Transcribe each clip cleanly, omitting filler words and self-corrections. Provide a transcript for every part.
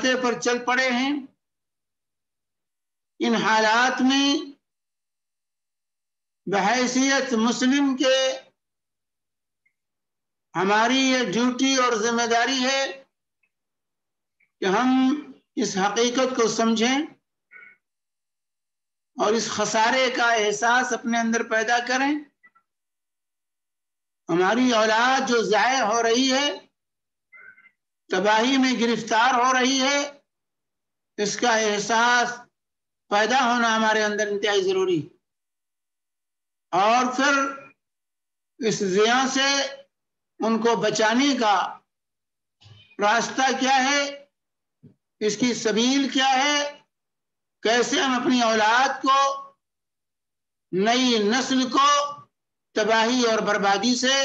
راستے پر چل پڑے ہیں. ان حالات میں بحیثیت مسلم کے ہماری یہ ڈیوٹی اور ذمہ داری ہے کہ ہم اس حقیقت کو سمجھیں اور اس خسارے کا احساس اپنے اندر پیدا کریں. ہماری اولاد جو ضائع ہو رہی ہے، تباہی میں گرفتار ہو رہی ہے، اس کا احساس پیدا ہونا ہمارے اندر انتہائی ضروری. اور پھر اس ضیاع سے ان کو بچانے کا راستہ کیا ہے، اس کی سبیل کیا ہے، کیسے ہم اپنی اولاد کو، نئی نسل کو تباہی اور بربادی سے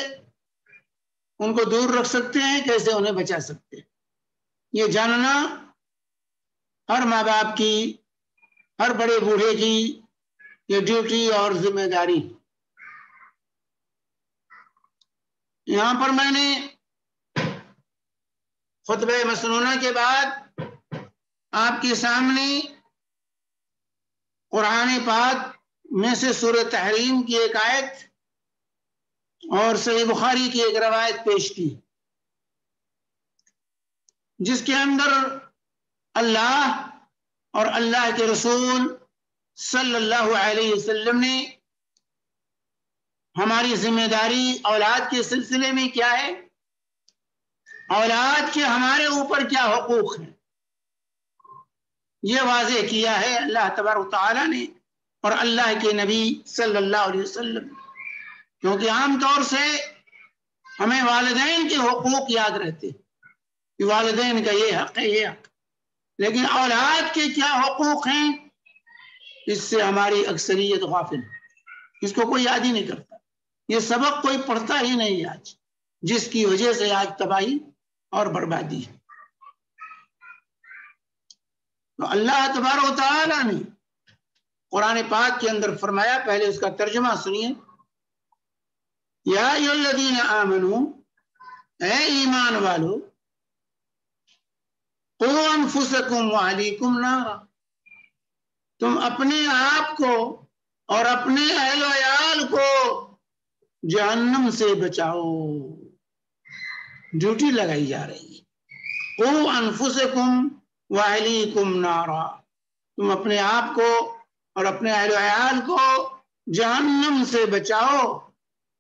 ان کو دور رکھ سکتے ہیں، کیسے انہیں بچا سکتے ہیں. یہ جاننا ہر ماں باپ کی، ہر بڑے بوڑھے کی یہ ڈیوٹی اور ذمہ داری. یہاں پر میں نے خطبہ مسنونہ کے بعد آپ کے سامنے قرآن پاک میں سے سورہ تحریم کی ایک آیت اور صحیح بخاری کی ایک روایت پیش کی، جس کے اندر اللہ اور اللہ کے رسول صلی اللہ علیہ وسلم نے ہماری ذمہ داری اولاد کے سلسلے میں کیا ہے، اولاد کے ہمارے اوپر کیا حقوق ہیں، یہ واضح کیا ہے اللہ تبارک و تعالیٰ نے اور اللہ کے نبی صلی اللہ علیہ وسلم. کیونکہ عام طور سے ہمیں والدین کے حقوق یاد رہتے کہ والدین کا یہ حق ہے، یہ حق، لیکن اولاد کے کیا حقوق ہیں اس سے ہماری اکثریت غافل ہے. اس کو کوئی یاد ہی نہیں کرتا. یہ سبق کوئی پڑھتا ہی نہیں آج، جس کی وجہ سے آج تباہی اور بربادی ہے. تو اللہ تبارک و تعالیٰ نے قرآن پاک کے اندر فرمایا، پہلے اس کا ترجمہ سنیے. یا ایھا الذین آمنوا، اے ایمان والو، قوا انفسکم واہلیکم نارا، تم اپنے آپ کو اور اپنے اہل و عیال کو جہنم سے بچاؤ. ڈیوٹی لگائی جا رہی ہے. قوا انفسکم واہلیکم نارا، تم اپنے آپ کو اور اپنے اہل و عیال کو جہنم سے بچاؤ.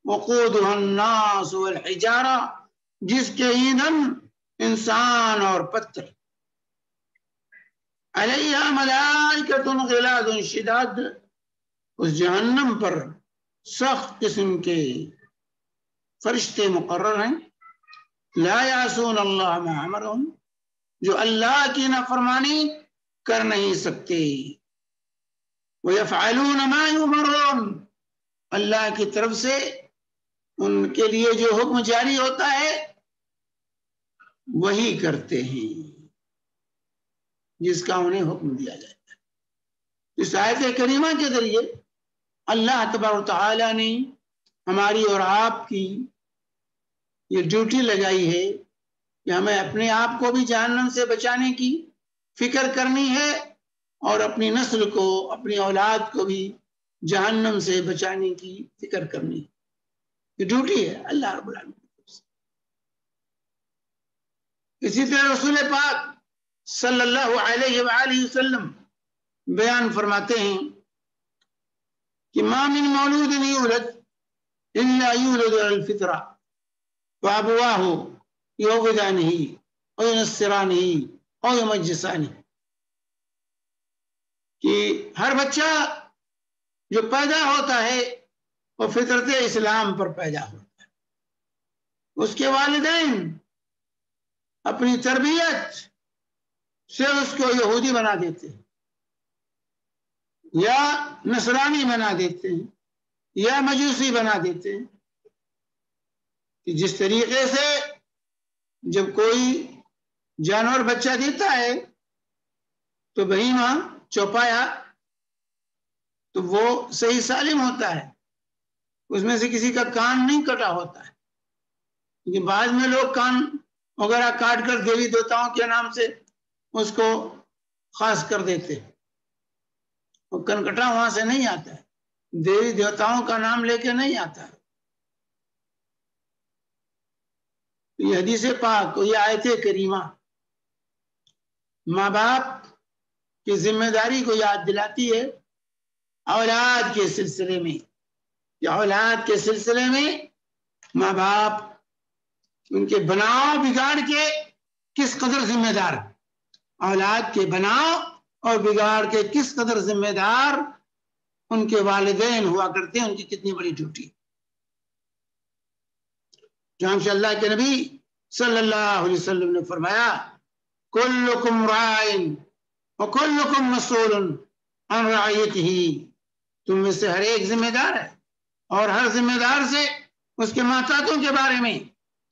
وقودها الناس والحجارہ، جس کے ایندھن انسان اور پتھر. علیہا ملائکۃ غلاظ شداد، اس جہنم پر سخت قسم کے فرشتے مقرر ہیں. لا یعصون اللہ ما امرہم، جو اللہ کی نافرمانی کر نہیں سکتے. وَيَفْعَلُونَ مَا يُؤْمَرُونَ، اللہ کی طرف سے ان کے لیے جو حکم جاری ہوتا ہے وہی کرتے ہیں جس کا انہیں حکم دیا جاتا ہے. اس آیت کریمہ کے ذریعے اللہ تبارک و تعالیٰ نے ہماری اور آپ کی یہ ڈیوٹی لگائی ہے کہ ہمیں اپنے آپ کو بھی جہنم سے بچانے کی فکر کرنی ہے اور اپنی نسل کو، اپنی اولاد کو بھی جہنم سے بچانے کی فکر کرنی ہے. یہ ڈیوٹی ہے اللہ رب العالمین. اسی طرح رسول پاک صلی اللہ علیہ وآلہ وسلم بیان فرماتے ہیں کہ ما من مولود یولد الا یولد علی الفطرہ وابواہ یعوذانہ او ینصرانہ او یمجسانہ، کہ ہر بچہ جو پیدا ہوتا ہے وہ فطرت اسلام پر پیدا ہوتا ہے. اس کے والدین اپنی تربیت سے اس کو یہودی بنا دیتے ہیں یا نصرانی بنا دیتے ہیں یا مجوسی بنا دیتے ہیں. کہ جس طریقے سے جب کوئی جانور بچہ دیتا ہے تو بہیمہ چوپایا تو وہ صحیح سالم ہوتا ہے، اس میں سے کسی کا کان نہیں کٹا ہوتا ہے. لیکن بعض میں لوگ کان وغیرہ کاٹ کر دیوی دیوتاؤں کے نام سے اس کو خاص کر دیتے ہیں. وہ کنکٹا وہاں سے نہیں آتا ہے، دیوی دیوتاؤں کا نام لے کے نہیں آتا ہے. یہ حدیث پاک، یہ آیت کریمہ ماں باپ کی ذمہ داری کو یاد دلاتی ہے اولاد کے سلسلے میں. یا اولاد کے سلسلے میں ماں باپ ان کے بناؤ بگاڑ کے کس قدر ذمہ دار، اولاد کے بناؤ اور بگاڑ کے کس قدر ذمہ دار ان کے والدین ہوا کرتے ہیں، ان کی کتنی بڑی ڈیوٹی. جہاں سے اللہ کے نبی صلی اللہ علیہ وسلم نے فرمایا کلکم رائن وکلکم مسئول عن رعیتہ، تم میں سے ہر ایک ذمہ دار ہے اور ہر ذمہ دار سے اس کے ماتحتوں کے بارے میں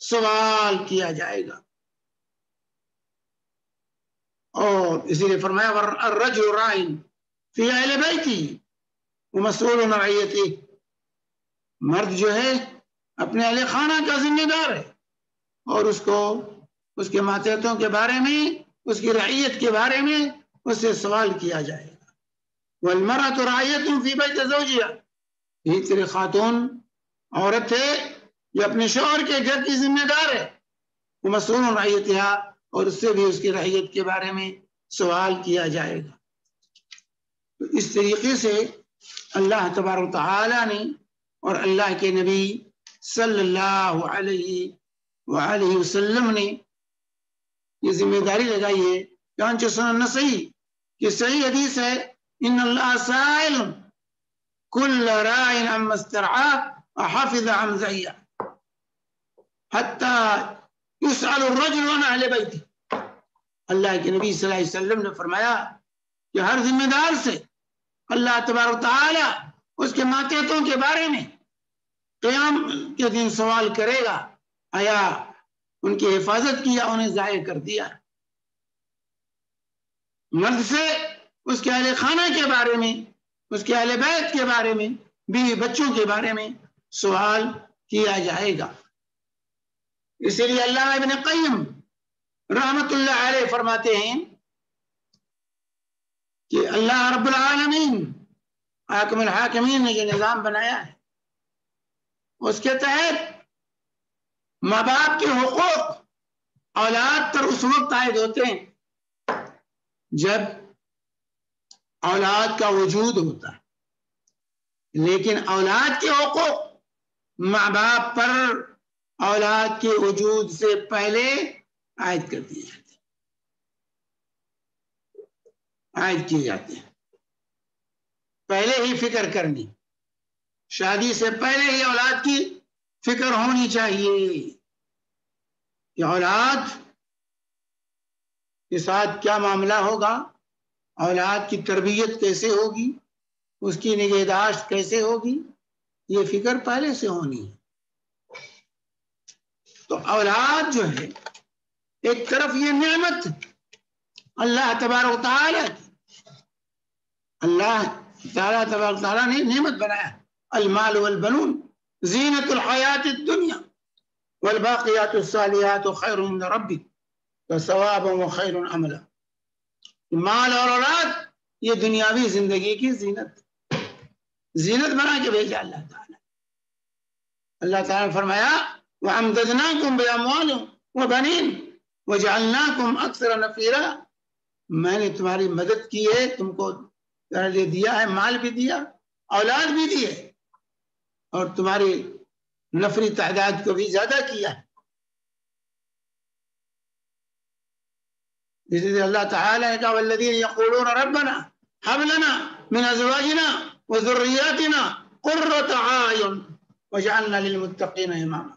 سوال کیا جائے گا. اور اسی لیے فرمایا الرجل رائن فی اہل بیتہ ومسئول عن رعیتہ، مرد جو ہے اپنے اہل خانہ کا ذمہ دار ہے اور اس کو اس کے ماتحتوں کے بارے میں، اس کی رعیت کے بارے میں اس سے سوال کیا جائے گا. والمرأة رعیۃ فی بیت زوجہا، یہی تیرے خاتون عورت ہے یہ اپنے شوہر کے گھر کی ذمہ دار ہے. ومسئول عن رعیتہا، اور اس سے بھی اس کی رعیت کے بارے میں سوال کیا جائے گا. تو اس طریقے سے اللہ تبارک و تعالی نے اور اللہ کے نبی صلی اللہ علیہ وآلہ وسلم نے یہ ذمہ داری لگائی ہے. چنانچہ سنن نسائی کہ صحیح حدیث ہے ان اللہ سائل کل راع عما استرعاه وحفظ عن ذریہ حتی یسأل الرجل عن اہل بیتہ. اللہ کے نبی صلی اللہ علیہ وسلم نے فرمایا کہ ہر ذمہ دار سے اللہ تبارک و تعالی اس کے ماتحتوں کے بارے میں قیام کے دن سوال کرے گا، آیا ان کی حفاظت کی یا انہیں ضائع کر دیا. مرد سے اس کے اہل خانہ کے بارے میں، اس کے اہل بیت کے بارے میں، بیوی بچوں کے بارے میں سوال کیا جائے گا. اسی لیے علامہ ابن قیم رحمت اللہ علیہ فرماتے ہیں کہ اللہ رب العالمین حاکم الحاکمین نے جو نظام بنایا ہے اس کے تحت ماں باپ کے حقوق اولاد پر اس وقت عائد ہوتے ہیں جب اولاد کا وجود ہوتا ہے، لیکن اولاد کے حقوق ماں باپ پر اولاد کے وجود سے پہلے عائد کر دیے جاتے ہیں، عائد کیے جاتے ہیں. پہلے ہی فکر کرنی، شادی سے پہلے ہی اولاد کی فکر ہونی چاہیے کہ اولاد کے ساتھ کیا معاملہ ہوگا، اولاد کی تربیت کیسے ہوگی، اس کی نگہداشت کیسے ہوگی، یہ فکر پہلے سے ہونی ہے. تو اولاد جو ہے ایک طرف یہ نعمت اللہ تبارک و تعالی کی، اللہ تعالیٰ تبارک و تعالیٰ نے نعمت بنایا المال والبنون زینت الحیات الدنیا والباقیات الصالحات خیر عند ربک وثوابا وخیر عملا. مال اور اولاد یہ دنیاوی زندگی کی زینت بنا کے بھیجا اللہ تعالیٰ. اللہ تعالیٰ نے فرمایا وَأَمْدَدْنَاكُمْ بِأَمْوَالٍ وَبَنِينَ وَجَعَلْنَاكُمْ أَكْثَرَ نَفِيرًا، میں نے تمہاری مدد کی ہے، تم کو لے دیا ہے، مال بھی دیا، اولاد بھی دیے، اور تمہاری نفری تعداد کو بھی زیادہ کیا ہے. اسی لیے اللہ تعالیٰ نے کہا والذین یقولون ربنا هب لنا من ازواجنا وذریاتنا قرۃ اعین واجعلنا للمتقین اماما.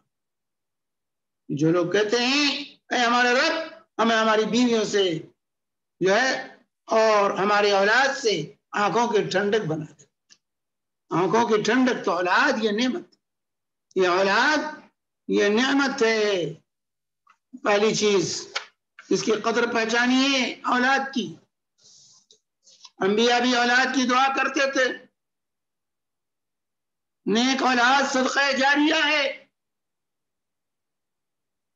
جو لوگ کہتے ہیں اے ہمارے رب ہمیں ہماری بیویوں سے جو ہے اور ہماری اولاد سے آنکھوں کی ٹھنڈک بنا دے. آنکھوں کی ٹھنڈک تو اولاد یہ نعمت، یہ اولاد یہ نعمت ہے. پہلی چیز اس کی قدر پہچانیے اولاد کی. انبیاء بھی اولاد کی دعا کرتے تھے، نیک اولاد صدقہ جاریہ ہے.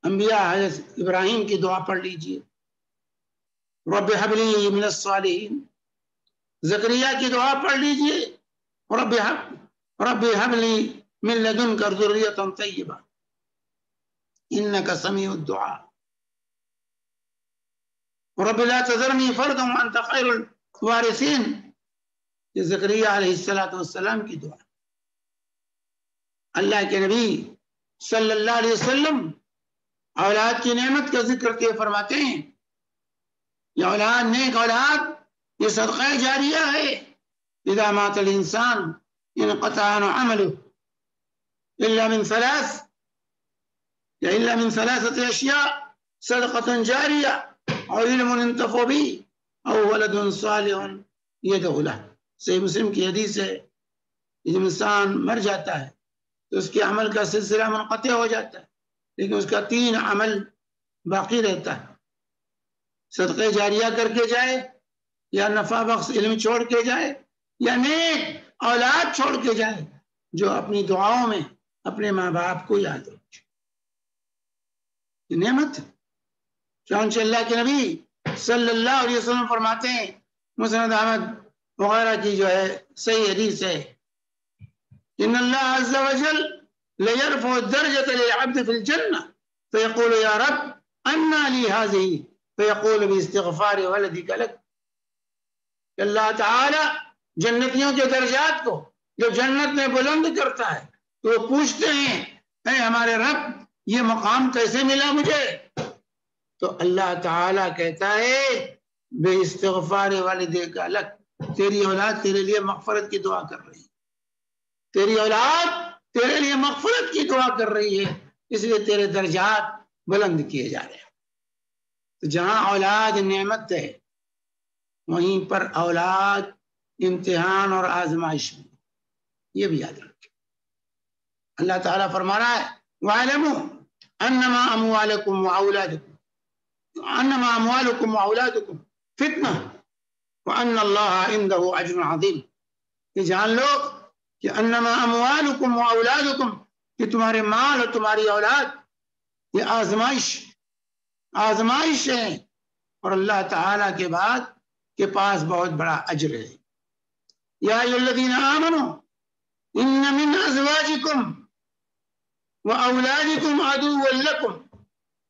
انبیاء حضرت ابراہیم کی دعا پڑھ لیجئے، رب هب لي من الصالحین، زکریا کی دعا پڑھ لیجئے، رب هب لي من لدنك ذریۃ طیبہ انک سمیع الدعاء، رب لا تذرنی فردا وانت خیر الوارثین، یہ زکریا علیہ السلام کی دعا۔ اللہ کے نبی صلی اللہ علیہ وسلم اولاد کی نعمت کا ذکر کے فرماتے ہیں، یہ اولاد، نیک اولاد، یہ صدقہ جاریہ ہے۔ اذا مات الانسان انقطع عنه عمله الا من ثلاثة اشیاء، صدقة جاریہ او علم ينتفع به او ولد صالح يدعو له۔ صحیح مسلم کی حدیث ہے، جب انسان مر جاتا ہے تو اس کے عمل کا سلسلہ منقطع ہو جاتا ہے، لیکن اس کا 3 عمل باقی رہتا ہے، صدقہ جاریہ کر کے جائے، یا نفع بخش علم چھوڑ کے جائے، یا نیک اولاد چھوڑ کے جائے جو اپنی دعاؤں میں اپنے ماں باپ کو یاد رکھے۔ یہ نعمت ہے۔ چنانچہ اللہ کے نبی صلی اللہ علیہ وسلم فرماتے ہیں، مسند احمد وغیرہ کی جو ہے صحیح حدیث ہے، ان اللہ عز وجل لیرفع الدرجة للعبد في الجنة فيقول يا رب أنى لي هذه فيقول باستغفار ولدك لك۔ اللہ تعالی جنتیوں کے درجات کو جو جنت میں بلند کرتا ہے تو وہ پوچھتے ہیں، اے ہمارے رب یہ مقام کیسے ملا مجھے؟ تو اللہ تعالی کہتا ہے بے استغفار والدیک لک، تیری اولاد تیرے لیے مغفرت کی دعا کر رہی ہے، تیری اولاد تیرے لیے مغفرت کی دعا کر رہی ہے، اس لیے تیرے درجات بلند کیے جا رہے ہیں۔ تو جہاں اولاد نعمت ہے وہیں پر اولاد امتحان اور آزمائش میں، یہ بھی یاد رکھیں۔ اللہ تعالیٰ فرما رہا ہے وَاعْلَمُوا أَنَّمَا أَمْوَالُكُمْ وَأَوْلَادُكُمْ فِتْنَةٌ وَأَنَّ اللَّهَ عِندَهُ أَجْرٌ عَظِيمٌ۔ یہ جان لو کہ انما اموالکم و اولادکم، کہ تمہارے مال اور تمہاری اولاد یہ آزمائش ہے، اور اللہ تعالیٰ کے بعد کے پاس بہت بڑا اجر ہے۔ یا ایھا الذین آمنوا ان من ازواجکم و اولادکم عدوا لکم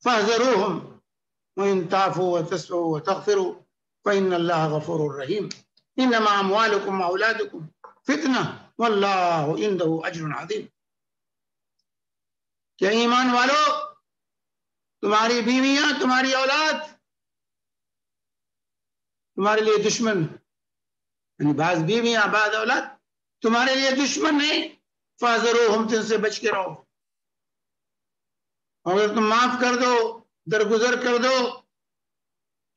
فاحذروہم وان تعفوا وتصفحوا وتغفروا فإن اللہ غفور رحیم۔ انما اموالکم و اولادکم فتنہ واللہ عندہ اجر عظیم۔ کیا ایمان والو، تمہاری بیویاں، تمہاری اولاد تمہارے لیے دشمن، یعنی بعض بیویاں بعض اولاد تمہارے لیے دشمن ہیں، فاحذروہم، تم سے بچ کے رہو، اور اگر تم معاف کر دو، درگزر کر دو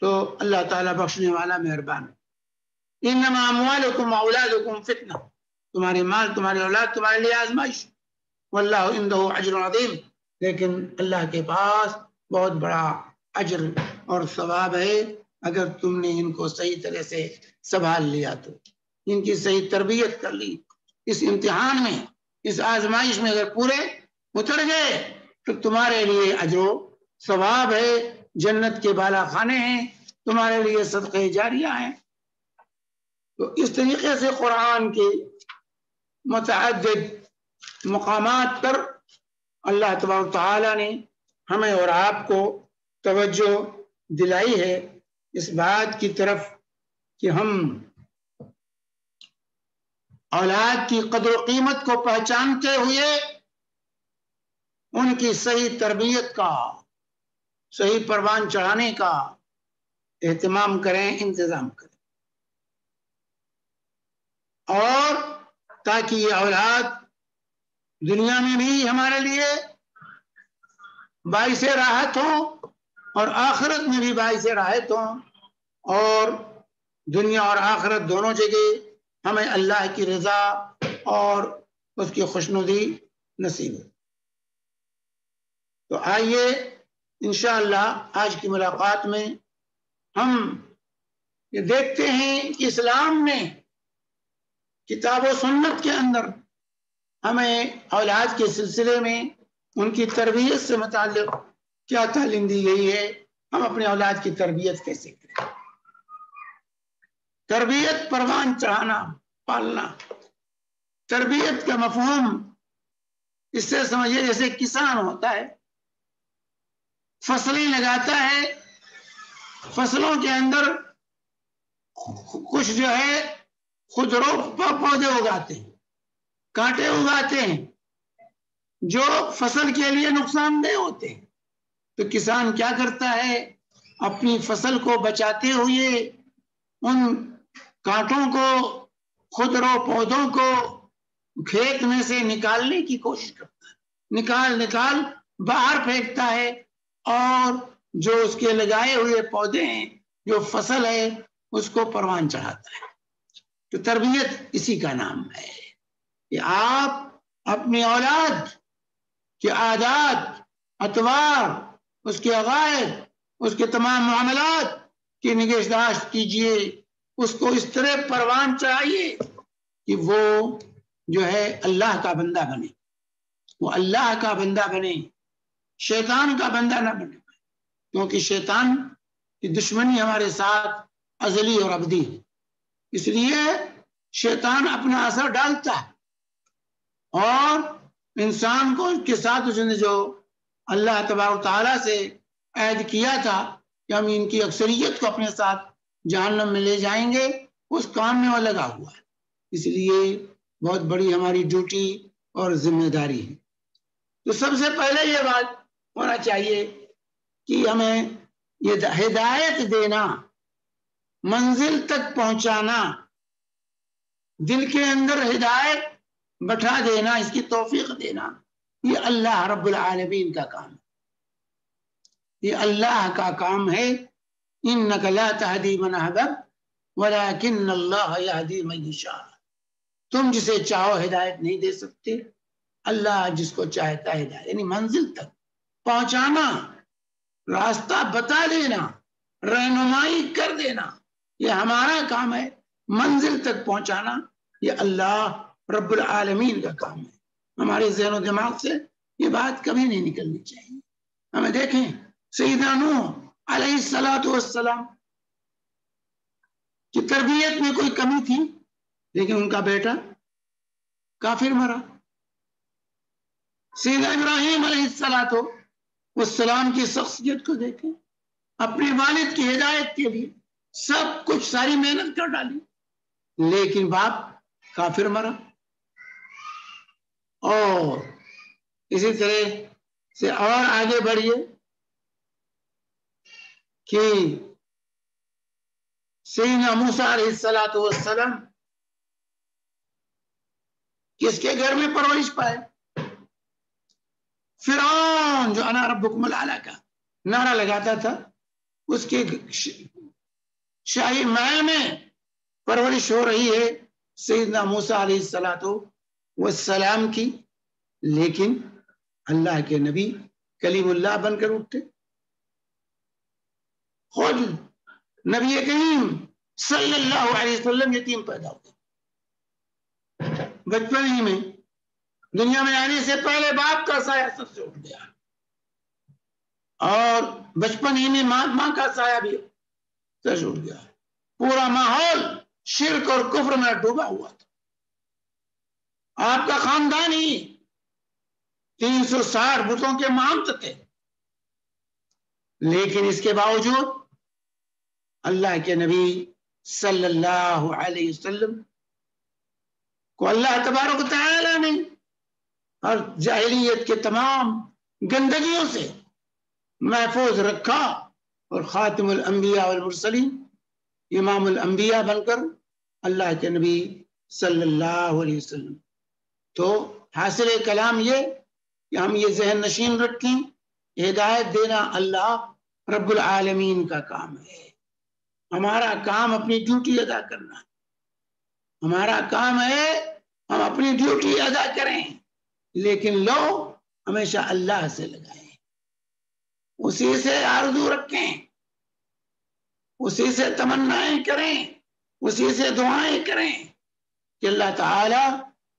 تو اللہ تعالیٰ بخشنے والا مہربان۔ انما اموالکم و اولادکم فتنہ، تمہارے مال تمہاری اولاد تمہارے لیے آزمائش، واللہ عندہ اجر عظیم، لیکن اللہ کے پاس بہت بڑا اجر اور ثواب ہے اگر تم نے ان کو صحیح طرح سے سنبھال لیا، تو ان کی صحیح تربیت کر لی، اس امتحان میں، اس آزمائش میں اگر پورے اتر گئے تو تمہارے لیے اجر و ثواب ہے، جنت کے بالا خانے ہیں، تمہارے لیے صدقہ جاریہ ہیں۔ تو اس طریقے سے قرآن کے متعدد مقامات پر اللہ تبارک و تعالیٰ نے ہمیں اور آپ کو توجہ دلائی ہے اس بات کی طرف کہ ہم اولاد کی قدر و قیمت کو پہچانتے ہوئے ان کی صحیح تربیت کا، صحیح پروان چڑھانے کا اہتمام کریں، انتظام کریں، اور تاکہ یہ اولاد دنیا میں بھی ہمارے لیے باعث راحت ہوں اور آخرت میں بھی باعث راحت ہوں، اور دنیا اور آخرت دونوں جگہ ہمیں اللہ کی رضا اور اس کی خوشنودی نصیب ہو۔ تو آئیے انشاءاللہ آج کی ملاقات میں ہم یہ دیکھتے ہیں کہ اسلام نے کتاب و سنت کے اندر ہمیں اولاد کے سلسلے میں ان کی تربیت سے متعلق کیا تعلیم دی گئی ہے، ہم اپنے اولاد کی تربیت کیسے کریں۔ تربیت پروان چڑھانا، پالنا۔ تربیت کا مفہوم اس سے سمجھیے جیسے کسان ہوتا ہے، فصلیں لگاتا ہے، فصلوں کے اندر کچھ جو ہے خودرو پودے اگاتے ہیں، کانٹے اگاتے ہیں جو فصل کے لیے نقصان دہ ہوتے ہیں۔ تو کسان کیا کرتا ہے؟ اپنی فصل کو بچاتے ہوئے ان کانٹوں کو، خودرو پودوں کو کھیت میں سے نکالنے کی کوشش کرتا ہے، نکال باہر پھینکتا ہے، اور جو اس کے لگائے ہوئے پودے ہیں، جو فصل ہے، اس کو پروان چڑھاتا ہے۔ تو تربیت اسی کا نام ہے کہ آپ اپنی اولاد کے عادات، اطوار، اس کے عقائد، اس کے تمام معاملات کی نگہداشت کیجئے، اس کو اس طرح پروان چڑھائیے کہ وہ جو ہے اللہ کا بندہ بنے، وہ اللہ کا بندہ بنے، شیطان کا بندہ نہ بنے، کیونکہ شیطان کی دشمنی ہمارے ساتھ ازلی اور ابدی ہے۔ اس لیے شیطان اپنا اثر ڈالتا ہے، اور انسان کو کے ساتھ اس نے جو اللہ تبارک و تعالیٰ سے عہد کیا تھا کہ ہم ان کی اکثریت کو اپنے ساتھ جہنم میں لے جائیں گے، اس کام میں وہ لگا ہوا ہے۔ اس لیے بہت بڑی ہماری ڈیوٹی اور ذمہ داری ہے۔ تو سب سے پہلے یہ بات ہونا چاہیے کہ ہمیں یہ ہدایت دینا، منزل تک پہنچانا، دل کے اندر ہدایت بٹھا دینا، اس کی توفیق دینا، یہ اللہ رب العالمین کا کام ہے، یہ اللہ کا کام ہے۔ انک لا تہدی من احببت ولکن اللہ یہدی من یشاء۔ تم جسے چاہو ہدایت نہیں دے سکتے، اللہ جس کو چاہتا ہے ہدایت، یعنی منزل تک پہنچانا، راستہ بتا دینا، رہنمائی کر دینا، یہ ہمارا کام ہے۔ منزل تک پہنچانا یہ اللہ رب العالمین کا کام ہے۔ ہمارے ذہن و دماغ سے یہ بات کبھی نہیں نکلنی چاہیے۔ ہمیں دیکھیں سیدنا نوح علیہ السلام کی تربیت میں کوئی کمی تھی، لیکن ان کا بیٹا کافر مرا۔ سیدنا ابراہیم علیہ السلام کی شخصیت کو دیکھیں، اپنے والد کی ہدایت کے لیے سب کچھ، ساری محنت کر ڈالی، لیکن باپ کافر مرا۔ اور اسی طرح سے اور آگے بڑھیے کہ سیدنا موسیٰ علیہ السلام کس کے گھر میں پرورش پائے؟ فرعون جو انا ربکم الاعلی کا نعرہ لگاتا تھا، اس کے شاہی محل میں پرورش ہو رہی ہے سیدنا موسیٰ علیہ السلام کی، لیکن اللہ کے نبی کلیم اللہ بن کر اٹھتے۔ خود نبی کریم صلی اللہ علیہ وسلم یتیم پیدا ہوتے، بچپن ہی میں، دنیا میں آنے سے پہلے باپ کا سایہ سب سے اٹھ گیا، اور بچپن ہی میں ماں کا سایہ بھی سر اٹھ گیا۔ پورا ماحول شرک اور کفر میں ڈوبا ہوا تھا۔ آپ کا خاندان ہی 360 بتوں کے مہنت تھے، لیکن اس کے باوجود اللہ کے نبی صلی اللہ علیہ وسلم کو اللہ تبارک و تعالی نے ہر جاہلیت کے تمام گندگیوں سے محفوظ رکھا، اور خاتم الانبیاء والمرسلین، امام الانبیاء بن کر اللہ کے نبی صلی اللہ علیہ وسلم۔ تو حاصل کلام یہ کہ ہم یہ ذہن نشین رکھیں، ہدایت دینا اللہ رب العالمین کا کام ہے۔ ہمارا کام اپنی ڈیوٹی ادا کرنا، ہمارا کام ہے ہم اپنی ڈیوٹی ادا کریں، لیکن لو ہمیشہ اللہ سے لگائیں، اسی سے آرزو رکھیں، اسی سے تمنائیں کریں، اسی سے دعائیں کریں کہ اللہ تعالی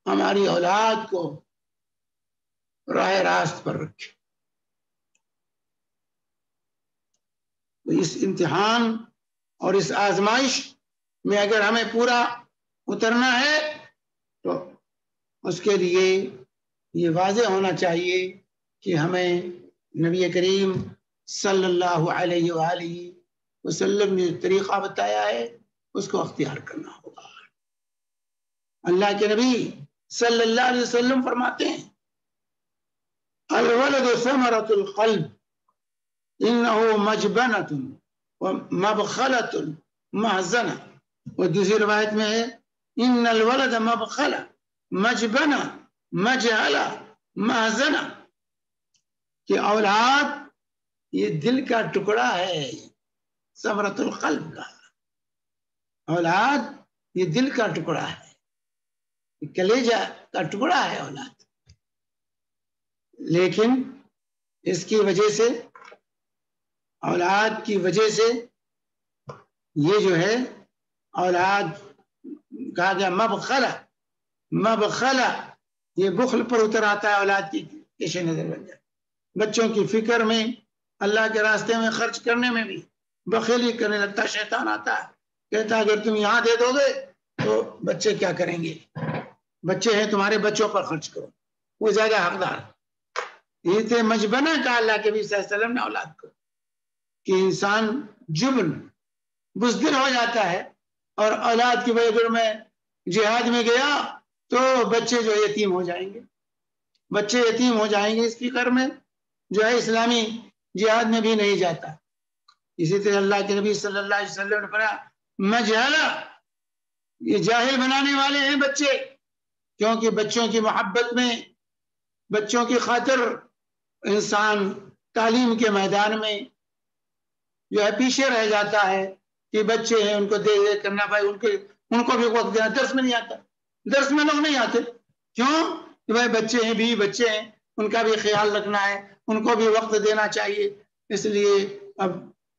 ہماری اولاد کو راہ راست پر رکھے۔ تو اس امتحان اور اس آزمائش میں اگر ہمیں پورا اترنا ہے تو اس کے لیے یہ واضح ہونا چاہیے کہ ہمیں نبی کریم صلی اللہ علیہ وآلہ وسلم نے طریقہ بتایا ہے اس کو اختیار کرنا ہوگا۔ اللہ کے نبی صلی اللہ علیہ وسلم فرماتے ہیں الولد ثمرۃ القلب انه مجبنۃ ومبخلۃ محزنہ، اور دوسری روایت میں ہے ان الولد مبخلہ مجبنہ مجہلہ محزنہ، کہ اولاد یہ دل کا ٹکڑا ہے، ثمرۃ القلب کا، اولاد یہ دل کا ٹکڑا ہے، کلیجہ کا ٹکڑا ہے اولاد، لیکن اس کی وجہ سے، اولاد کی وجہ سے یہ جو ہے اولاد کہا گیا مبخلہ، مبخلہ یہ بخل پر اتر آتا ہے، اولاد کی پیش نظر بن جائے، بچوں کی فکر میں، اللہ کے راستے میں خرچ کرنے میں بھی بخیلی کرنے لگتا، شیطان آتا ہے کہتا اگر تم یہاں دے دو گے تو بچے کیا کریں گے، بچے ہیں تمہارے، بچوں پر خرچ کرو، وہ زیادہ حقدار۔ یہ تھے مجبنہ کا اللہ کے نبی صلی اللہ علیہ وسلم نے اولاد کو، کہ انسان جبن بزدل ہو جاتا ہے، اور اولاد کی وجہ اگر میں جہاد میں گیا تو بچے جو یتیم ہو جائیں گے، بچے یتیم ہو جائیں گے، اس فکر میں جو ہے اسلامی جہاد میں بھی نہیں جاتا۔ اسی طرح اللہ کے نبی صلی اللہ علیہ وسلم نے فرمایا مجہلہ، یہ جاہل بنانے والے ہیں بچے، کیونکہ بچوں کی محبت میں، بچوں کی خاطر انسان تعلیم کے میدان میں جو ہے پیچھے رہ جاتا ہے، کہ بچے ہیں ان کو دے دے کرنا بھائی، ان کو بھی وقت دینا، درس میں نہیں آتا، درس میں لوگ نہیں آتے، کیوں کہ بھائی بچے ہیں، بھی بچے ہیں، ان کا بھی خیال رکھنا ہے، ان کو بھی وقت دینا چاہیے، اس لیے اب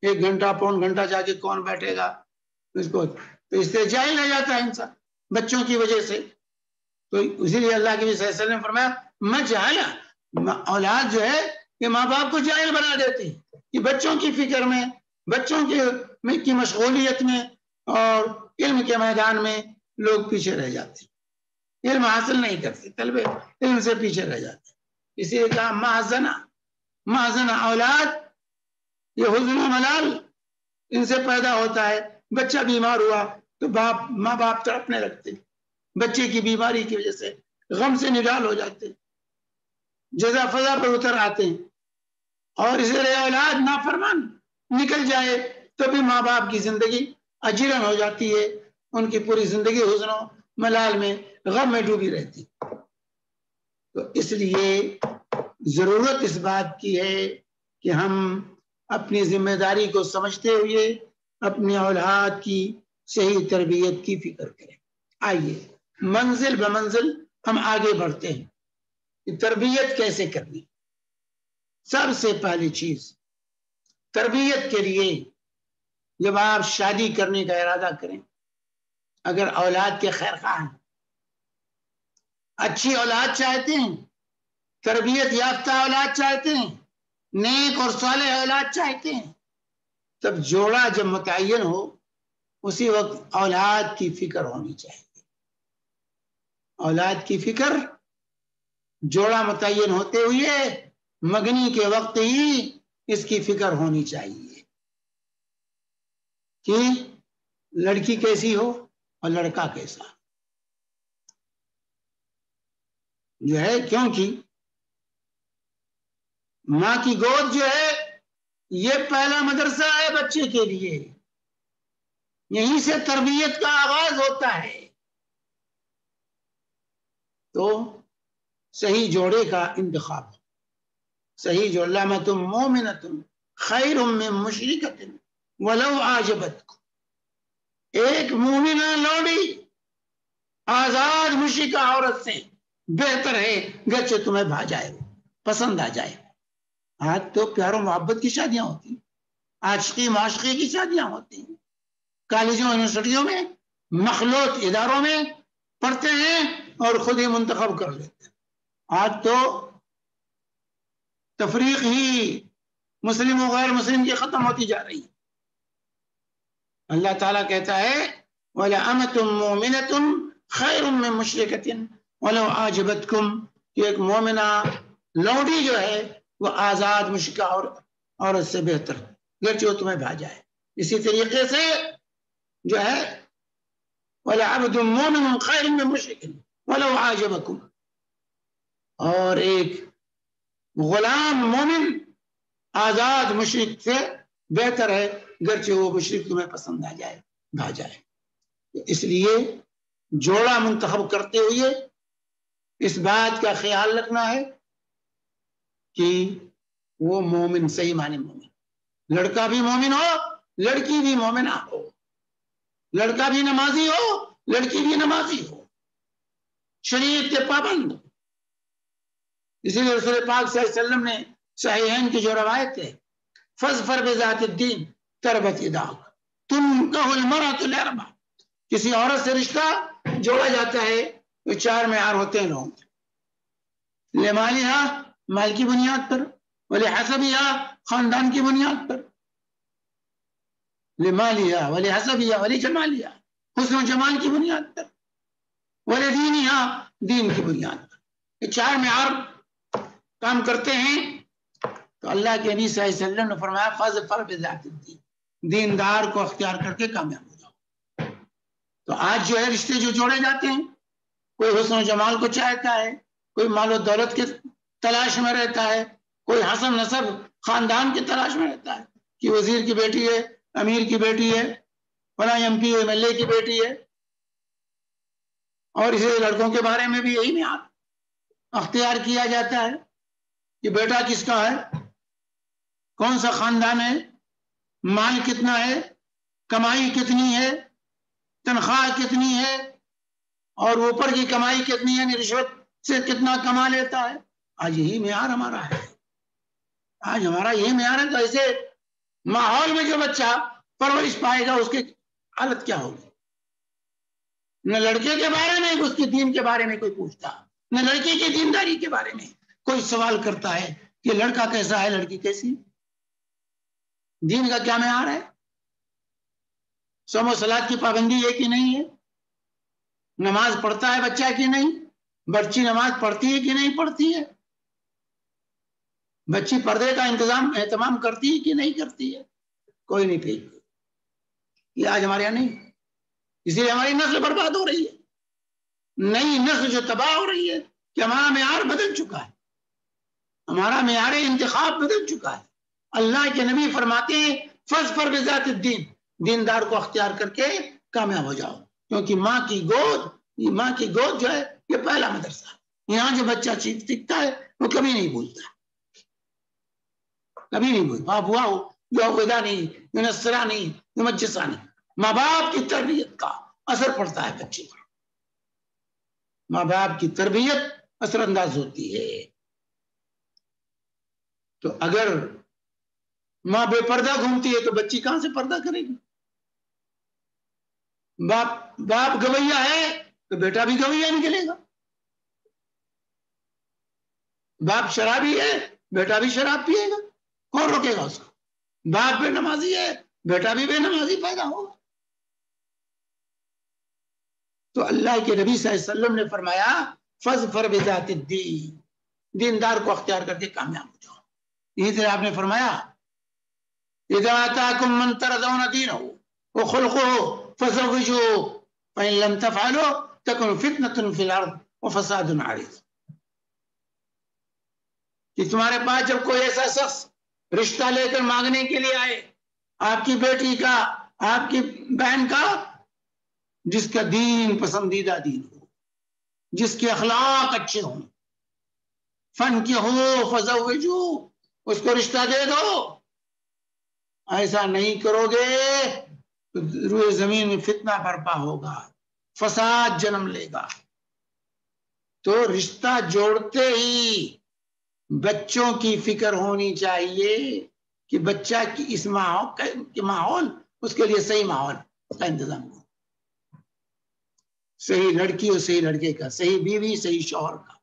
1 گھنٹہ پون گھنٹہ جا کے کون بیٹھے گا اس کو، تو اس سے جاہل رہ جاتا ہے انسان بچوں کی وجہ سے۔ تو اسی لیے اللہ کے نبی صلی اللہ علیہ وسلم نے فرمایا مجہلہ، اولاد جو ہے کہ ماں باپ کو جاہل بنا دیتی، کہ بچوں کی فکر میں، بچوں کی مشغولیت میں اور علم کے میدان میں لوگ پیچھے رہ جاتے، علم حاصل نہیں کرتے، طلب علم سے پیچھے رہ جاتے، اسی لیے کہا محزنہ، محزنہ اولاد یہ حزن و ملال ان سے پیدا ہوتا ہے، بچہ بیمار ہوا تو ماں باپ تڑپنے لگتے، بچے کی بیماری کی وجہ سے غم سے نڈال ہو جاتے، جزا فضا پر اتر آتے ہیں، اور اسی طرح اولاد نافرمان نکل جائے تو بھی ماں باپ کی زندگی اجیرن ہو جاتی ہے، ان کی پوری زندگی حزن و ملال میں، غم میں ڈوبی رہتی۔ تو اس لیے ضرورت اس بات کی ہے کہ ہم اپنی ذمہ داری کو سمجھتے ہوئے اپنی اولاد کی صحیح تربیت کی فکر کریں۔ آئیے منزل بمنزل ہم آگے بڑھتے ہیں کہ تربیت کیسے کرنی۔ سب سے پہلی چیز تربیت کے لیے جب آپ شادی کرنے کا ارادہ کریں، اگر اولاد کے خیر خواہ ہیں، اچھی اولاد چاہتے ہیں، تربیت یافتہ اولاد چاہتے ہیں، نیک اور صالح اولاد چاہتے ہیں، تب جوڑا جب متعین ہو اسی وقت اولاد کی فکر ہونی چاہیے، اولاد کی فکر جوڑا متعین ہوتے ہوئے مگنی کے وقت ہی اس کی فکر ہونی چاہیے کہ لڑکی کیسی ہو اور لڑکا کیسا جو ہے، کیونکہ ماں کی گود جو ہے یہ پہلا مدرسہ ہے بچے کے لیے، یہیں سے تربیت کا آغاز ہوتا ہے۔ تو صحیح جوڑے کا انتخاب، صحیح جوڑ، لامۃ مومنۃ خیر من مشرکۃ ولو اعجبتکم، ایک مومنہ لوڑی آزاد مشرکہ عورت سے بہتر ہے گرچہ تمہیں بھا جائے، پسند آ جائے۔ آج تو پیار و محبت کی شادیاں ہوتی ہیں، عاشقی معاشقی کی شادیاں ہوتی ہیں، کالجوں یونیورسٹیوں میں مخلوط اداروں میں پڑھتے ہیں اور خود ہی منتخب کر لیتے ہیں۔ آج تو تفریق ہی مسلم و غیر مسلم کی ختم ہوتی جا رہی ہے۔ اللہ تعالیٰ کہتا ہے وَلَأَمَةٌ مُؤْمِنَةٌ خَيْرٌ مِّن مُشْرِكَةٍ وَلَوْ أَعْجَبَتْكُمْ، کہ ایک مومنہ لوڈی جو ہے وہ آزاد مشرکہ اور عورت سے بہتر گرچہ وہ تمہیں بھا جائے. اسی طریقے سے جو ہے وَلَعَبْدٌ مُؤْمِنٌ خَيْرٌ مِّن مُشْرِكٍ وَلَوْ أَعْجَبَكُمْ، اور ایک غلام مومن آزاد مشرک سے بہتر ہے گرچہ وہ مشرک تمہیں پسند آ جائے بھا جائے. اس لیے جوڑا منتخب کرتے ہوئے اس بات کا خیال رکھنا ہے کہ وہ مومن صحیح معنی مومن، لڑکا بھی مومن ہو لڑکی بھی مومنہ ہو، لڑکا بھی نمازی ہو لڑکی بھی نمازی ہو، شریعت کے پابند. اسی لیے رسول پاک صلی اللہ علیہ وسلم نے صحیحین کی جو روایت ہے فَاظْفَرْ بِذَاتِ الدِّينِ تَرْبَتْ يَدَاكَ تُنْكَحُ الْمَرْأَةُ لِأَرْبَعٍ. کسی عورت سے رشتہ جوڑا جاتا ہے تو 4 معیار ہوتے ہیں لوگوں کے، لمالها مال کی بنیاد پر، ولحسبها خاندان کی بنیاد پر، لمالها ولحسبها ولجمالها حسن و جمال کی بنیاد پر، ولدینها دین کی بنیاد پر. یہ 4 معیار کام کرتے ہیں. تو اللہ کے نبی صلی اللہ علیہ وسلم نے فرمایا فَاظْفَرْ بِذَاتِ الدِّينِ، دیندار کو اختیار کر کے کامیاب ہو جاؤ. تو آج جو ہے رشتے جو جوڑے جاتے ہیں، کوئی حسن و جمال کو چاہتا ہے، کوئی مال و دولت کے تلاش میں رہتا ہے، کوئی حسن نسب خاندان کی تلاش میں رہتا ہے کہ وزیر کی بیٹی ہے، امیر کی بیٹی ہے، فلاں M P M L A کی بیٹی ہے. اور اسی لڑکوں کے بارے میں بھی یہی معیار اختیار کیا جاتا ہے کہ بیٹا کس کا ہے، کون سا خاندان ہے، مال کتنا ہے، کمائی کتنی ہے، تنخواہ کتنی ہے، اور اوپر کی کمائی کتنی ہے، یعنی رشوت سے کتنا کما لیتا ہے. آج یہی معیار ہمارا ہے، آج ہمارا یہی معیار ہے. تو ایسے ماحول میں جو بچہ پرورش پائے گا اس کی حالت کیا ہوگی؟ نہ لڑکے کے بارے میں اس کے دین کے بارے میں کوئی پوچھتا، نہ لڑکے کی دینداری کے بارے میں کوئی سوال کرتا ہے کہ لڑکا کیسا ہے، لڑکی کیسی، دین کا کیا معیار ہے، صوم و صلات کی پابندی ہے کہ نہیں ہے، نماز پڑھتا ہے بچہ کہ نہیں، بچی نماز پڑھتی ہے کہ نہیں پڑھتی ہے، بچی پردے کا اہتمام کرتی ہے کہ نہیں کرتی ہے، کوئی نہیں پھینکتی. یہ آج ہمارے یہاں نہیں. اسی لیے ہماری نسل برباد ہو رہی ہے، نئی نسل جو تباہ ہو رہی ہے کہ ہمارا معیار بدل چکا ہے، ہمارا معیار انتخاب بدل چکا ہے. اللہ کے نبی فرماتے ہیں فَاظْفَرْ بِذَاتِ الدِّينِ، دیندار کو اختیار کر کے کامیاب ہو جاؤ. کیونکہ ماں کی گود جو ہے یہ پہلا مدرسہ. یہاں جو بچہ سیکھتا ہے وہ کبھی نہیں بھولتا، کبھی نہیں بھولتا. باپ ہوا ہو جو خدا نہیں، جو نصرہ نہیں، جو مجسہ نہیں. ماں باپ کی تربیت کا اثر پڑتا ہے بچے پر، ماں باپ کی تربیت اثر انداز ہوتی ہے. تو اگر ماں بے پردہ گھومتی ہے تو بچی کہاں سے پردہ کرے گی؟ باپ گویا ہے تو بیٹا بھی گویا نکلے گا. باپ شرابی ہے بیٹا بھی شراب پیے گا، کون روکے گا اس کو؟ باپ بے نمازی ہے بیٹا بھی بے نمازی پیدا ہوگا. تو اللہ کے نبی صلی اللہ علیہ وسلم نے فرمایا فَاظْفَرْ بِذَاتِ الدِّينِ، دیندار کو اختیار کر کے کامیاب ہو جاؤ. اسی طرح آپ نے فرمایا اِذَا آتَاكُم مَّن تَرْضَوْنَ دِينَهُ وَخُلُقَهُ فَزَوِّجُوهُ فَإِن لَّمْ تَفْعَلُوا تَكُنْ فِتْنَةٌ فِي الْأَرْضِ وَفَسَادٌ عَرِيضٌ. کہ تمہارے پاس جب کوئی ایسا شخص رشتہ لے کر مانگنے کے لیے آئے، آپ کی بیٹی کا، آپ کی بہن کا، جس کا دین پسندیدہ دین ہو، جس کے اخلاق اچھے ہوں، فَانْكِحُوهُ فَزَوِّجُوهُ، اس کو رشتہ دے دو. ایسا نہیں کرو گے تو روئے زمین میں فتنہ برپا ہوگا، فساد جنم لے گا. تو رشتہ جوڑتے ہی بچوں کی فکر ہونی چاہیے کہ بچہ کی اس ماحول اس کے لیے صحیح ماحول کا انتظام ہو، صحیح لڑکی ہو صحیح لڑکے کا، صحیح بیوی صحیح شوہر کا،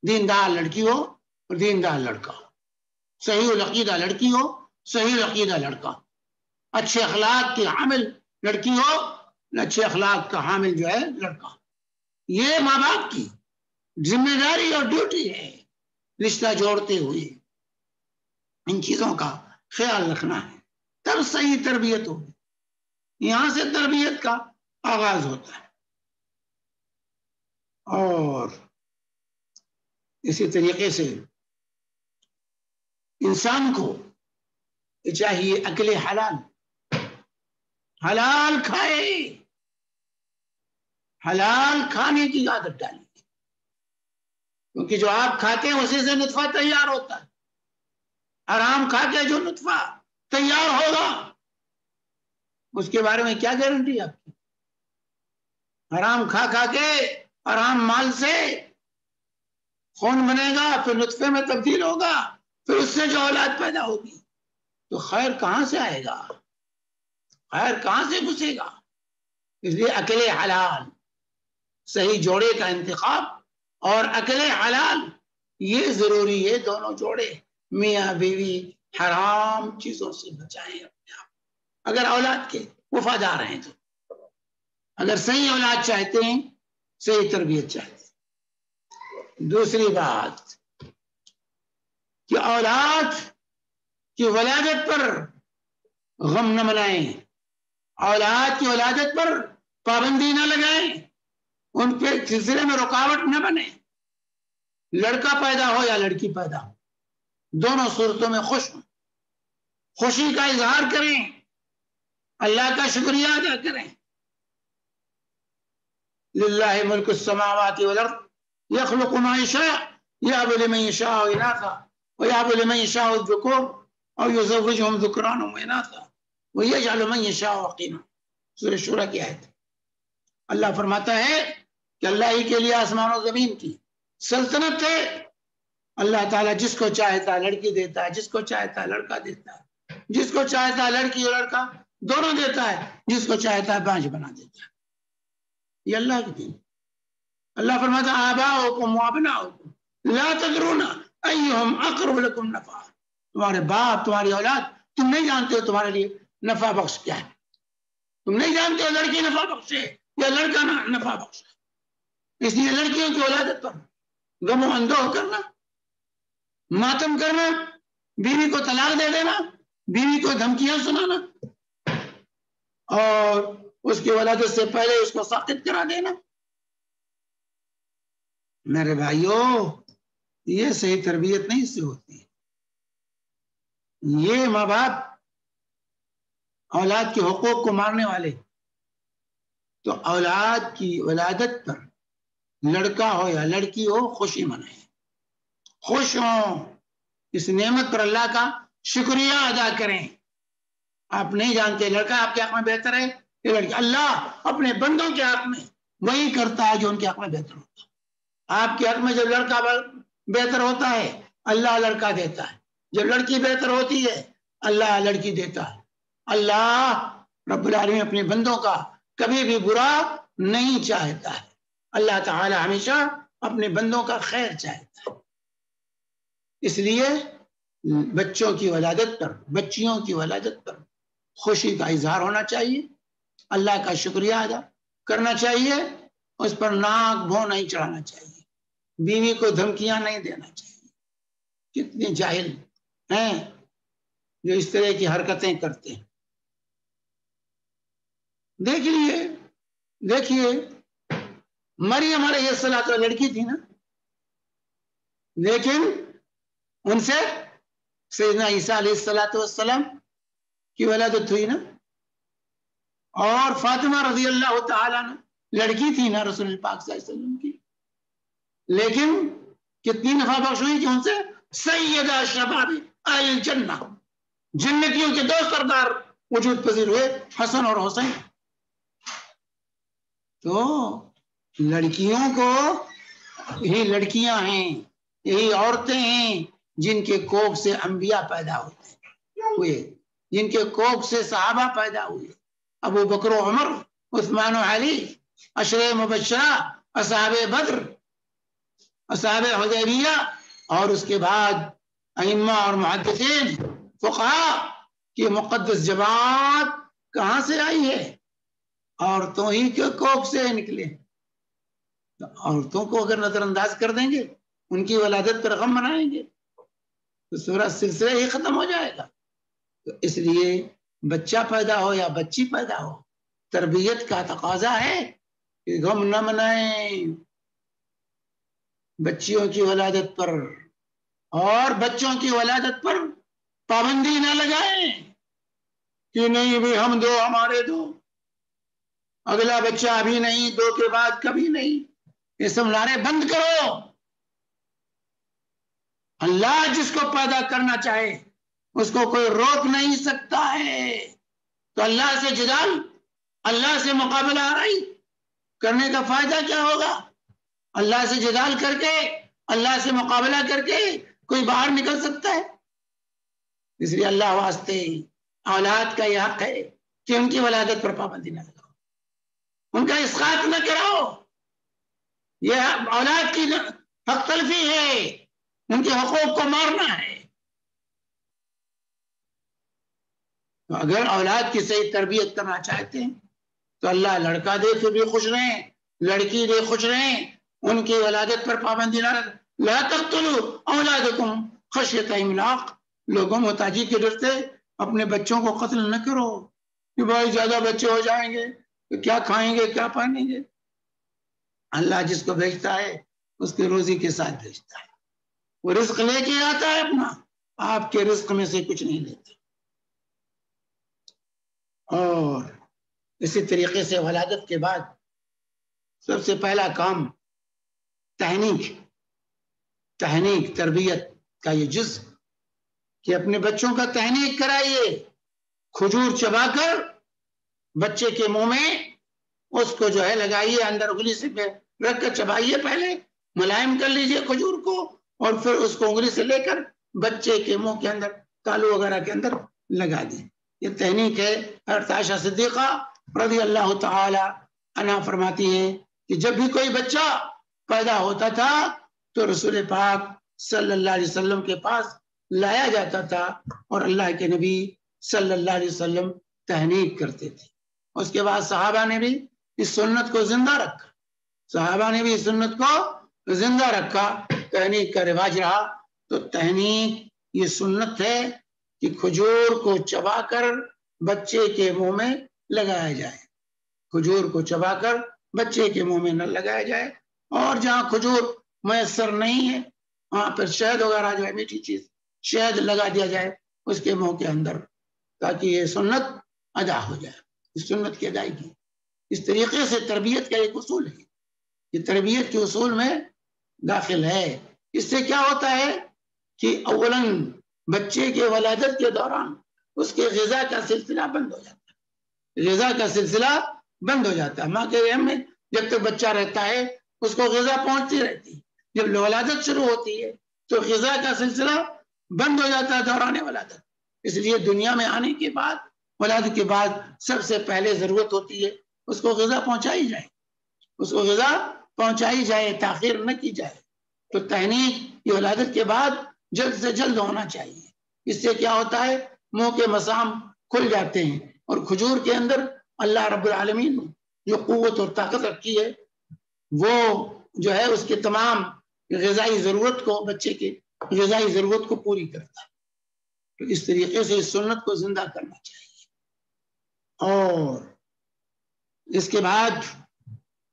دیندار لڑکی ہو اور دیندار لڑکا ہو، صحیح العقیدہ لڑکی ہو صحیح العقیدہ لڑکا، اچھے اخلاق کی حامل لڑکی ہو اچھے اخلاق کا حامل جو ہے لڑکا. یہ ماں باپ کی ذمہ داری اور ڈیوٹی ہے رشتہ جوڑتے ہوئے ان چیزوں کا خیال رکھنا ہے، تب صحیح تربیت ہوگی. یہاں سے تربیت کا آغاز ہوتا ہے. اور اسی طریقے سے انسان کو چاہیے اکل حلال کھائے، حلال کھانے کی عادت ڈالیں، کیونکہ جو آپ کھاتے ہیں اسی سے نطفہ تیار ہوتا ہے. حرام کھا کے جو نطفہ تیار ہوگا اس کے بارے میں کیا گارنٹی آپ کی؟ حرام کھا کھا کے حرام مال سے خون بنے گا، پھر نطفے میں تبدیل ہوگا، پھر اس سے جو اولاد پیدا ہوگی تو خیر کہاں سے آئے گا؟ خیر کہاں سے گھسے گا؟ اس لیے اکل حلال، صحیح جوڑے کا انتخاب اور اکل حلال یہ ضروری ہے. دونوں جوڑے میاں بیوی حرام چیزوں سے بچائیں اپنے آپ، اگر اولاد کے وفادار ہیں تو. اگر صحیح اولاد چاہتے ہیں، صحیح تربیت چاہتے ہیں. دوسری بات کہ اولاد کی ولادت پر غم نہ منائیں، اولاد کی ولادت پر پابندی نہ لگائیں، ان کے سلسلے میں رکاوٹ نہ بنے. لڑکا پیدا ہو یا لڑکی پیدا ہو، دونوں صورتوں میں خوشی کا اظہار کریں، اللہ کا شکریہ ادا کریں. للہ ملک السماوات والارض یخلق ما یشاء یہب لمن یشاء اناثا ویہب لمن یشاء الذکور او یزوجہم ذکرانا واناثا ویجعل من یشاء عقیما. سورہ شورى کی آیت. اللہ فرماتا ہے کہ اللہ ہی کے لیے آسمان و زمین کی سلطنت ہے. اللہ تعالیٰ جس کو چاہتا ہے لڑکی دیتا ہے، جس کو چاہتا ہے لڑکا دیتا ہے، جس کو چاہتا ہے لڑکی اور لڑکا دونوں دیتا ہے، جس کو چاہتا ہے بانجھ بنا دیتا ہے. یہ اللہ کی دین. اللہ فرماتا ہے آباؤکم وابناؤکم لا تدرون ایہم اقرب لکم نفعا. تمہارے باپ، تمہاری اولاد، تم نہیں جانتے ہو تمہارے لیے نفع بخش کیا ہے. تم نہیں جانتے ہو لڑکی نفع بخشے یا لڑکا نفع بخشے. اس لیے لڑکیوں کی ولادت پر غم و اندوہ کرنا، ماتم کرنا، بیوی کو طلاق دے دینا، بیوی کو دھمکیاں سنانا اور اس کی ولادت سے پہلے اس کو ساقط کرا دینا، میرے بھائیوں یہ صحیح تربیت نہیں سے ہوتی. یہ ماں باپ اولاد کے حقوق کو مارنے والے. تو اولاد کی ولادت پر لڑکا ہو یا لڑکی ہو خوشی منائیں، خوش ہوں، اس نعمت پر اللہ کا شکریہ ادا کریں. آپ نہیں جانتے لڑکا آپ کے حق میں بہتر ہے یہ لڑکی. اللہ اپنے بندوں کے حق میں وہی کرتا ہے جو ان کے حق میں بہتر ہوتا ہے. آپ کے حق میں جب لڑکا بہتر ہوتا ہے اللہ لڑکا دیتا ہے، جب لڑکی بہتر ہوتی ہے اللہ لڑکی دیتا ہے. اللہ رب العالمین اپنے بندوں کا کبھی بھی برا نہیں چاہتا ہے. اللہ تعالی ہمیشہ اپنے بندوں کا خیر چاہتا ہے. اس لیے بچوں کی ولادت پر، بچیوں کی ولادت پر خوشی کا اظہار ہونا چاہیے، اللہ کا شکریہ ادا کرنا چاہیے، اس پر ناک بھوں نہیں چڑھانا چاہیے، بیوی کو دھمکیاں نہیں دینا چاہیے. کتنے جاہل ہیں جو اس طرح کی حرکتیں کرتے ہیں. دیکھیے مریم علیہ السلام تو لڑکی تھی نا، لیکن ان سے سیدنا عیسیٰ علیہ السلام کی ولادت ہوئی نا. اور فاطمہ رضی اللہ تعالیٰ عنہ لڑکی تھی نا رسول پاک صلی اللہ علیہ وسلم کی، لیکن کتنی نفع بخش ہوئی کہ ان سے سیدہ شباب اہل الجنہ، جنتیوں کے دو سردار وجود پذیر ہوئے، حسن اور حسین. تو لڑکیوں کو، یہی لڑکیاں ہیں، یہی عورتیں ہیں جن کے کوکھ سے انبیاء پیدا ہوئے، جن کے کوکھ سے صحابہ پیدا ہوئے. ابو بکر و عمر، عثمان و علی، عشرہ مبشرہ، اصحاب بدر، اصحاب حدیبیہ، اور اس کے بعد ائمہ اور محدثین فقہاء کی مقدس جماعت کہاں سے آئی ہے؟ عورتوں ہی کے کوکھ سے نکلے. تو عورتوں کو اگر نظر انداز کر دیں گے, ان کی ولادت پر غم منائیں گے, تو سورا سلسلہ ہی ختم ہو جائے گا. تو اس لیے بچہ پیدا ہو یا بچی پیدا ہو, تربیت کا تقاضا ہے کہ غم نہ منائیں بچیوں کی ولادت پر, اور بچوں کی ولادت پر پابندی نہ لگائیں کہ نہیں بھی ہم دو, ہمارے دو, اگلا بچہ ابھی نہیں, 2 کے بعد کبھی نہیں. یہ سب نعرے بند کرو. اللہ جس کو پیدا کرنا چاہے اس کو کوئی روک نہیں سکتا ہے. تو اللہ سے جدال, اللہ سے مقابلہ آرائی کرنے کا فائدہ کیا ہوگا؟ اللہ سے جدال کر کے, اللہ سے مقابلہ کر کے کوئی باہر نکل سکتا ہے؟ اس لیے اللہ واسطے اولاد کا یہ حق ہے کہ ان کی ولادت پر پابندی نہ لگاؤ, ان کا اسقاط نہ کراؤ. یہ اولاد کی حق تلفی ہے, ان کے حقوق کو مارنا ہے. تو اگر اولاد کی صحیح تربیت کرنا چاہتے ہیں تو اللہ لڑکا دے پھر بھی خوش رہیں, لڑکی دے خوش رہیں, ان کی ولادت پر پابندی نہ لگاؤ. لا تقتلوا اولادکم خشیۃ املاق. لوگوں محتاجی کے ڈر سے اپنے بچوں کو قتل نہ کرو کہ بھائی زیادہ بچے ہو جائیں گے تو کیا کھائیں گے, کیا پہنیں گے. اللہ جس کو بھیجتا ہے اس کی روزی کے ساتھ بھیجتا ہے, وہ رزق لے کے آتا ہے اپنا, آپ کے رزق میں سے کچھ نہیں لیتا. اور اسی طریقے سے ولادت کے بعد سب سے پہلا کام تحنیک تربیت کا یہ جز کہ اپنے بچوں کا تحنیک کرائیے. کھجور چبا کر بچے کے منہ میں اس کو جو ہے لگائیے, اندر انگلی سے رکھ کر چبائیے, پہلے ملائم کر لیجئے کھجور کو, اور پھر اس کو انگلی سے لے کر بچے کے منہ کے اندر, تالو وغیرہ کے اندر لگا دیں. یہ تحنیک ہے. حضرت عائشہ صدیقہ رضی اللہ تعالی عنہا فرماتی ہیں کہ جب بھی کوئی بچہ پیدا ہوتا تھا تو رسول پاک صلی اللہ علیہ وسلم کے پاس لایا جاتا تھا, اور اللہ کے نبی صلی اللہ علیہ وسلم تحنیک کرتے تھے. اس کے بعد صحابہ نے بھی اس سنت کو زندہ رکھا, تحنیک کا رواج رہا. تو تحنیک یہ سنت ہے کہ کھجور کو چبا کر بچے کے منہ میں لگایا جائے. کھجور کو چبا کر بچے کے منہ میں نہ لگایا جائے, اور جہاں کھجور میسر نہیں ہے وہاں پر شہد وغیرہ جو ہے میٹھی چیز شہد لگا دیا جائے اس کے منہ کے اندر, تاکہ یہ سنت ادا ہو جائے. اس سنت کی ادائیگی اس طریقے سے تربیت کا ایک اصول ہے, یہ تربیت کے اصول میں داخل ہے. اس سے کیا ہوتا ہے کہ اولاً بچے کے ولادت کے دوران اس کے غذا کا سلسلہ بند ہو جاتا ہے. ماں کے رحم میں جب تک بچہ رہتا ہے اس کو غذا پہنچتی رہتی ہے. جب ولادت شروع ہوتی ہے تو غذا کا سلسلہ بند ہو جاتا ہے دوران ولادت. اس لیے دنیا میں آنے کے بعد, ولادت کے بعد سب سے پہلے ضرورت ہوتی ہے اس کو غذا پہنچائی جائے, تاخیر نہ کی جائے. تو تحنیک یہ ولادت کے بعد جلد سے جلد ہونا چاہیے. اس سے کیا ہوتا ہے, منہ کے مسام کھل جاتے ہیں, اور کھجور کے اندر اللہ رب العالمین نے جو قوت اور طاقت رکھی ہے وہ جو ہے اس کے تمام غذائی ضرورت کو, بچے کی غذائی ضرورت کو پوری کرتا ہے. تو اس طریقے سے اس سنت کو زندہ کرنا چاہیے. اور اس کے بعد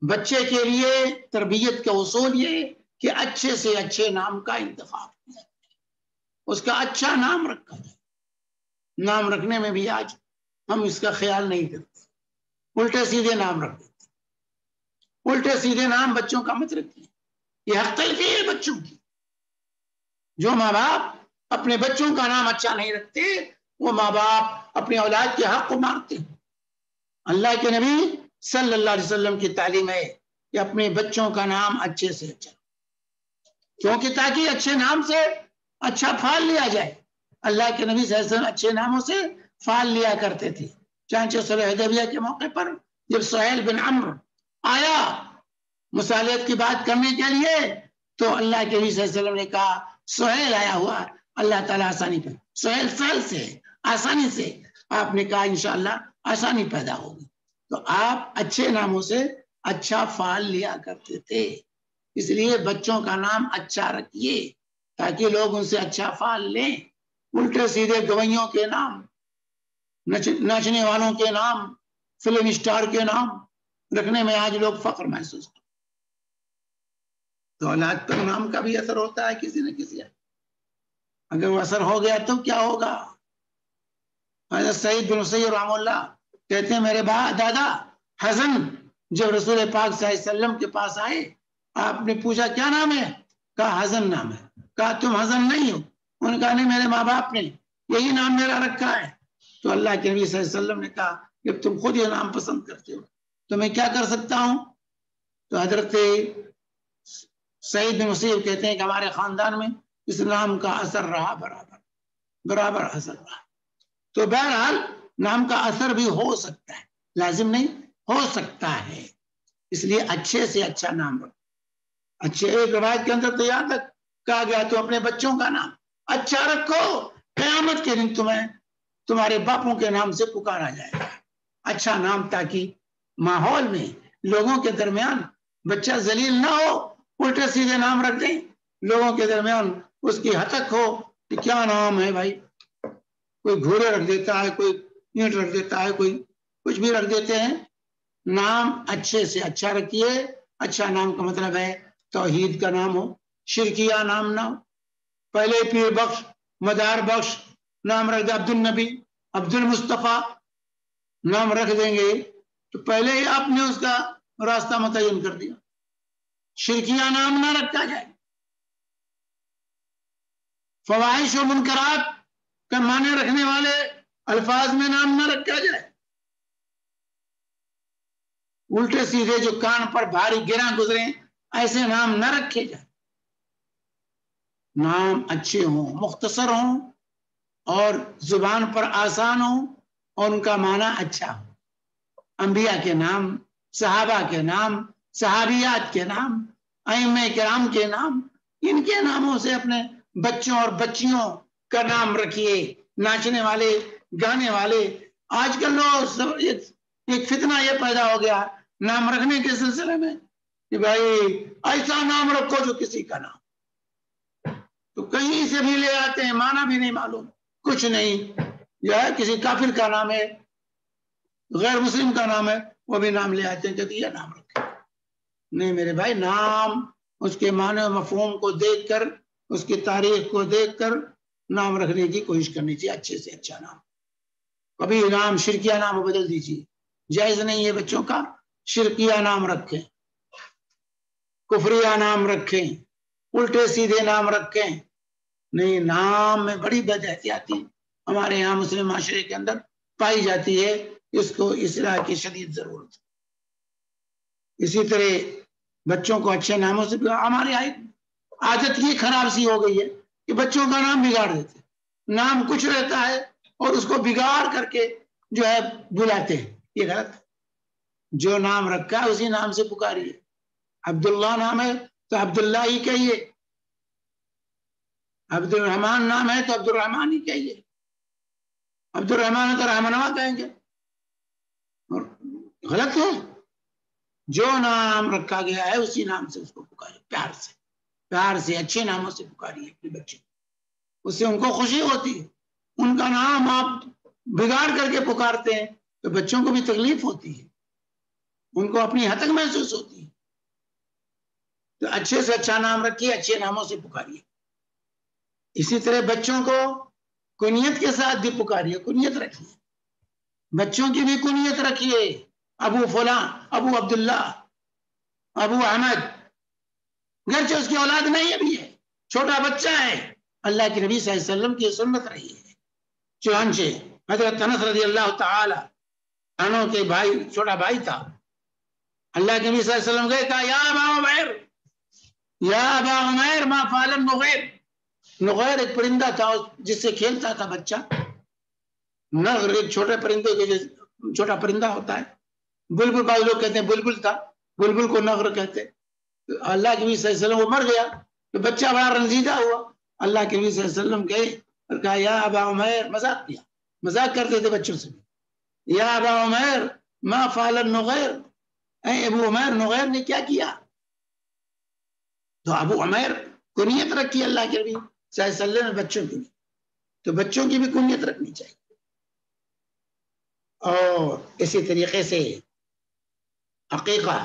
بچے کے لیے تربیت کا اصول یہ کہ اچھے سے اچھے نام کا انتخاب کیا جائے, اس کا اچھا نام رکھا جائے. نام رکھنے میں بھی آج ہم اس کا خیال نہیں کرتے, الٹے سیدھے نام رکھ دیتے. الٹے سیدھے نام بچوں کا مت رکھیے, یہ حق تلفی ہے بچوں کی. جو ماں باپ اپنے بچوں کا نام اچھا نہیں رکھتے وہ ماں باپ اپنے اولاد کے حق کو مارتے ہیں. اللہ کے نبی صلی اللہ علیہ وسلم کی تعلیم ہے کہ اپنے بچوں کا نام اچھے سے اچھا, کیونکہ تاکہ اچھے نام سے اچھا پھال لیا جائے. اللہ کے نبی صلی اللہ علیہ وسلم اچھے ناموں سے پھال لیا کرتے تھے. چانچہ صلح حدیبیہ کے موقع پر جب سہیل بن عمرو آیا مصالحت کی بات کرنے کے لیے تو اللہ کے نبی صلی اللہ علیہ وسلم نے کہا سہیل آیا ہوا, اللہ تعالیٰ آسانی پر, سہیل فعل سے آسانی سے, آپ نے کہا انشاءاللہ آسانی پیدا ہوگی. تو آپ اچھے ناموں سے اچھا فعل لیا کرتے تھے، اس لیے بچوں کا نام اچھا رکھیے تاکہ لوگ ان سے اچھا فعل لیں۔ الٹے سیدھے گویوں کے نام، ناچنے والوں کے نام، فلم اسٹار کے نام رکھنے میں آج لوگ فخر محسوس کرتے، تو اولاد پر نام کا بھی اثر ہوتا ہے کسی نہ کسی، اگر وہ اثر ہو گیا تو کیا ہوگا؟ حضرت سعید بن مسیب رحمہ اللہ کہتے ہیں میرے دادا حسن جب رسول پاک صلی اللہ علیہ وسلم کے پاس آئے، آپ نے پوچھا کیا نام ہے؟ کہا حسن نام ہے۔ کہا تم حسن نہیں ہو؟ انہوں نے کہا نہیں، میرے ماں باپ نے یہی نام میرا رکھا ہے۔ تو اللہ کے نبی صلی اللہ علیہ وسلم نے کہا جب تم خود یہ نام پسند کرتے ہو تو میں کیا کر سکتا ہوں؟ تو حضرت سعید بن مسیب کہتے ہیں کہ ہمارے خاندان میں اس نام کا اثر رہا، برابر اثر رہا۔ تو بہرحال نام کا اثر بھی ہو سکتا ہے، لازم نہیں، ہو سکتا ہے، اس لیے اچھے سے اچھا نام رکھو۔ اچھے ایک روایت کے اندر تو یہاں تک کہا گیا تو اپنے بچوں کا نام اچھا رکھو، قیامت کے دن تمہیں تمہارے باپوں کے نام سے پکارا جائے گا۔ اچھا نام تاکہ ماحول میں لوگوں کے درمیان بچہ ذلیل نہ ہو، الٹے سیدھے نام رکھ دیں، لوگوں کے درمیان اس کی ہتک ہو کہ کیا نام ہے بھائی، کوئی گھوڑے رکھ دیتا ہے، کوئی اینٹ رکھ دیتا ہے، کوئی کچھ بھی رکھ دیتے ہیں۔ نام اچھے سے اچھا رکھیے۔ اچھا نام کا مطلب ہے توحید کا نام ہو، شرکیہ نام نہ ہو۔ پہلے پیر بخش، مدار بخش نام رکھ دے، عبد النبی، عبد المصطفیٰ نام رکھ دیں گے تو پہلے ہی آپ نے اس کا راستہ متعین کر دیا۔ شرکیہ نام نہ رکھا جائے، فواحش و منکرات کا معنی رکھنے والے الفاظ میں نام نہ رکھا جائے، الٹے سیدھے جو کان پر بھاری گراں گزرے ایسے نام نہ رکھے جائیں۔ نام اچھے ہوں، مختصر ہوں اور زبان پر آسان ہوں اور ان کا معنی اچھا ہو۔ انبیاء کے نام، صحابہ کے نام، صحابیات کے نام، ائمہ کرام کے نام، ان کے ناموں سے اپنے بچوں اور بچیوں کا نام رکھیے۔ ناچنے والے، گانے والے، آج کل ایک فتنہ یہ پیدا ہو گیا نام رکھنے کے سلسلے میں کہ بھائی ایسا نام رکھو جو کسی کا نام، تو کہیں سے بھی لے آتے ہیں، معنی بھی نہیں معلوم، کچھ نہیں، جو ہے کسی کافر کا نام ہے، غیر مسلم کا نام ہے، وہ بھی نام لے آتے ہیں کہ یہ نام رکھے۔ نہیں میرے بھائی، نام اس کے معنی و مفہوم کو دیکھ کر، اس کی تاریخ کو دیکھ کر نام رکھنے کی کوشش کرنی چاہیے، اچھے سے اچھا نام۔ کبھی نام شرکیہ نام بدل دیجیے، جائز نہیں ہے بچوں کا شرکیہ نام رکھیں، کفریہ نام رکھیں، الٹے سیدھے نام رکھیں، نہیں، نام میں بڑی بد احتیاطی ہمارے یہاں مسلم معاشرے کے اندر پائی جاتی ہے، اس کو اصلاح کی شدید ضرورت ہے۔ اسی طرح بچوں کو اچھے ناموں سے، ہمارے یہاں عادت یہ خراب سی ہو گئی ہے کہ بچوں کا نام بگاڑ دیتے، نام کچھ رہتا ہے اور اس کو بگاڑ کر کے جو ہے بلاتے ہیں، یہ غلط۔ جو نام رکھا ہے اسی نام سے پکاریے۔ عبداللہ نام ہے تو عبداللہ ہی کہیے، عبد الرحمان نام ہے تو عبد الرحمان ہی کہیے، عبد الرحمان ہے تو رحمانوا کہیں گے، اور غلط ہے۔ جو نام رکھا گیا ہے اسی نام سے اس کو پکاریے، پیار سے اچھے ناموں سے پکاریے اپنے بچے، اس سے ان کو خوشی ہوتی ہے۔ ان کا نام آپ بگاڑ کر کے پکارتے ہیں تو بچوں کو بھی تکلیف ہوتی ہے، ان کو اپنی حتک محسوس ہوتی ہے۔ تو اچھے سے اچھا نام رکھیے، اچھے ناموں سے پکاریے۔ اسی طرح بچوں کو کنیت کے ساتھ بھی پکاریے، کنیت رکھیے، بچوں کی بھی کنیت رکھیے، ابو فلاں، ابو عبداللہ، ابو احمد، گرچہ اس کی اولاد نہیں ابھی ہے، چھوٹا بچہ ہے، اللہ کے نبی صلی اللہ علیہ وسلم کی سنت رہی ہے۔ چنانچہ حضرت انس رضی اللہ تعالی عنہ کے بھائی، چھوٹا بھائی تھا، اللہ کے نبی صلی اللہ علیہ وسلم گئے، کہا یا ابا عمیر، یا ابا عمیر ما فعل النغیر۔ نغیر ایک پرندہ تھا جس سے کھیلتا تھا بچہ، نغر ایک چھوٹے پرندے کے چھوٹا پرندہ ہوتا ہے، بلبل بعض لوگ کہتے ہیں بلبل تھا، بلبل کو نغر کہتے۔ اللہ کے نبی صلی اللہ علیہ وسلم وہ مر گیا تو بچہ بڑا رنجیدہ ہوا، اللہ کے نبی صلی اللہ علیہ وسلم گئے اور کہا یا ابا عمیر، مذاق کیا، مذاق کرتے تھے بچوں سے، یا ابا عمیر ما فعل النغیر، اے ابو عمیر نغیر نے کیا کیا؟ تو ابو عمیر کنیت رکھی اللہ کے نبی صلی اللہ علیہ وسلم نے بچوں کی، تو بچوں کی بھی کنیت رکھنی چاہیے۔ اور اسی طریقے سے عقیقہ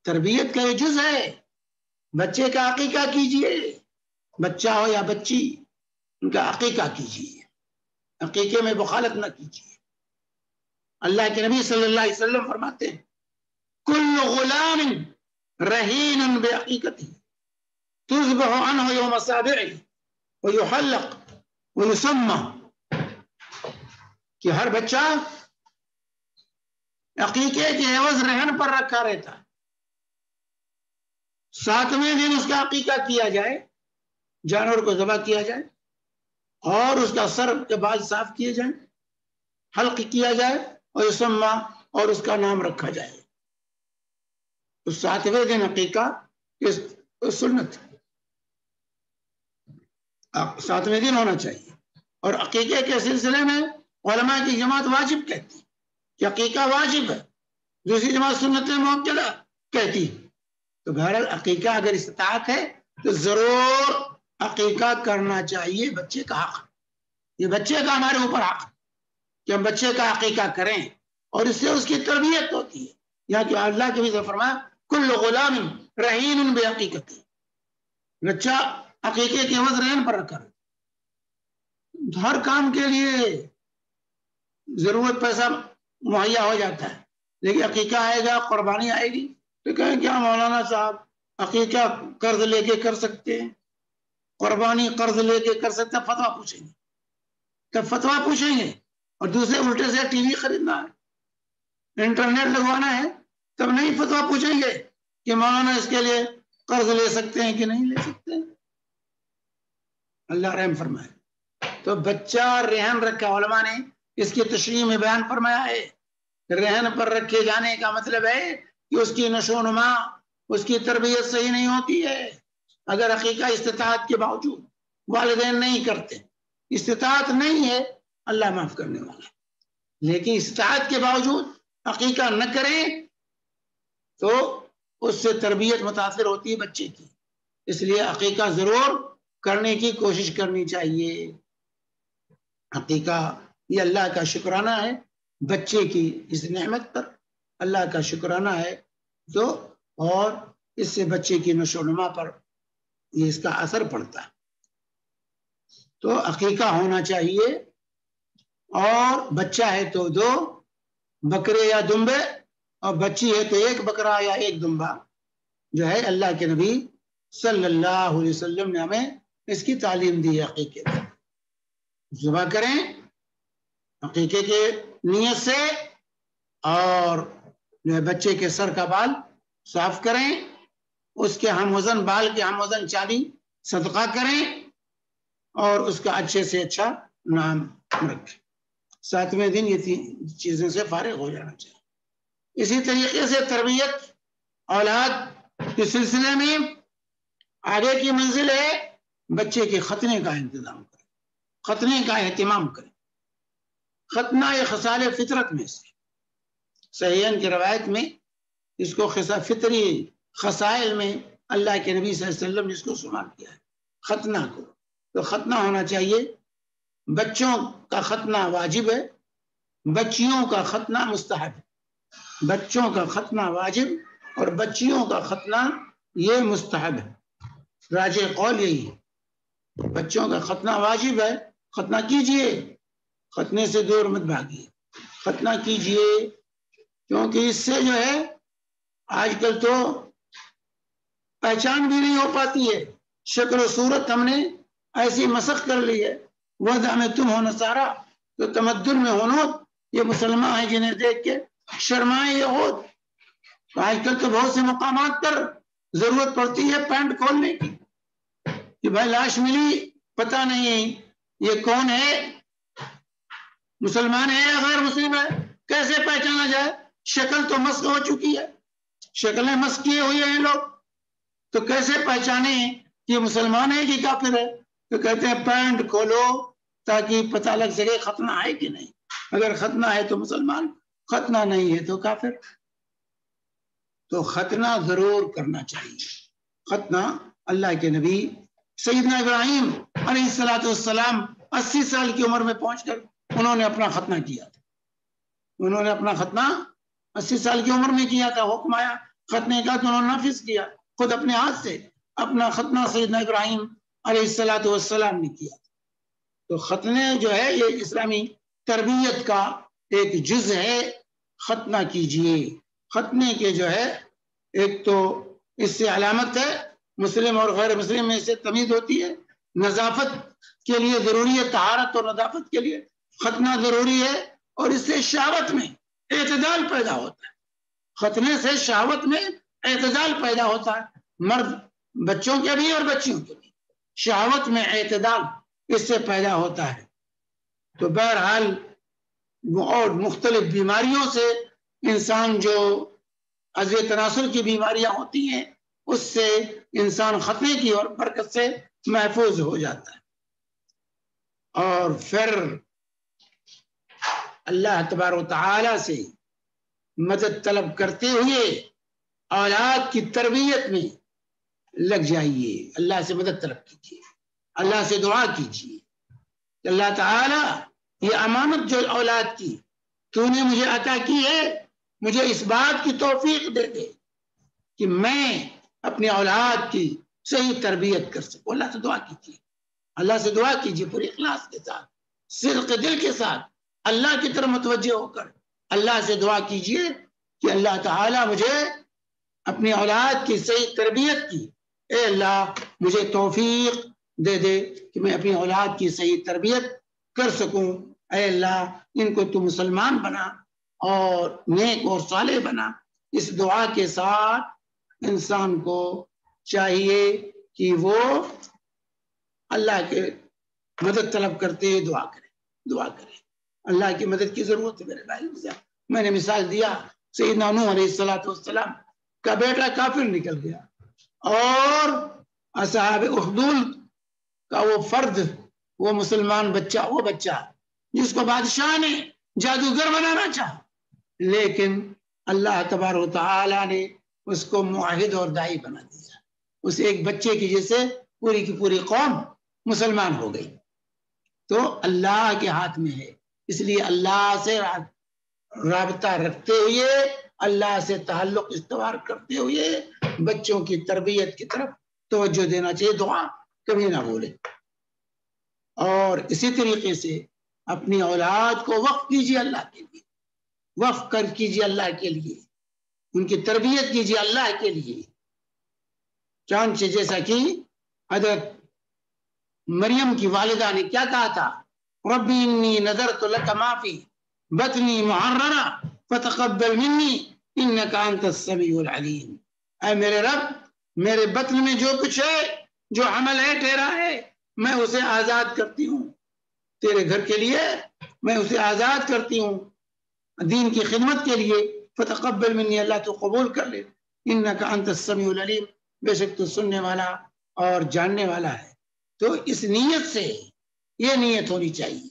تربیت کا یہ جز ہے، بچے کا عقیقہ کیجئے، بچہ ہو یا بچی، ان کا عقیقہ کیجئے، عقیقے میں بخالت نہ کیجئے۔ اللہ کے نبی صلی اللہ علیہ وسلم فرماتے ہیں کل غلام رہین بعقیقتہ تذبح عنہ یوم سابعہ ویحلق ویسمى، کہ ہر بچہ عقیقے کے عوض رہن پر رکھا رہتا، 7ویں دن اس کا عقیقہ کیا جائے، جانور کو ذبح کیا جائے اور اس کا سر کے بال صاف کیے جائیں، حلق کیا جائے اور یسمى اور اس کا نام رکھا جائے۔ تو 7ویں دن عقیقہ سنت 7ویں دن ہونا چاہیے۔ اور عقیقے کے سلسلے میں علماء کی جماعت واجب کہتی کہ عقیقہ واجب ہے، دوسری جماعت سنت مؤکدہ کہتی۔ تو بہرحال عقیقہ اگر استطاعت ہے تو ضرور عقیقہ کرنا چاہیے، بچے کا حق، یہ بچے کا ہمارے اوپر حق کہ ہم بچے کا عقیقہ کریں، اور اس سے اس کی تربیت ہوتی ہے۔ یہاں کہ اللہ کے بھی فرمایا کل غلام رہین بعقیقتہ، بچہ عقیقے کے عوض رہن پر رکھا، ہر کام کے لیے ضرورت پیسہ مہیا ہو جاتا ہے، لیکن عقیقہ آئے گا، قربانی آئے گی تو کہیں کیا مولانا صاحب عقیقہ قرض لے کے کر سکتے ہیں، قربانی قرض لے کے کر سکتے ہیں؟ فتویٰ پوچھیں گے، تب فتویٰ پوچھیں گے، اور دوسرے الٹے سے ٹی وی خریدنا ہے، انٹرنیٹ لگوانا ہے، تب نہیں فتویٰ پوچھیں گے کہ مولانا اس کے لیے قرض لے سکتے ہیں کہ نہیں لے سکتے۔ اللہ رحم فرمائے۔ تو بچہ رہن رکھا، علماء نے اس کی تشریح میں بیان فرمایا ہے، رہن پر رکھے جانے کا مطلب ہے کہ اس کی نشو و نما، اس کی تربیت صحیح نہیں ہوتی ہے۔ اگر عقیقہ استطاعت کے باوجود والدین نہیں کرتے، استطاعت نہیں ہے، اللہ معاف کرنے والا ہے، لیکن استطاعت کے باوجود عقیقہ نہ کریں تو اس سے تربیت متاثر ہوتی ہے بچے کی، اس لیے عقیقہ ضرور کرنے کی کوشش کرنی چاہیے۔ عقیقہ یہ اللہ کا شکرانہ ہے، بچے کی اس نعمت پر اللہ کا شکرانہ ہے، تو اور اس سے بچے کی نشو و نما پر یہ اس کا اثر پڑتا ہے۔ تو عقیقہ ہونا چاہیے، اور بچہ ہے تو 2 بکرے یا دمبے، اور بچی ہے تو 1 بکرا یا 1 دمبا، جو ہے اللہ کے نبی صلی اللہ علیہ وسلم نے ہمیں اس کی تعلیم دی ہے۔ عقیقے ذبح کریں عقیقے کے نیت سے، اور بچے کے سر کا بال صاف کریں، اس کے ہم وزن بال کے ہم وزن چاندی صدقہ کریں، اور اس کا اچھے سے اچھا نام رکھیں۔ 7ویں دن یہ 3 چیزوں سے فارغ ہو جانا چاہیے۔ اسی طریقے سے تربیت اولاد کے سلسلے میں آگے کی منزل ہے بچے کے ختنے کا انتظام کریں، ختنے کا اہتمام کریں۔ ختنہ یہ خصال فطرت میں سے، صحیحین کی روایت میں اس کو فطری خصائل میں اللہ کے نبی صلی اللہ علیہ وسلم نے اس کو شمار کیا ہے، ختنہ کو۔ تو ختنہ ہونا چاہیے، بچوں کا ختنہ واجب ہے، بچیوں کا ختنہ مستحب ہے، بچوں کا ختنہ واجب اور بچیوں کا ختنہ یہ مستحب ہے، راجح قول یہی ہے۔ بچوں کا ختنہ واجب ہے، ختنہ کیجئے، ختنے سے دور مت بھاگیے، ختنہ کیجئے، کیونکہ اس سے جو ہے آج کل تو پہچان بھی نہیں ہو پاتی ہے، شکل و صورت ہم نے ایسی مسخ کر لی ہے، وضع میں تم ہو نصارا تو تمدن میں ہونوت، یہ مسلمان ہیں جنہیں دیکھ کے شرمائے یہود۔ آج کل تو بہت سے مقامات پر ضرورت پڑتی ہے پینٹ کھولنے کی کہ بھائی لاش ملی، پتہ نہیں یہ کون ہے، مسلمان ہے یا غیر مسلم ہے، کیسے پہچانا جائے؟ شکل تو مسخ ہو چکی ہے، شکلیں مسخ کیے ہوئے ہیں لوگ، تو کیسے پہچانے کہ مسلمان ہے کہ کافر ہے؟ تو کہتے ہیں پینٹ کھولو تاکہ پتہ لگ سکے ختنہ ہے کہ نہیں، اگر ختنہ ہے تو مسلمان، ختنہ نہیں ہے تو کافر. تو ختنہ ضرور کرنا چاہیے. ختنہ اللہ کے نبی سیدنا ابراہیم علیہ السلام 80 سال کی عمر میں پہنچ کر انہوں نے اپنا ختنہ کیا تھا. انہوں نے اپنا ختنہ 80 سال کی عمر میں کیا تھا. حکم آیا ختنے کا تو انہوں نے نافذ کیا خود اپنے ہاتھ سے. اپنا ختنہ سیدنا ابراہیم علیہ السلام نے کیا. تو ختنے جو ہے یہ اسلامی تربیت کا ایک جز ہے. ختنہ کیجئے. ختنے کے جو ہے ایک تو اس سے علامت ہے مسلم اور غیر مسلم میں سے تمیز ہوتی ہے. نظافت کے لیے ضروری ہے, طہارت اور نظافت کے لیے ختنہ ضروری ہے. اور اس سے شہوت میں اعتدال پیدا ہوتا ہے. ختنے سے شہوت میں اعتدال پیدا ہوتا ہے, مرد بچوں کے بھی اور بچیوں کے بھی. شہوت میں اعتدال اس سے پیدا ہوتا ہے. تو بہرحال اور مختلف بیماریوں سے انسان جو عضو تناسل کی بیماریاں ہوتی ہیں اس سے انسان ختنے کی اور برکت سے محفوظ ہو جاتا ہے. اور پھر اللہ تبارک و تعالی سے مدد طلب کرتے ہوئے اولاد کی تربیت میں لگ جائیے. اللہ سے مدد طلب کیجیے, اللہ سے دعا کیجیے. اللہ تعالی یہ امانت جو اولاد کی تو نے مجھے عطا کی ہے, مجھے اس بات کی توفیق دے دے کہ میں اپنی اولاد کی صحیح تربیت کر سکوں. اللہ سے دعا کیجیے. اللہ سے دعا کیجیے پورے اخلاص کے ساتھ, صدق دل کے ساتھ, اللہ کی طرف متوجہ ہو کر اللہ سے دعا کیجیے کہ اللہ تعالی مجھے اپنی اولاد کی صحیح تربیت کی, اے اللہ مجھے توفیق دے دے کہ میں اپنی اولاد کی صحیح تربیت کر سکوں. اے اللہ ان کو تو مسلمان بنا اور نیک اور صالح بنا. اس دعا کے ساتھ انسان کو چاہیے کہ وہ اللہ کے مدد طلب کرتے دعا کرے. اللہ کی مدد کی ضرورت ہے میرے بھائی. میں نے مثال دیا سیدنا نوح علیہ السلام کا بیٹا کافر نکل گیا اور اصحاب اخدود کا وہ فرد, وہ مسلمان بچہ, وہ بچہ جس کو بادشاہ نے جادوگر بنانا چاہا, لیکن اللہ تبارک و تعالی نے اس کو معاہد اور داعی بنا دیا. اس ایک بچے کی جیسے پوری کی پوری قوم مسلمان ہو گئی. تو اللہ کے ہاتھ میں ہے. اس لیے اللہ سے رابطہ رکھتے ہوئے, اللہ سے تعلق استوار کرتے ہوئے بچوں کی تربیت کی طرف توجہ دینا چاہیے. دعا کبھی نہ بھولے. اور اسی طریقے سے اپنی اولاد کو وقف کیجیے اللہ کے لیے, وقف کر کیجیے اللہ کے لیے, ان کی تربیت کیجیے اللہ کے لیے. چانچہ جیسا کہ حضرت مریم کی والدہ نے کیا کہا تھا, ربی انی نذرت لک ما فی بطنی محررا فتقبل منی انک انت السمیع العلیم. اے میرے رب, میرے بطن میں جو کچھ ہے, جو عمل ہے ٹھہرا ہے, میں اسے آزاد کرتی ہوں تیرے گھر کے لیے, میں اسے آزاد کرتی ہوں دین کی خدمت کے لیے. فتقبل منی, اللہ تو قبول کر لے. انک انت السمیع العلیم, بے شک تو سننے والا اور جاننے والا ہے. تو اس نیت سے, یہ نیت ہونی چاہیے,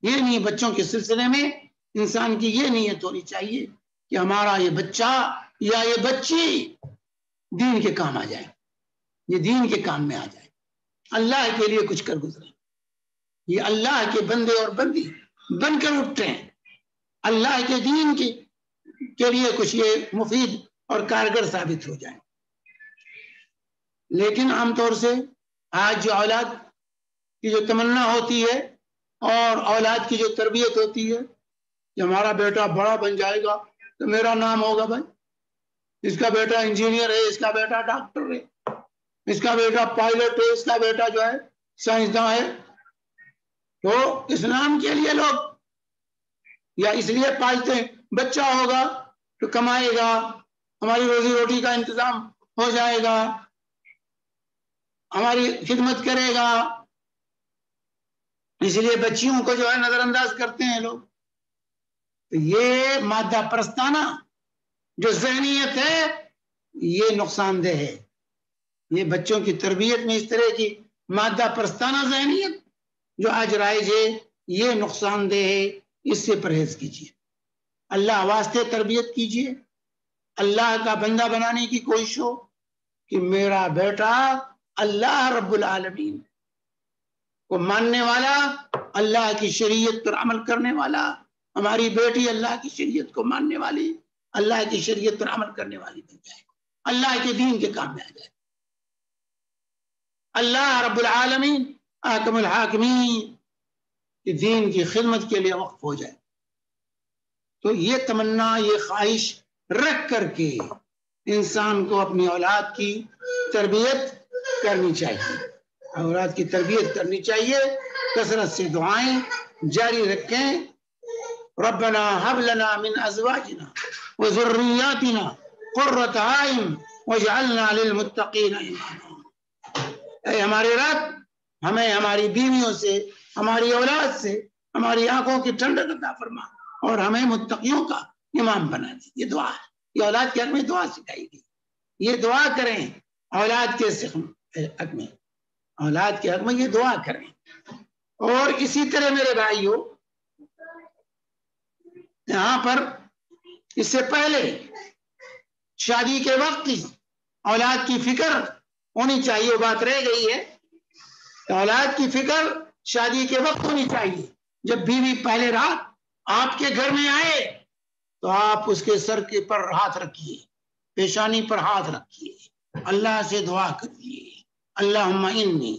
یہ نہیں بچوں کے سلسلے میں انسان کی یہ نیت ہونی چاہیے کہ ہمارا یہ بچہ یا یہ بچی دین کے کام آ جائے, یہ دین کے کام میں آ جائے, اللہ کے لیے کچھ کر گزرے. یہ اللہ کے بندے اور بندی بن کر اٹھتے ہیں, اللہ کے دین کے لیے کچھ یہ مفید اور کارگر ثابت ہو جائے. لیکن عام طور سے آج جو اولاد کی جو تمنا ہوتی ہے اور اولاد کی جو تربیت ہوتی ہے کہ ہمارا بیٹا بڑا بن جائے گا تو میرا نام ہوگا, بھائی اس کا بیٹا انجینئر ہے, اس کا بیٹا ڈاکٹر ہے, اس کا بیٹا پائلٹ ہے, اس کا بیٹا جو ہے سائنسداں ہے. تو اس نام کے لیے لوگ یا اس لیے پالتے ہیں بچہ ہوگا تو کمائے گا, ہماری روزی روٹی کا انتظام ہو جائے گا, ہماری خدمت کرے گا, اس لیے بچیوں کو جو ہے نظر انداز کرتے ہیں لوگ. تو یہ مادہ پرستانہ جو ذہنیت ہے یہ نقصان دہ ہے. یہ بچوں کی تربیت میں اس طرح کی مادہ پرستانہ ذہنیت جو آج رائج ہے یہ نقصان دہ ہے, اس سے پرہیز کیجیے. اللہ واسطے تربیت کیجئے، اللہ کا بندہ بنانے کی کوشش ہو کہ میرا بیٹا اللہ رب العالمین کو ماننے والا، اللہ کی شریعت پر عمل کرنے والا، ہماری بیٹی اللہ کی شریعت کو ماننے والی، اللہ کی شریعت پر عمل کرنے والی بن جائے، اللہ کے دین کے کام میں آ جائے، اللہ رب العالمین حاکم الحاکمین کے دین کی خدمت کے لیے وقف ہو جائے۔ تو یہ تمنا، یہ خواہش رکھ کر کے انسان کو اپنی اولاد کی تربیت کرنی چاہیے، اولاد کی تربیت کرنی چاہیے، کثرت سے دعائیں جاری رکھیں۔ ربنا هب لنا من ازواجنا وذرياتنا قرة اعین واجعلنا للمتقین اماما۔ اے ہمارے رب، ہمیں ہماری بیویوں سے، ہماری اولاد سے ہماری آنکھوں کی ٹھنڈک عطا فرما اور ہمیں متقیوں کا امام بنا دے۔ یہ دعا ہے، یہ اولاد کے حق میں دعا سکھائی گئی، یہ دعا کریں اولاد کے حق میں، اولاد کے حق میں یہ دعا کریں۔ اور اسی طرح میرے بھائیوں، یہاں پر اس سے پہلے شادی کے وقت اولاد کی فکر ہونی چاہیے، وہ بات رہ گئی ہے، اولاد کی فکر شادی کے وقت ہونی چاہیے۔ جب بیوی پہلے رات آپ کے گھر میں آئے تو آپ اس کے سر کے پر ہاتھ رکھیے، پیشانی پر ہاتھ رکھیے، اللہ سے دعا کریے، اللہم انی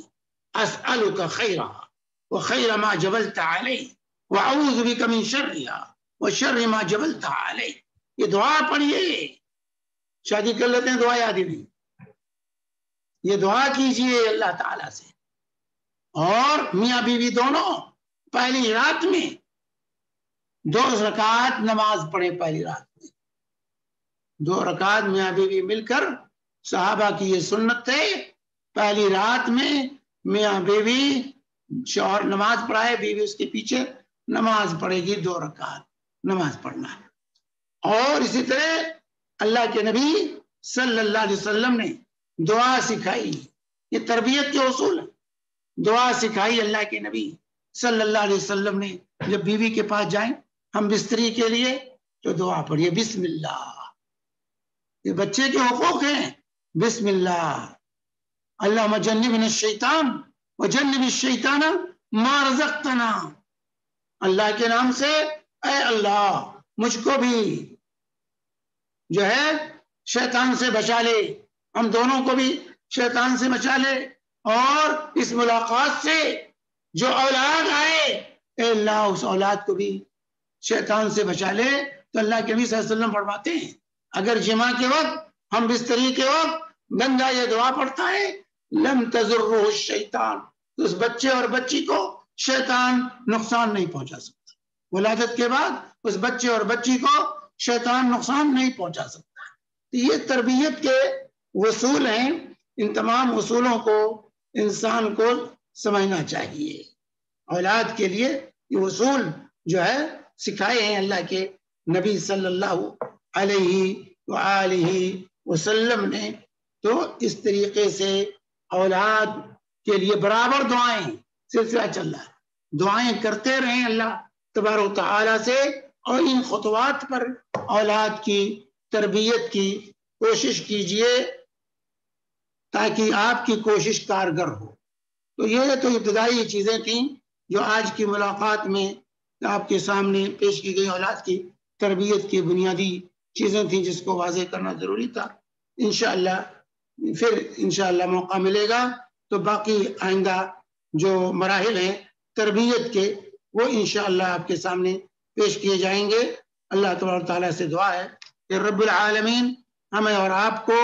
اسألک خیرہا وخیر ما جبلت علیہ واعوذ بک من شرہا وشر ما جبلت علیہ۔ یہ دعا پڑھیے، شادی کر لیتے ہیں دعا یاد ہی نہیں، یہ دعا کیجئے اللہ تعالیٰ سے۔ اور میاں بیوی دونوں پہلی رات میں 2 رکعت نماز پڑھے، پہلی رات میں 2 رکعت میاں بیوی مل کر، صحابہ کی یہ سنت ہے، پہلی رات میں میاں بیوی، شوہر نماز پڑھائے، بیوی اس کے پیچھے نماز پڑھے گی، 2 رکعت نماز پڑھنا ہے۔ اور اسی طرح اللہ کے نبی صلی اللہ علیہ وسلم نے دعا سکھائی، یہ تربیت کے اصول ہیں، دعا سکھائی اللہ کے نبی صلی اللہ علیہ وسلم نے۔ جب بیوی کے پاس جائیں ہم بستری کے لیے تو دعا پڑھیے، بسم اللہ، یہ بچے کے حقوق ہیں، بسم اللہ، اللہم جنبنا الشیطان وجنب الشیطان ما رزقتنا، اللہ کے نام سے اے اللہ مجھ کو بھی جو ہے شیطان سے بچا لے، ہم دونوں کو بھی شیطان سے بچا لے، اور اس ملاقات سے جو اولاد آئے اے اللہ اس اولاد کو بھی شیطان سے بچا لے۔ تو اللہ کے نبی صلی اللہ علیہ وسلم فرماتے ہیں اگر جماع کے وقت، ہم بستری کے وقت بندہ یہ دعا پڑھتا ہے لم تضرہ الشیطان، تو اس بچے اور بچی کو شیطان نقصان نہیں پہنچا سکتا، ولادت کے بعد اس بچے اور بچی کو شیطان نقصان نہیں پہنچا سکتا۔ یہ تربیت کے اصول ہیں، ان تمام اصولوں کو انسان کو سمجھنا چاہیے۔ اولاد کے لیے یہ اصول جو ہے سکھائے ہیں اللہ کے نبی صلی اللہ علیہ وآلہ وسلم نے۔ تو اس طریقے سے اولاد کے لیے برابر دعائیں، سلسلہ چل رہا ہے، دعائیں کرتے رہیں اللہ تبارک و تعالیٰ سے، اور ان خطوات پر اولاد کی تربیت کی کوشش کیجئے تاکہ آپ کی کوشش کارگر ہو۔ تو یہ تو ابتدائی چیزیں تھیں جو آج کی ملاقات میں آپ کے سامنے پیش کی گئی اولاد کی تربیت کی بنیادی چیزیں تھیں جس کو واضح کرنا ضروری تھا۔ انشاءاللہ پھر انشاءاللہ موقع ملے گا تو باقی آئندہ جو مراحل ہیں تربیت کے وہ انشاءاللہ آپ کے سامنے پیش کیے جائیں گے۔ اللہ تبارک و تعالیٰ سے دعا ہے کہ رب العالمین ہمیں اور آپ کو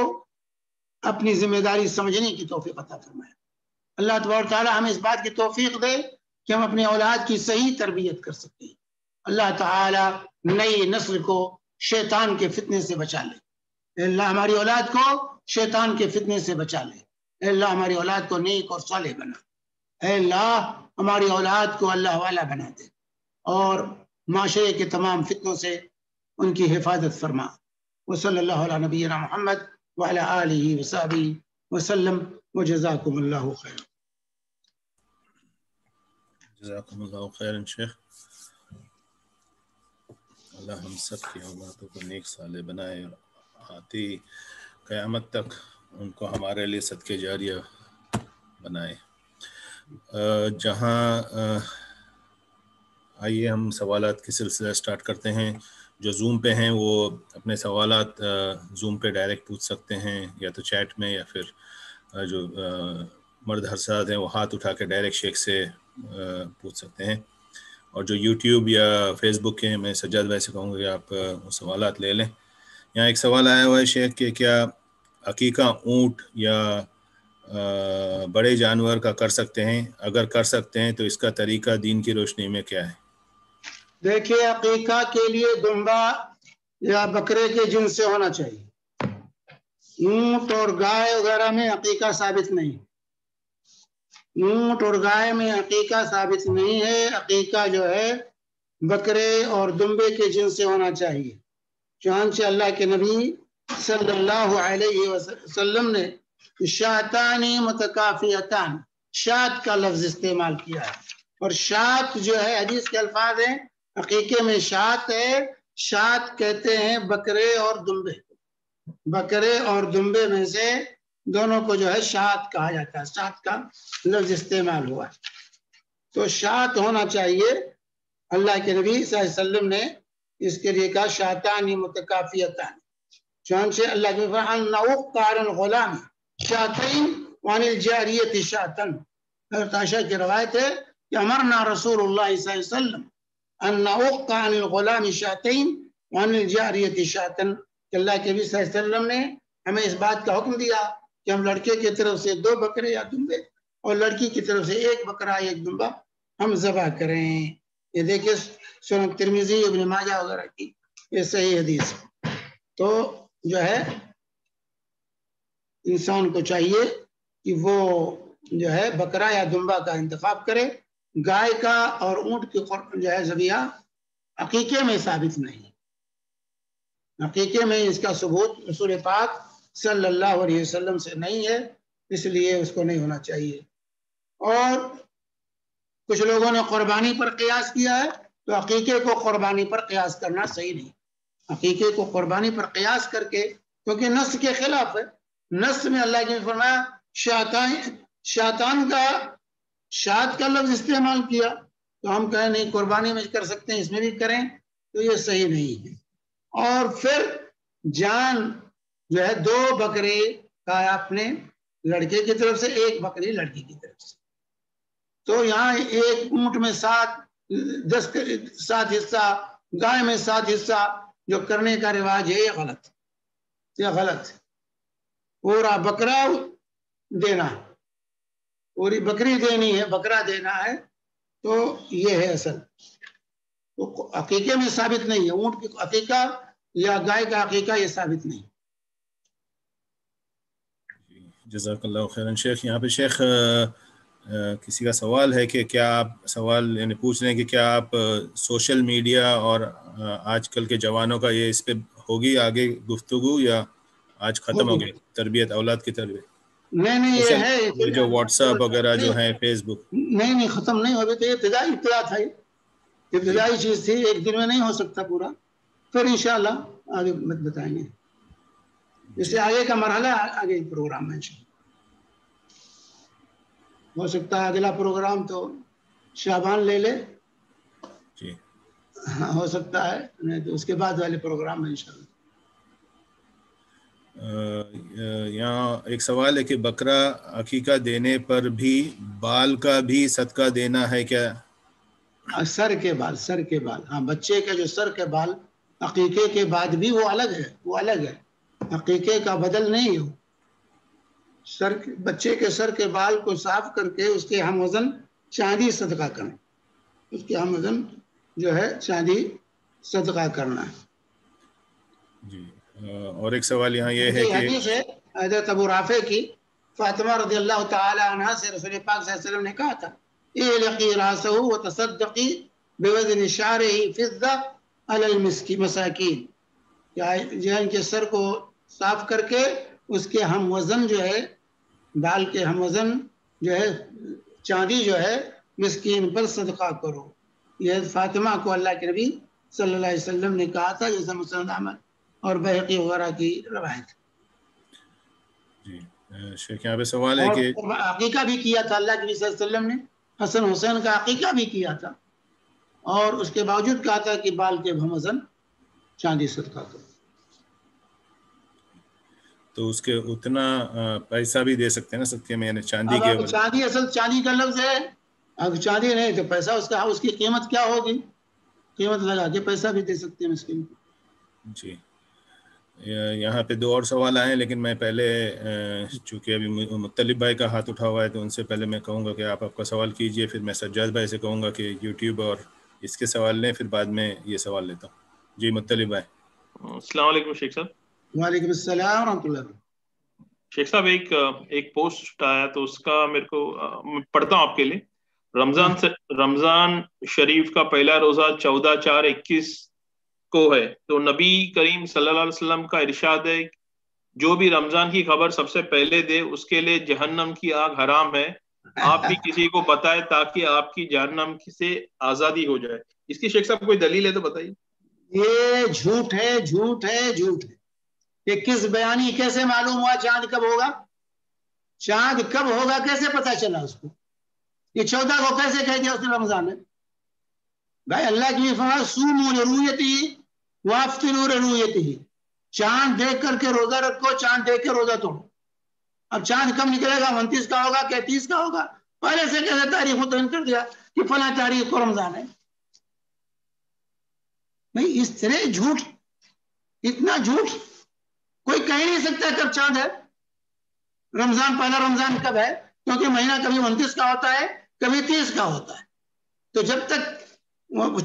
اپنی ذمہ داری سمجھنے کی توفیق عطا فرمائے۔ اللہ تبارک و تعالیٰ ہمیں اس بات کی توفیق دے کہ ہم اپنے اولاد کی صحیح تربیت کر سکیں۔ اللہ تعالیٰ نئی نسل کو شیطان کے فتنے سے بچا لے۔ اے اللہ ہماری اولاد کو شیطان کے فتنے سے بچا لے۔ اے اللہ ہماری اولاد کو نیک اور صالح بنا۔ اے اللہ ہماری اولاد کو اللہ والا بنا دے اور معاشرے کے تمام فتنوں سے ان کی حفاظت فرما۔ وصلی اللہ علی نبینا محمد وعلی آلہ وصحبہ وسلم وجزاکم اللہ خیر۔ جزاکم اللہ خیرا شیخ۔ اللہ ہم سب کی اولادوں کو نیک صالح بنائے اور آتی قیامت تک ان کو ہمارے لیے صدقہ جاریہ بنائے. جہاں آئیے ہم سوالات کی سلسلہ سٹارٹ کرتے ہیں. جو زوم پہ ہیں وہ اپنے سوالات زوم پہ ڈائریکٹ پوچھ سکتے ہیں، یا تو چیٹ میں، یا پھر جو مرد حضرات ہیں وہ ہاتھ اٹھا کے ڈائریکٹ شیخ سے پوچھ سکتے ہیں. اور جو یوٹیوب یا فیس بک کے، میں سجاد بھائی سے کہوں گا کہ آپ وہ سوالات لے لیں. یہاں ایک سوال آیا ہوا ہے شیخ کہ کیا عقیقہ اونٹ یا بڑے جانور کا کر سکتے ہیں؟ اگر کر سکتے ہیں تو اس کا طریقہ دین کی روشنی میں کیا ہے؟ دیکھیے، عقیقہ کے لیے دمبا یا بکرے کے جن سے ہونا چاہیے. اونٹ اور گائے وغیرہ میں عقیقہ ثابت نہیں. اونٹ اور گائے میں عقیقہ ثابت نہیں ہے. عقیقہ جو ہے بکرے اور دمبے کے جن سے ہونا چاہیے. چنانچہ اللہ کے نبی صلی اللہ علیہ وسلم نے شاتانی متکافیتان، شات کا لفظ استعمال کیا ہے. اور شات جو ہے حدیث کے الفاظ ہیں، عقیقے میں شات ہے. شات کہتے ہیں بکرے اور دمبے. بکرے اور دمبے میں سے دونوں کو جو ہے شات کہا جاتا ہے. شات کا لفظ استعمال ہوا ہے. تو شات ہونا چاہیے. اللہ کے نبی صلی اللہ علیہ وسلم نے اس کے لیے کہا شاتانی متکافیتان. چنانچہ اللہ کے غلام شاتین وعن الجاریت شاتن. حضرت عائشہ کی روایت ہے کہ امرنا رسول اللہ صلی اللہ علیہ وسلم ان نعق عن الغلام شاتین وعن الجاریت شاتن، کہ اللہ کے نبی صلی اللہ علیہ وسلم نے ہمیں اس بات کا حکم دیا کہ ہم لڑکے کی طرف سے 2 بکرے یا دمبے اور لڑکی کی طرف سے 1 بکرا 1 دمبا ہم ذبح کریں. یہ دیکھیں سنن ترمذی، ابن ماجہ وغیرہ کی یہ صحیح حدیث. تو جو ہے انسان کو چاہیے کہ وہ جو ہے بکرا یا دمبا کا انتخاب کرے. گائے کا اور اونٹ کی جو ہے ذبیحہ عقیقے میں ثابت نہیں. عقیقے میں اس کا ثبوت رسول پاک صلی اللہ علیہ وسلم سے نہیں ہے، اس لیے اس کو نہیں ہونا چاہیے. اور کچھ لوگوں نے قربانی پر قیاس کیا ہے، تو عقیقے کو قربانی پر قیاس کرنا صحیح نہیں. عقیقے کو قربانی پر قیاس کر کے، کیونکہ نص کے خلاف ہے. نص میں اللہ نے فرمایا شاتان کا شات کا لفظ استعمال کیا، تو ہم کہیں نہیں قربانی میں کر سکتے ہیں، اس میں بھی کریں، تو یہ صحیح نہیں ہے. اور پھر جان جو ہے 2 بکرے کا اپنے لڑکے کی طرف سے، 1 بکری لڑکی کی طرف سے. تو یہاں 1 اونٹ میں 7 حصہ، گائے میں 7 حصہ جو کرنے کا رواج ہے، یہ غلط. یہ غلط. پورا بکرا دینا، پوری بکری دینی ہے، بکرا دینا ہے، تو یہ ہے اصل. تو عقیقے میں ثابت نہیں ہے. اونٹ کی عقیقہ یا گائے کا عقیقہ یہ ثابت نہیں. جزاک اللہ خیرا شیخ. یہاں پہ شیخ کسی کا سوال ہے کہ کیا آپ یعنی پوچھ رہے ہیں کہ کیا آپ سوشل میڈیا اور آج کل کے جوانوں کا یہ اس پہ ہوگی آگے گفتگو، یا آج ختم ہو گئی تربیت، اولاد کی تربیت؟ نہیں یہ ہے یہ جو واٹس ایپ وغیرہ جو ہے، فیس بک، نہیں ختم نہیں ہوگی. تو یہ ابتدا تھا، یہ ابتدائی چیز تھی. 1 دن میں نہیں ہو سکتا پورا. پھر انشاءاللہ آگے بتائیں گے. اس سے آگے کا مرحلہ آگے پروگرام میں انشاءاللہ ہو سکتا ہے. اگلا پروگرام تو شعبان لے لے، جی ہو سکتا ہے، نہیں تو اس کے بعد والے پروگرام میں انشاءاللہ. یہاں ایک سوال ہے کہ بکرا عقیقہ دینے پر بھی بال کا بھی صدقہ دینا ہے کیا؟ سر کے بال ہاں، بچے کے جو سر کے بال عقیقے کے بعد بھی وہ الگ ہے. عقیقے کا بدل نہیں ہو. بچے کے سر کے بال کو صاف کر کے اس کے ہم وزن چاندی صدقہ کریں. اس کے ہم وزن جو ہے چاندی صدقہ کرنا ہے. جی. اور ایک سوال یہاں یہ ہے کہ حدیث ہے حضرت ابو رافع کی، فاطمہ رضی اللہ تعالی عنہ سے رسول پاک صلی اللہ علیہ وسلم نے کہا تھا اعلقی راسہ وتصدقی بوزن شعرہ فضہ علی المساکین، ان کے سر کو صاف کر کے اس کے ہم وزن جو ہے، بال کے ہم وزن جو ہے چاندی جو ہے مسکین پر صدقہ کرو. یہ فاطمہ کو اللہ کے نبی صلی اللہ علیہ وسلم نے کہا تھا، جیسا مسند احمد اور بہقی وغیرہ کی روایت. جی شیخ یہاں پہ سوال ہے کہ عقیقہ بھی کیا تھا اللہ کے نبی صلی اللہ علیہ وسلم نے، حسن حسین کا عقیقہ بھی کیا تھا، اور اس کے باوجود کہا تھا کہ بال کے ہم حسن چاندی صدقہ کرو. تو اس کے اتنا پیسہ بھی دے سکتے ہیں نا صدقے میں، یعنی چاندی کے. اب چاندی اصل چاندی کا لفظ ہے، اب چاندی نہیں تو پیسہ اس کی قیمت کیا ہوگی، قیمت لگا کے پیسہ بھی دے سکتے ہیں مسکین کو. جی یہاں پہ 2 اور سوال آئے ہیں، لیکن میں پہلے چونکہ ابھی مطلب بھائی کا ہاتھ اٹھا ہوا ہے تو ان سے پہلے میں کہوں گا کہ آپ کا سوال کیجئے، پھر میں سجاد بھائی سے کہوں گا کہ یوٹیوب اور اس کے سوال لیں، پھر بعد میں یہ سوال لیتا ہوں. جی مطلب بھائی. السلام علیکم شیخ صاحب. وعلیکم السلام ورحمۃ اللہ. شیخ صاحب ایک پوسٹ آیا تو اس کا میرے کو پڑھتا ہوں آپ کے لیے. رمضان شریف کا پہلا روزہ 14/4/21 کو ہے، تو نبی کریم صلی اللہ علیہ وسلم کا ارشاد ہے جو بھی رمضان کی خبر سب سے پہلے دے اس کے لیے جہنم کی آگ حرام ہے. آپ بھی کسی کو بتائے تاکہ آپ کی جہنم سے آزادی ہو جائے. اس کی شیخ صاحب کوئی دلیل ہے تو بتائیے. یہ جھوٹ ہے، جھوٹ ہے، جھوٹ ہے. یہ کس بیانی کیسے معلوم ہوا چاند کب ہوگا؟ چاند کب ہوگا کیسے پتا چلا اس کو؟ یہ 14 کو کیسے کہہ دیا اس نے رمضان ہے؟ بھائی اللہ کی فرمایا صوموا لرؤیتہ وافطروا لرؤیتہ، چاند دیکھ کر کے روزہ رکھو، چاند دیکھ کے روزہ توڑو. اب چاند کب نکلے گا؟ 29 کا ہوگا کہ 30 کا ہوگا؟ پہلے سے کیسے تاریخ متعین کر دیا کہ فلاں تاریخ کو رمضان ہے؟ نہیں اس طرح جھوٹ، اتنا جھوٹ کوئی کہہ نہیں سکتا کب چاند ہے. رمضان پہلا رمضان کب ہے؟ کیونکہ مہینہ کبھی 29 کا ہوتا ہے کبھی 30 کا ہوتا ہے. تو جب تک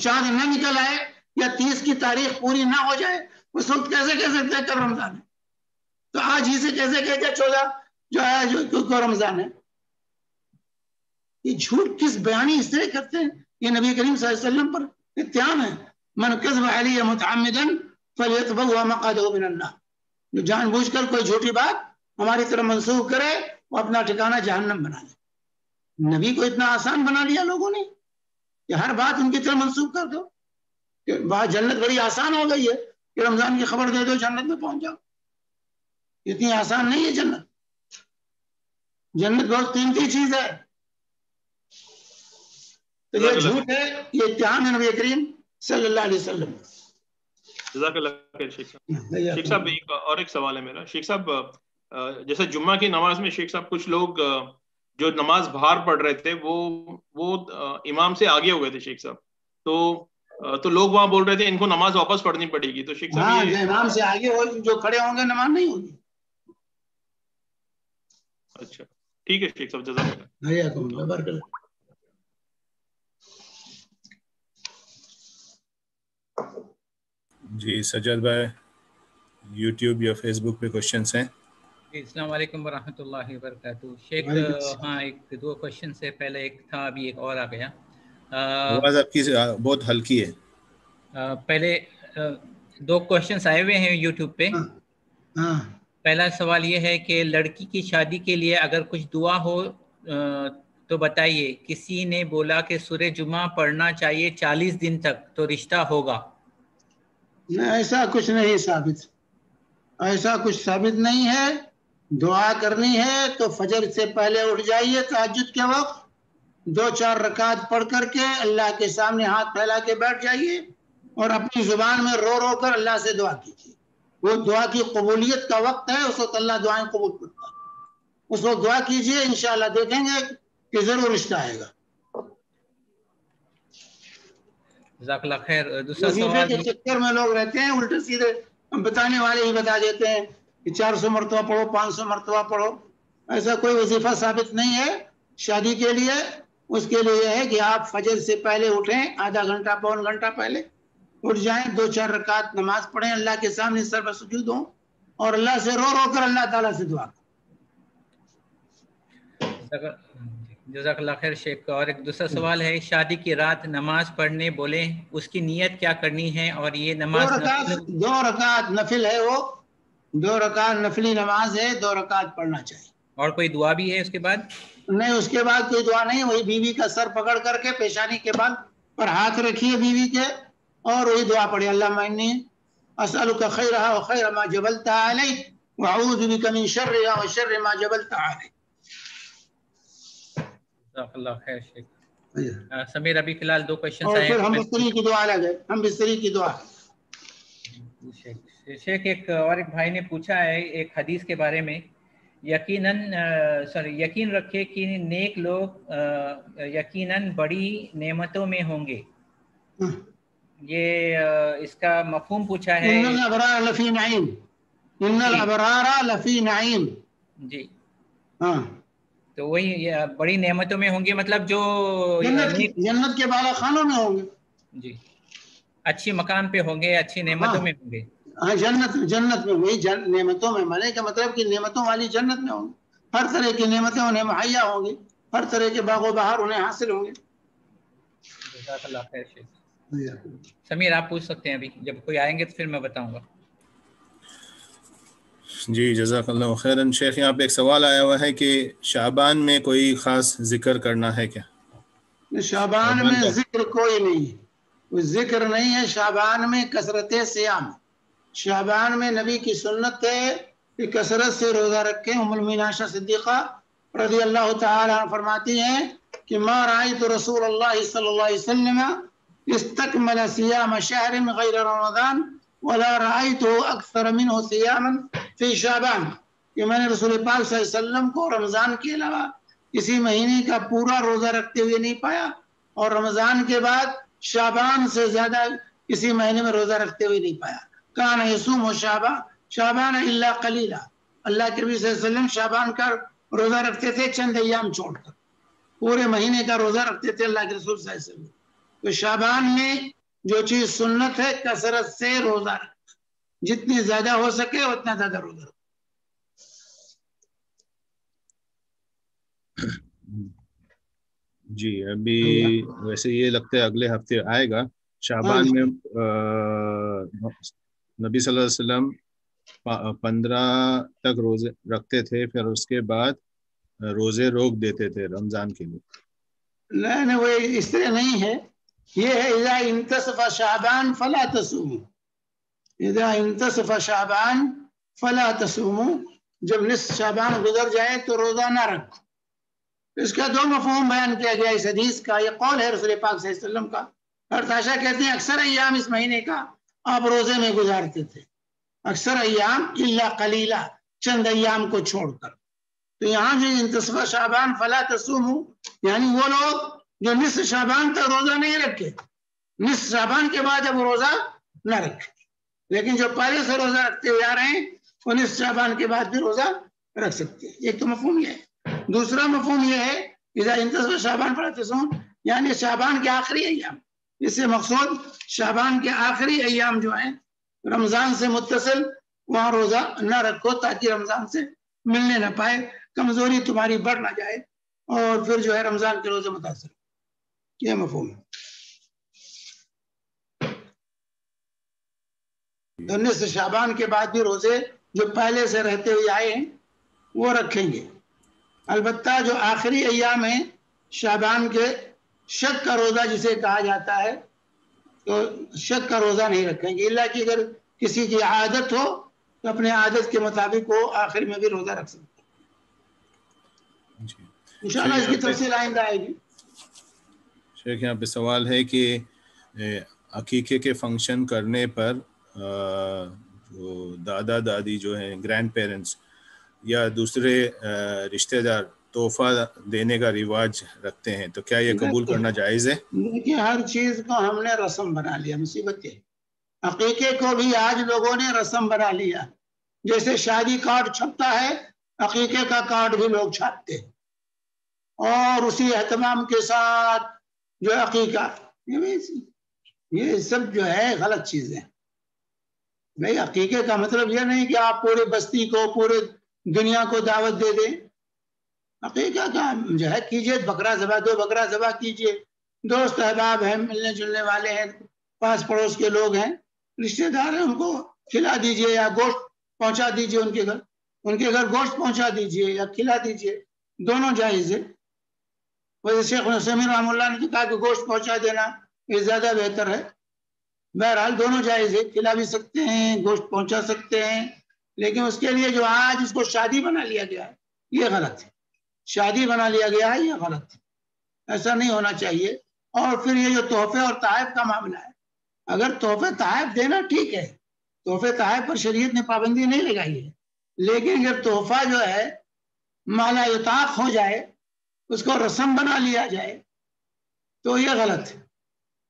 چاند نہ نکل آئے یا 30 کی تاریخ پوری نہ ہو جائے اس وقت کیسے کہہ سکتے ہیں کب رمضان ہے؟ تو آج ہی سے کیسے کہہ دیا 14 جو ہے جو رمضان ہے؟ یہ جھوٹ کس بیانی اس طرح کرتے ہیں؟ یہ نبی کریم صلی اللہ علیہ وسلم پر اتہام ہے. من کذب علی متعمدا فلیتبوأ مقعدہ من النار. جو جان بوجھ کر کوئی جھوٹی بات ہماری طرف منسوخ کرے وہ اپنا ٹھکانہ جہنم بنا دے. نبی کو اتنا آسان بنا لیا لوگوں نے کہ ہر بات ان کی طرف منسوخ کر دو کہ بات جنت بڑی آسان ہو گئی ہے کہ رمضان کی خبر دے دو جنت میں پہنچ جاؤ. اتنی آسان نہیں ہے جنت. جنت بہت قیمتی چیز ہے. تو یہ جھوٹ ہے، یہ اتہام ہے نبی کریم صلی اللہ علیہ وسلم. جزاک اللہ خیر شیخ صاحب. شیخ صاحب ایک سوال ہے میرا. شیخ صاحب جیسے جمعہ کی نماز میں شیخ صاحب کچھ لوگ جو نماز باہر پڑھ رہے تھے وہ امام سے آگے ہو گئے تھے شیخ صاحب، تو لوگ وہاں بول رہے تھے ان کو نماز واپس پڑھنی پڑے گی. تو شیخ صاحب جو امام سے آگے ہو جو کھڑے ہوں گے نماز نہیں ہوگی. اچھا ٹھیک ہے شیخ صاحب، جزاک اللہ. جی سجاد بھائی یوٹیوب یا فیس بک پہ کوشچنس ہیں؟ السلام علیکم ورحمۃ اللہ وبرکاتہ. شیخ ہاں ایک 2 کوشچن سے پہلے ایک تھا ابھی ایک اور آ گیا. آواز آپ کی بہت ہلکی ہے. پہلے 2 کوشچنس آئے ہوئے ہیں یوٹیوب پہ. پہلا سوال یہ ہے کہ لڑکی کی شادی کے لیے اگر کچھ دعا ہو تو بتائیے. کسی نے بولا کہ سورہ جمعہ پڑھنا چاہیے 40 دن تک تو رشتہ ہوگا. ایسا کچھ نہیں ثابت، ایسا کچھ ثابت نہیں ہے. دعا کرنی ہے تو فجر سے پہلے اٹھ جائیے، تہجد کے وقت 2-4 رکعت پڑھ کر کے اللہ کے سامنے ہاتھ پھیلا کے بیٹھ جائیے اور اپنی زبان میں رو رو کر اللہ سے دعا کیجیے. وہ دعا کی قبولیت کا وقت ہے، اس وقت اللہ دعائیں قبول کرتا ہے. اس وقت دعا کیجیے، انشاءاللہ دیکھیں گے کہ ضرور رشتہ آئے گا. جزاک اللہ خیر. دوسرا وظیفے سوال کے چکر میں لوگ رہتے ہیں، الٹے سیدھے بتانے والے ہی بتا دیتے ہیں کہ 400 مرتبہ پڑھو، 500 مرتبہ پڑھو. ایسا کوئی وظیفہ ثابت نہیں ہے شادی کے لیے. اس کے لیے یہ ہے کہ آپ فجر سے پہلے اٹھیں، آدھا گھنٹہ پون گھنٹہ پہلے اٹھ جائیں، 2-4 رکعت نماز پڑھیں، اللہ کے سامنے سر پر سجود ہوں اور اللہ سے رو رو کر اللہ تعالیٰ سے دعا کریں. جزاک اللہ خیر شیخ. اور ایک دوسرا سوال ہے، شادی کی رات نماز پڑھنے بولے اس کی نیت کیا کرنی ہے؟ اور یہ نماز 2 رکعت نفل ہے، وہ 2 رکعت نفلی نماز ہے، 2 رکعت پڑھنا چاہیے. اور کوئی دعا بھی ہے اس کے بعد؟ نہیں، اس کے بعد کوئی دعا نہیں. وہی بیوی کا سر پکڑ کر کے پیشانی کے بعد پر ہاتھ رکھیے بیوی کے اور وہی دعا پڑھی اللہم انی اسألک خیرہا و خیر ما جبلتہا علیہ وأعوذ بک من شرہا و شر ما جبلتہا علیہ. جزاک اللہ خیر شیخ. سمیر ابھی فی الحال 2 کویشچنز اور آئے پھر ہیں. ہم بستری کی دعا لگے، ہم بستری کی دعا. شیخ ایک بھائی نے پوچھا ہے ایک حدیث کے بارے میں، یقین رکھے کہ نیک لوگ یقیناً بڑی نعمتوں میں ہوں گے. یہ اس کا مفہوم پوچھا ہے. ان الابرار لفی نعیم، ان الابرار لفی نعیم. جی ہاں، تو وہی بڑی نعمتوں میں ہوں گے، مطلب جو جنت کے بالا خانوں میں ہوں گے. جی، اچھی مقام پہ ہوں گے، اچھی نعمتوں میں ہوں گے. ہاں، جنت میں، وہی نعمتوں میں، مانے کا مطلب کہ نعمتوں والی جنت میں ہوں گے. ہر طرح کی نعمتیں انہیں مہیا ہوں گی، ہر طرح کے باغ و بہار انہیں حاصل ہوں گے. جزاک اللہ خیر شیخ. سمیر آپ پوچھ سکتے ہیں ابھی، جب کوئی آئیں گے تو پھر میں بتاؤں گا. جی جزاک اللہ خیراً. شیخ یہاں پہ ایک سوال آیا ہوا ہے کہ شعبان میں کوئی خاص ذکر کرنا ہے کیا؟ شعبان میں ذکر کوئی نہیں ہے، کوئی ذکر نہیں ہے. شعبان میں کثرت سیام، شعبان میں نبی کی سنت ہے کہ کثرت سے روزہ رکھیں. ام المؤمنین عائشہ صدیقہ رضی اللہ تعالی عنہ فرماتی ہیں کہ ما رأیت رسول اللہ صلی اللہ علیہ وسلم استکمل صیام شہر غیر رمضان ولا رأیته اکثر منه صیاما فی شعبان، کہ میں نے رسول پاک صلی اللہ علیہ وسلم کو رمضان کے علاوہ کسی مہینے کا پورا روزہ رکھتے ہوئے نہیں پایا، اور رمضان کے بعد شعبان سے زیادہ کسی مہینے میں روزہ رکھتے ہوئے نہیں پایا. کان یصوم شعبان الا قلیلا، اللہ کے نبی صلی اللہ علیہ وسلم شعبان کا روزہ رکھتے تھے چند ایام چھوڑ کر، پورے مہینے کا روزہ رکھتے تھے اللہ کے رسول صلی اللہ علیہ وسلم. تو شعبان میں جو چیز سنت ہے کثرت سے روزہ رکھ، جتنی زیادہ ہو سکے اتنا زیادہ روزہ رکھ. جی ابھی ویسے یہ لگتا ہے اگلے ہفتے آئے گا. شعبان میں نبی صلی اللہ علیہ وسلم 15 تک روزے رکھتے تھے، پھر اس کے بعد روزے روک دیتے تھے رمضان کے لیے. نہیں، وہ اس طرح نہیں ہے. یہ ہے اذا انتصف شعبان فلا تصوموا، اذا انتصف شعبان فلا تصوموا، جب نصف شعبان گزر جائے تو روزہ نہ رکھو. اس کا 2 مفہوم بیان کیا گیا اس حدیث کا. یہ قول ہے رسول پاک صلی اللہ علیہ وسلم کا. حضرت عائشہ کہتے ہیں اکثر ایام اس مہینے کا آپ روزے میں گزارتے تھے، اکثر ایام الا قلیلا، چند ایام کو چھوڑ کر. تو یہاں جو انتصف شعبان فلا تصوموا، یعنی وہ لوگ جو نصف شعبان تک روزہ نہیں رکھے، نصف شعبان کے بعد اب روزہ نہ رکھے، لیکن جو پہلے سے روزہ رکھتے ہوئے آ رہے ہیں وہ نصف شعبان کے بعد بھی روزہ رکھ سکتے ہیں. ایک تو مفہوم یہ ہے. دوسرا مفہوم یہ ہے اذا انتصف شعبان فلا تصوموا، یعنی شعبان کے آخری ایام. اس سے مقصود شعبان کے آخری ایام جو ہیں رمضان سے متصل، وہاں روزہ نہ رکھو تاکہ رمضان سے ملنے نہ پائے، کمزوری تمہاری بڑھ نہ جائے اور پھر جو ہے رمضان کے روزے متاثر. یہ مفہوم ہے. نصف شعبان کے بعد بھی روزے جو پہلے سے رہتے ہوئے آئے ہیں وہ رکھیں گے. البتہ جو آخری ایام ہیں شعبان کے، شک کا روزہ جسے کہا جاتا ہے، تو شک کا روزہ نہیں رکھیں گے، اللہ کی اگر کسی کی عادت ہو تو اپنے عادت کے مطابق وہ آخر میں بھی روزہ رکھ سکتے ہیں. انشاءاللہ اس کی تفصیل آئندہ آئے گی. شیخ یہاں پہ سوال ہے کہ عقیقے کے فنکشن کرنے پر جو دادا دادی جو ہیں گرینڈ پیرنٹس یا دوسرے رشتہ دار تحفہ دینے کا رواج رکھتے ہیں، تو کیا یہ قبول کرنا جائز ہے؟ دیکھیے ہر چیز کو ہم نے رسم بنا لیا. مصیبت ہے عقیقے کو بھی آج لوگوں نے رسم بنا لیا. جیسے شادی کارڈ چھپتا ہے عقیقے کا کارڈ بھی لوگ چھاپتے ہیں، اور اسی اہتمام کے ساتھ جو عقیقہ، یہ سب جو ہے غلط چیزیں. بھائی عقیقے کا مطلب یہ نہیں کہ آپ پورے بستی کو، پورے دنیا کو دعوت دے دیں. عقیقہ کا جو ہے کیجئے، بکرا ذبح، 2 بکرا ذبح کیجئے، دوست احباب ہیں، ملنے جلنے والے ہیں، پاس پڑوس کے لوگ ہیں، رشتہ دار ہیں، ان کو کھلا دیجئے یا گوشت پہنچا دیجئے. ان کے گھر گوشت پہنچا دیجئے یا کھلا دیجئے، دونوں جائز ہے. ویسے شیخ عثیمین رحمہ اللہ نے کہا کہ گوشت پہنچا دینا یہ زیادہ بہتر ہے. بہرحال دونوں جائز ہے، کھلا بھی سکتے ہیں، گوشت پہنچا سکتے ہیں، لیکن اس کے لیے جو آج اس کو شادی بنا لیا گیا ہے یہ غلط ہے، شادی بنا لیا گیا ہے یہ غلط ہے، ایسا نہیں ہونا چاہیے۔ اور پھر یہ جو تحفے اور تحائف کا معاملہ ہے، اگر تحفے تحائف دینا ٹھیک ہے، تحفے تحائف پر شریعت نے پابندی نہیں لگائی ہے، لیکن جب تحفہ جو ہے مالا یطاق ہو جائے، اس کو رسم بنا لیا جائے تو یہ غلط ہے۔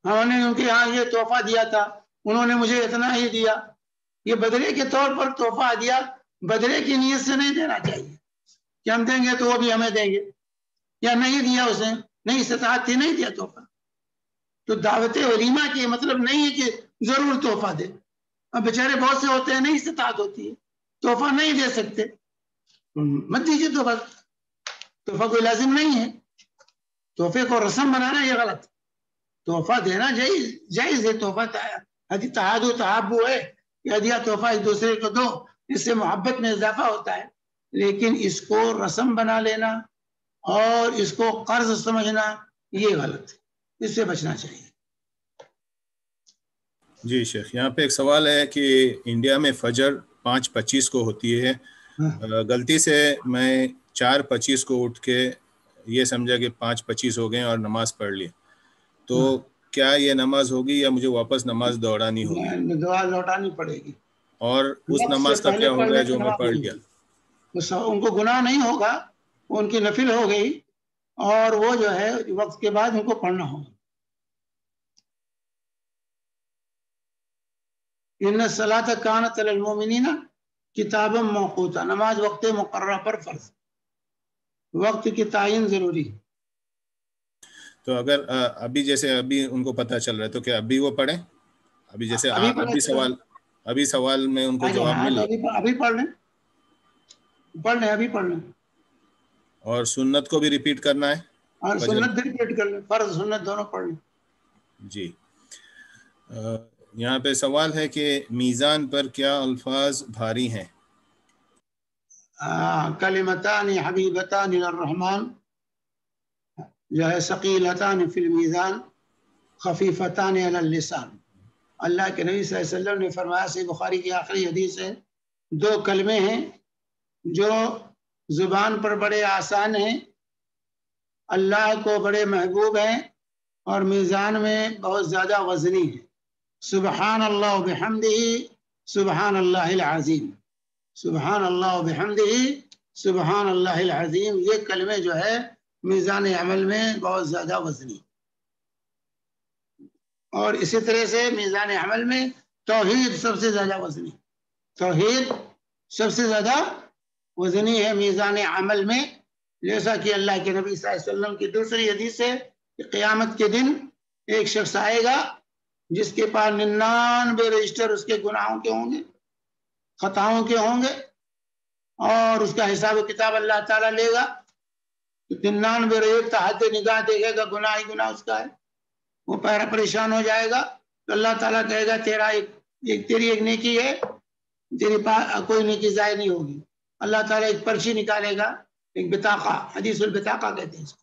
ہم نے ان کے یہاں یہ تحفہ دیا تھا، انہوں نے مجھے اتنا ہی دیا، یہ بدلے کے طور پر تحفہ دیا، بدلے کی نیت سے نہیں دینا چاہیے کہ ہم دیں گے تو وہ بھی ہمیں دیں گے، یا نہیں دیا اس نے، نہیں استطاعت تھی نہیں دیا تحفہ۔ تو دعوت ولیمہ کی مطلب نہیں ہے کہ ضرور تحفہ دے، اب بیچارے بہت سے ہوتے ہیں نہیں استطاعت ہوتی ہے، تحفہ نہیں دے سکتے، مت دیجیے تحفہ، تحفہ کوئی لازم نہیں ہے، تحفے کو رسم بنانا یہ غلط، تحفہ دینا جائز ہے، تحفہ تحاد و تحابو ہے، ہدیہ تحفہ ایک دوسرے کو دو، اس سے محبت میں اضافہ ہوتا ہے، لیکن اس کو رسم بنا لینا اور اس کو قرض سمجھنا یہ غلط ہے، اس سے بچنا چاہیے۔ جی شیخ، یہاں پہ ایک سوال ہے کہ انڈیا میں فجر 5:25 کو ہوتی ہے، غلطی سے میں 4:25 کو اٹھ کے یہ سمجھا کہ 5:25 ہو گئے اور نماز پڑھ لی، تو کیا یہ نماز ہوگی یا مجھے واپس نماز دوڑانی ہوگی؟ دعا لوٹانی پڑے گی، اور اس نماز کا کیا ہوگا جو میں پڑھ لیا؟ ان کو گناہ نہیں ہوگا، ان کی نفل ہو گئی، اور وہ جو ہے وقت کے بعد ان کو پڑھنا ہوگا۔ ان الصلاۃ کانت علی المؤمنین کتابا موقوتا، نماز وقت مقررہ پر فرض، وقت کی تعین ضروری۔ تو اگر ابھی جیسے ابھی ان کو پتہ چل رہا ہے تو کیا ابھی وہ پڑھیں؟ ابھی جیسے ابھی سوال میں ان کو جواب مل رہا، ابھی پڑھ لیں، ابھی پڑھ لیں، اور سنت کو بھی ریپیٹ کرنا ہے، اور سنت بھی ریپیٹ کر لیں، فرض سنت دونوں پڑھ لیں۔ جی، یہاں پہ سوال ہے کہ میزان پر کیا الفاظ بھاری ہیں؟ کلمتان حبیبتان الرحمن، جو ہے ثقیلتان فی المیزان خفیفتان علی اللسان، اللہ کے نبی صلی اللہ علیہ وسلم نے فرمایا، صحیح بخاری کی آخری حدیث ہے، دو کلمے ہیں جو زبان پر بڑے آسان ہیں، اللہ کو بڑے محبوب ہیں، اور میزان میں بہت زیادہ وزنی ہے، سبحان اللہ بحمدہ سبحان اللہ العظیم، سبحان اللہ بحمدہ سبحان اللہ العظیم، یہ کلمے جو ہے میزان عمل میں بہت زیادہ وزنی، اور اسی طرح سے میزان عمل میں توحید سب سے زیادہ وزنی، توحید سب سے زیادہ وزنی ہے میزان عمل میں، جیسا کہ اللہ کے نبی صلی اللہ علیہ وسلم کی دوسری حدیث ہے کہ قیامت کے دن ایک شخص آئے گا جس کے پاس 99 رجسٹر اس کے گناہوں کے ہوں گے، خطاؤں کے ہوں گے، اور اس کا حساب و کتاب اللہ تعالیٰ لے گا، 99 رجسٹر تحت نگاہ دیکھے گا، گناہ ہی گناہ اس کا ہے، وہ پریشان ہو جائے گا، تو اللہ تعالیٰ کہے گا تیری ایک نیکی ہے، تیری پاس کوئی نیکی ضائع نہیں ہوگی، اللہ تعالیٰ ایک پرچی نکالے گا، ایک بطاقہ، حدیث البطاقہ کہتے ہیں اس کو،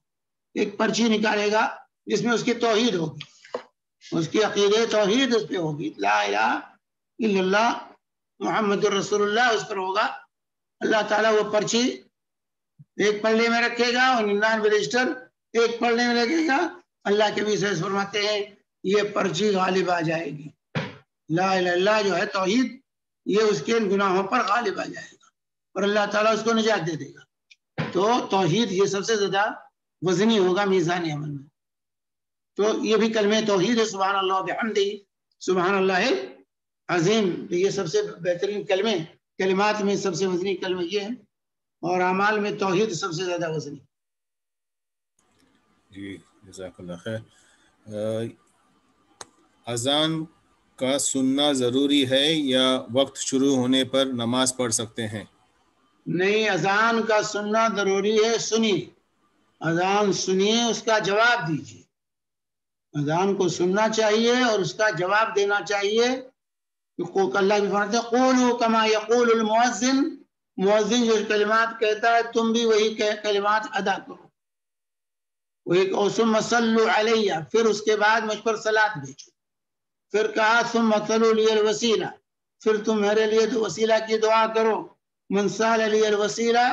ایک پرچی نکالے گا جس میں اس کی توحید ہوگی، اس کی عقیدہ توحید اس پہ ہوگی، لا الہ الا اللہ محمد الرسول اللہ اس پر ہوگا، اللہ تعالیٰ وہ پرچی ایک پلڑے میں رکھے گا، اور 99 رجسٹر ایک پلڑے میں رکھے گا، اللہ کے بھی سے فرماتے ہیں یہ پرچی غالب آ جائے گی، لا الہ الا اللہ جو ہے توحید، یہ اس کے گناہوں پر غالب آ جائے گا، اور اللہ تعالیٰ اس کو نجات دے دے گا، تو توحید یہ سب سے زیادہ وزنی ہوگا میزان عمل میں، تو یہ بھی کلمہ توحید ہے، سبحان اللہ بحمدہ سبحان اللہ عظیم، یہ سب سے بہترین کلمے، کلمات میں سب سے وزنی کلمہ یہ ہے، اور اعمال میں توحید سب سے زیادہ وزنی۔ جی جزاک اللہ خیر، اذان کا سننا ضروری ہے یا وقت شروع ہونے پر نماز پڑھ سکتے ہیں؟ نہیں، اذان کا سننا ضروری ہے، سنیے، اذان سنیے، اس کا جواب دیجیے، اذان کو سننا چاہیے اور اس کا جواب دینا چاہیے، اللہ بھی فرماتے ہیں قولوا کما یقول المؤذن، مؤذن جو کلمات کہتا ہے تم بھی وہی کلمات ادا کرو، وہی ثم صلوا علیہ، پھر اس کے بعد مجھ پر صلاۃ بھیجو، پھر کہا ثم طلوا لی الوسیلہ، پھر تم میرے لیے تو وسیلہ کی دعا کرو. من سال لی الوسیلہ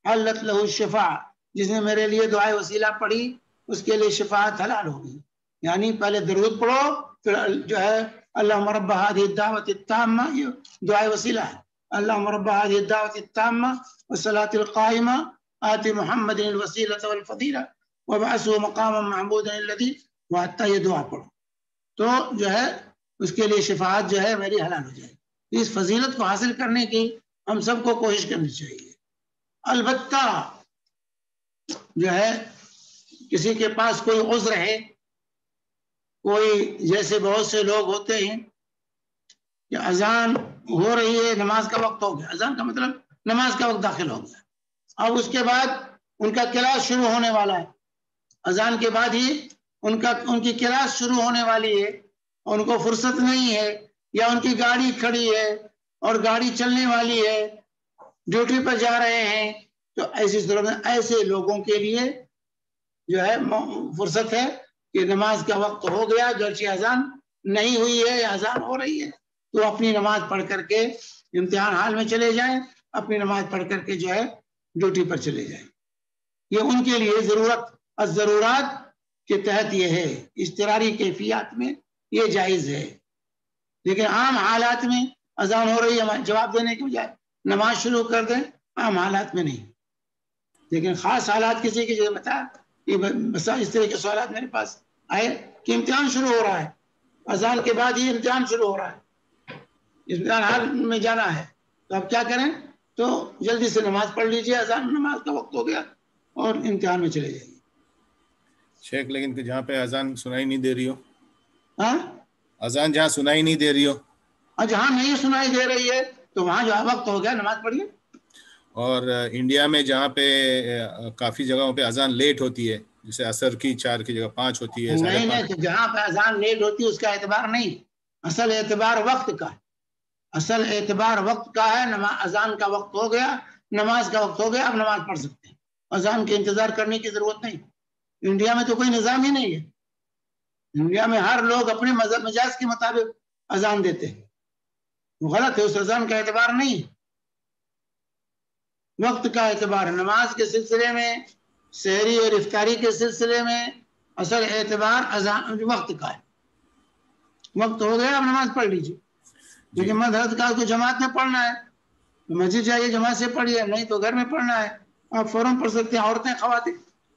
حلت له الشفاعہ، جس نے میرے لیے دعائے وسیلہ پڑھی اس کے لیے شفاعت حلال ہوگی. یعنی پہلے درود پڑھو، پھر جو ہے اللہم رب هذه الدعوة التامة، یہ دعائے وسیلہ ہے. اللہم رب هذه الدعوة التامة والصلاة القائمة آت محمد الوسیلة والفضیلہ وابعثه مقاما محمودا الذی وعدتہ، یہ دعا پڑھو تو جو ہے اس کے لیے شفاعت جو ہے میری حلال ہو جائے. اس فضیلت کو حاصل کرنے کی ہم سب کو کوشش کرنی چاہیے. البتہ جو ہے کسی کے پاس کوئی عذر ہے، کوئی جیسے بہت سے لوگ ہوتے ہیں کہ اذان ہو رہی ہے، نماز کا وقت ہو گیا، اذان کا مطلب نماز کا وقت داخل ہو گیا، اب اس کے بعد ان کا کلاس شروع ہونے والا ہے، اذان کے بعد ہی ان کی کلاس شروع ہونے والی ہے، ان کو فرصت نہیں ہے، یا ان کی گاڑی کھڑی ہے اور گاڑی چلنے والی ہے، ڈیوٹی پر جا رہے ہیں، تو ایسی صورت میں ایسے لوگوں کے لیے جو ہے فرصت ہے کہ نماز کا وقت ہو گیا، گرچہ اذان نہیں ہوئی ہے یا اذان ہو رہی ہے، تو اپنی نماز پڑھ کر کے امتحان حال میں چلے جائیں، اپنی نماز پڑھ کر کے جو ہے ڈیوٹی پر چلے جائیں. یہ ان کے لیے ضرورات کے تحت یہ ہے، اضطراری کیفیات میں یہ جائز ہے. لیکن عام حالات میں اذان ہو رہی ہے جواب دینے کے بجائے نماز شروع کر دیں، عام حالات میں نہیں. لیکن خاص حالات کسی کی جو بتا اس طرح کے سوالات میرے پاس آئے کہ امتحان شروع ہو رہا ہے، اذان کے بعد ہی امتحان شروع ہو رہا ہے، امتحان حال میں جانا ہے، تو اب کیا کریں؟ تو جلدی سے نماز پڑھ لیجئے، اذان نماز کا وقت ہو گیا اور امتحان میں چلے جائیے. شیخ لیکن کہ جہاں پہ اذان سنائی نہیں دے رہی ہو، ہاں اذان جہاں سنائی نہیں دے رہی ہو، جہاں نہیں سنائی دے رہی ہے تو وہاں جو وقت ہو گیا نماز پڑھیے. اور انڈیا میں جہاں پہ کافی جگہوں پہ اذان لیٹ ہوتی ہے، جیسے عصر کی 4 کی جگہ 5 ہوتی ہے، نہیں تو جہاں پہ اذان لیٹ ہوتی ہے اس کا اعتبار نہیں، اصل اعتبار وقت کا ہے، اصل اعتبار وقت کا ہے. اذان کا وقت ہو گیا، نماز کا وقت ہو گیا، اب نماز پڑھ سکتے ہیں، اذان کے انتظار کرنے کی ضرورت نہیں. انڈیا میں تو کوئی نظام ہی نہیں ہے، انڈیا میں ہر لوگ اپنے مذہب مجاز کے مطابق اذان دیتے ہیں، غلط ہے، اس اذان کا اعتبار نہیں، وقت کا اعتبار. نماز کے سلسلے میں، سحری اور افطاری کے سلسلے میں اصل اعتبار اذان وقت کا ہے. وقت ہو گیا اب نماز پڑھ لیجیے. کیونکہ مدد کا کو جماعت میں پڑھنا ہے تو مسجد جائیے، جماعت سے پڑھیے، نہیں تو گھر میں پڑھنا ہے آپ فوراً پڑھ سکتے ہیں. عورتیں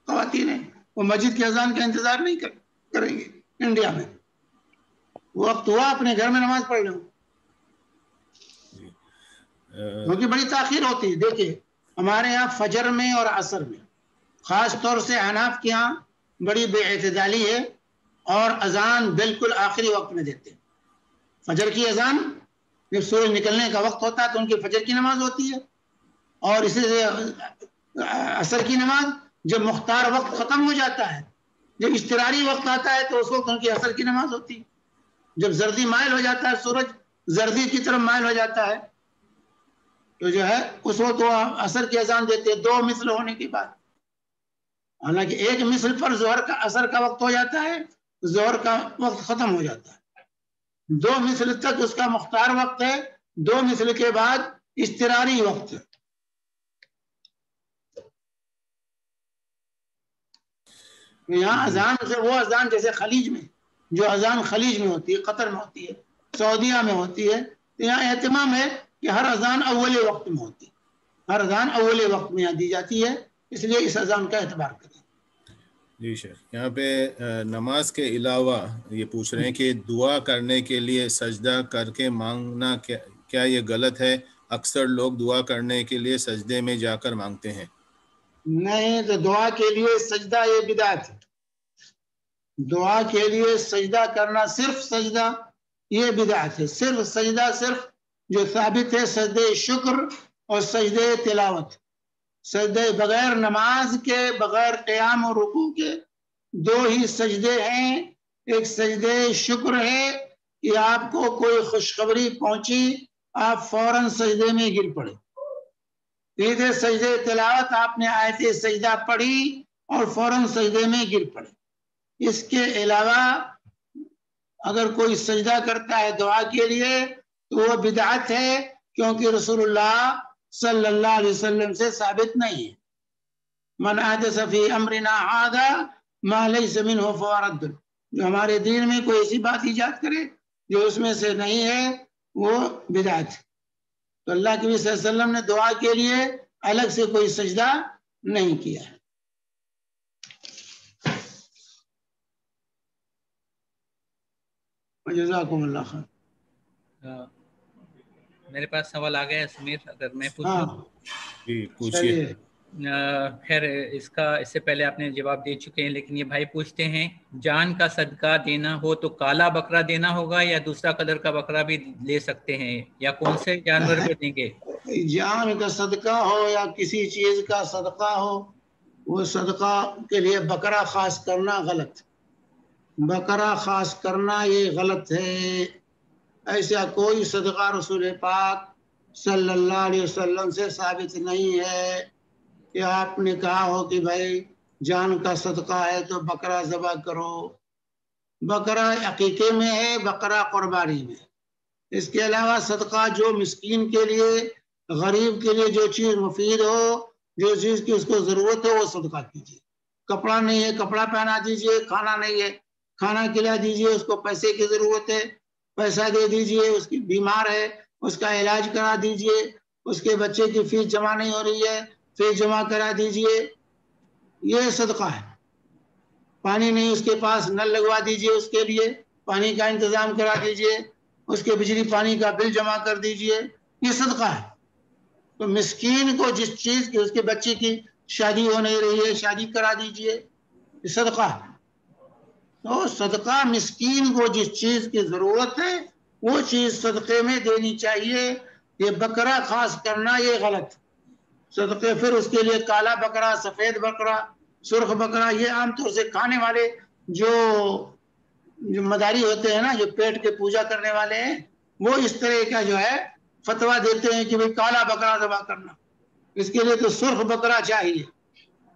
خواتین ہیں وہ مسجد کی اذان کا انتظار نہیں کریں گے. انڈیا میں وقت ہوا اپنے گھر میں نماز پڑھ لو، کیونکہ بڑی تاخیر ہوتی ہے. دیکھیے ہمارے یہاں فجر میں اور عصر میں خاص طور سے حناف کے یہاں بڑی بے اعتدالی ہے، اور اذان بالکل آخری وقت میں دیتے ہیں. فجر کی اذان جب سورج نکلنے کا وقت ہوتا ہے تو ان کی فجر کی نماز ہوتی ہے، اور اسی سے عصر کی نماز جب مختار وقت ختم ہو جاتا ہے، جب اضطراری وقت آتا ہے تو اس وقت ان کی عصر کی نماز ہوتی ہے. جب زردی مائل ہو جاتا ہے، سورج زردی کی طرف مائل ہو جاتا ہے، تو جو ہے اس وقت وہ عصر کی اذان دیتے ہیں 2 مثل ہونے کے بعد. حالانکہ 1 مثل پر ظہر کا عصر کا وقت ہو جاتا ہے، ظہر کا وقت ختم ہو جاتا ہے. 2 مثل تک اس کا مختار وقت ہے، 2 مثل کے بعد اضطراری وقت ہے. یہاں اذان سے وہ اذان جیسے خلیج میں، جو اذان خلیج میں ہوتی ہے، قطر میں ہوتی ہے، سعودیہ میں ہوتی ہے، یہاں اہتمام ہے کہ ہر اذان اول وقت میں ہوتی ہے، ہر اذان اول وقت میں دی جاتی ہے، اس لیے اس اذان کا اعتبار کریں. جی شیخ، یہاں پہ نماز کے علاوہ یہ پوچھ رہے ہیں کہ دعا کرنے کے لیے سجدہ کر کے مانگنا کیا یہ غلط ہے؟ اکثر لوگ دعا کرنے کے لیے سجدے میں جا کر مانگتے ہیں. نہیں، تو دعا کے لیے سجدہ یہ بدعت ہے. دعا کے لیے سجدہ کرنا، صرف سجدہ، یہ بدعت ہے. صرف سجدہ، صرف جو ثابت ہے سجدہ شکر اور سجدہ تلاوت. سجدہ بغیر نماز کے، بغیر قیام و رکوع کے 2 ہی سجدے ہیں. ایک سجدہ شکر ہے کہ آپ کو کوئی خوشخبری پہنچی، آپ فوراً سجدے میں گر پڑے. سیدھے سجدہ تلاوت، آپ نے آیت سجدہ پڑھی اور فوراً سجدے میں گر پڑے. اس کے علاوہ اگر کوئی سجدہ کرتا ہے دعا کے لیے تو وہ بدعت ہے، کیونکہ رسول اللہ صلی اللہ علیہ وسلم سے ثابت نہیں ہے۔ من احدث فی امرنا ھذا ما لیس منہ فہو رد، جو ہمارے دین میں کوئی ایسی بات ایجاد کرے جو اس میں سے نہیں ہے وہ بدعت ہے۔ تو اللہ کے نبی صلی اللہ علیہ وسلم نے دعا کے لیے الگ سے کوئی سجدہ نہیں کیا ہے۔ جزاکم اللہ خیر۔ میرے پاس سوال آ گیا ہے سمیر، اگر میں پوچھوں؟ جی پوچھیے۔ خیر اس سے پہلے آپ نے جواب دے چکے ہیں، لیکن یہ بھائی پوچھتے ہیں جان کا صدقہ دینا ہو تو کالا بکرا دینا ہوگا یا دوسرا کلر کا بکرا بھی لے سکتے ہیں، یا کون سے جانور پہ دیں گے؟ جان کا صدقہ ہو یا کسی چیز کا صدقہ ہو، وہ صدقہ کے لیے بکرا خاص کرنا غلط، بکرا خاص کرنا یہ غلط ہے۔ ایسا کوئی صدقہ رسول پاک صلی اللہ علیہ وسلم سے ثابت نہیں ہے کہ آپ نے کہا ہو کہ بھائی جان کا صدقہ ہے تو بکرا ذبح کرو۔ بکرا عقیقے میں ہے، بکرا قربانی میں۔ اس کے علاوہ صدقہ جو مسکین کے لیے، غریب کے لیے جو چیز مفید ہو، جو چیز کی اس کو ضرورت ہو، وہ صدقہ کیجیے۔ کپڑا نہیں ہے کپڑا پہنا دیجیے، کھانا نہیں ہے کھانا کھلا دیجیے، اس کو پیسے کی ضرورت ہے پیسہ دے دیجیے، اس کی بیمار ہے اس کا علاج کرا دیجیے، اس کے بچے کی فیس جمع نہیں ہو رہی ہے فیس جمع کرا دیجیے، یہ صدقہ ہے۔ پانی نہیں اس کے پاس، نل لگوا دیجیے، اس کے لیے پانی کا انتظام کرا دیجیے، اس کے بجلی پانی کا بل جمع کر دیجیے، یہ صدقہ ہے۔ تو مسکین کو جس چیز کی، اس کے بچے کی شادی ہو نہیں رہی ہے شادی کرا دیجیے، یہ صدقہ ہے۔ تو صدقہ مسکین کو جس چیز کی ضرورت ہے وہ چیز صدقے میں دینی چاہیے۔ یہ بکرا خاص کرنا یہ غلط صدقے، پھر اس کے لیے کالا بکرا، سفید بکرا، سرخ بکرا، یہ عام طور سے کھانے والے جو مداری ہوتے ہیں نا، جو پیٹ کے پوجا کرنے والے ہیں، وہ اس طرح کا جو ہے فتویٰ دیتے ہیں کہ بھئی کالا بکرا ذبح کرنا، اس کے لیے تو سرخ بکرا چاہیے۔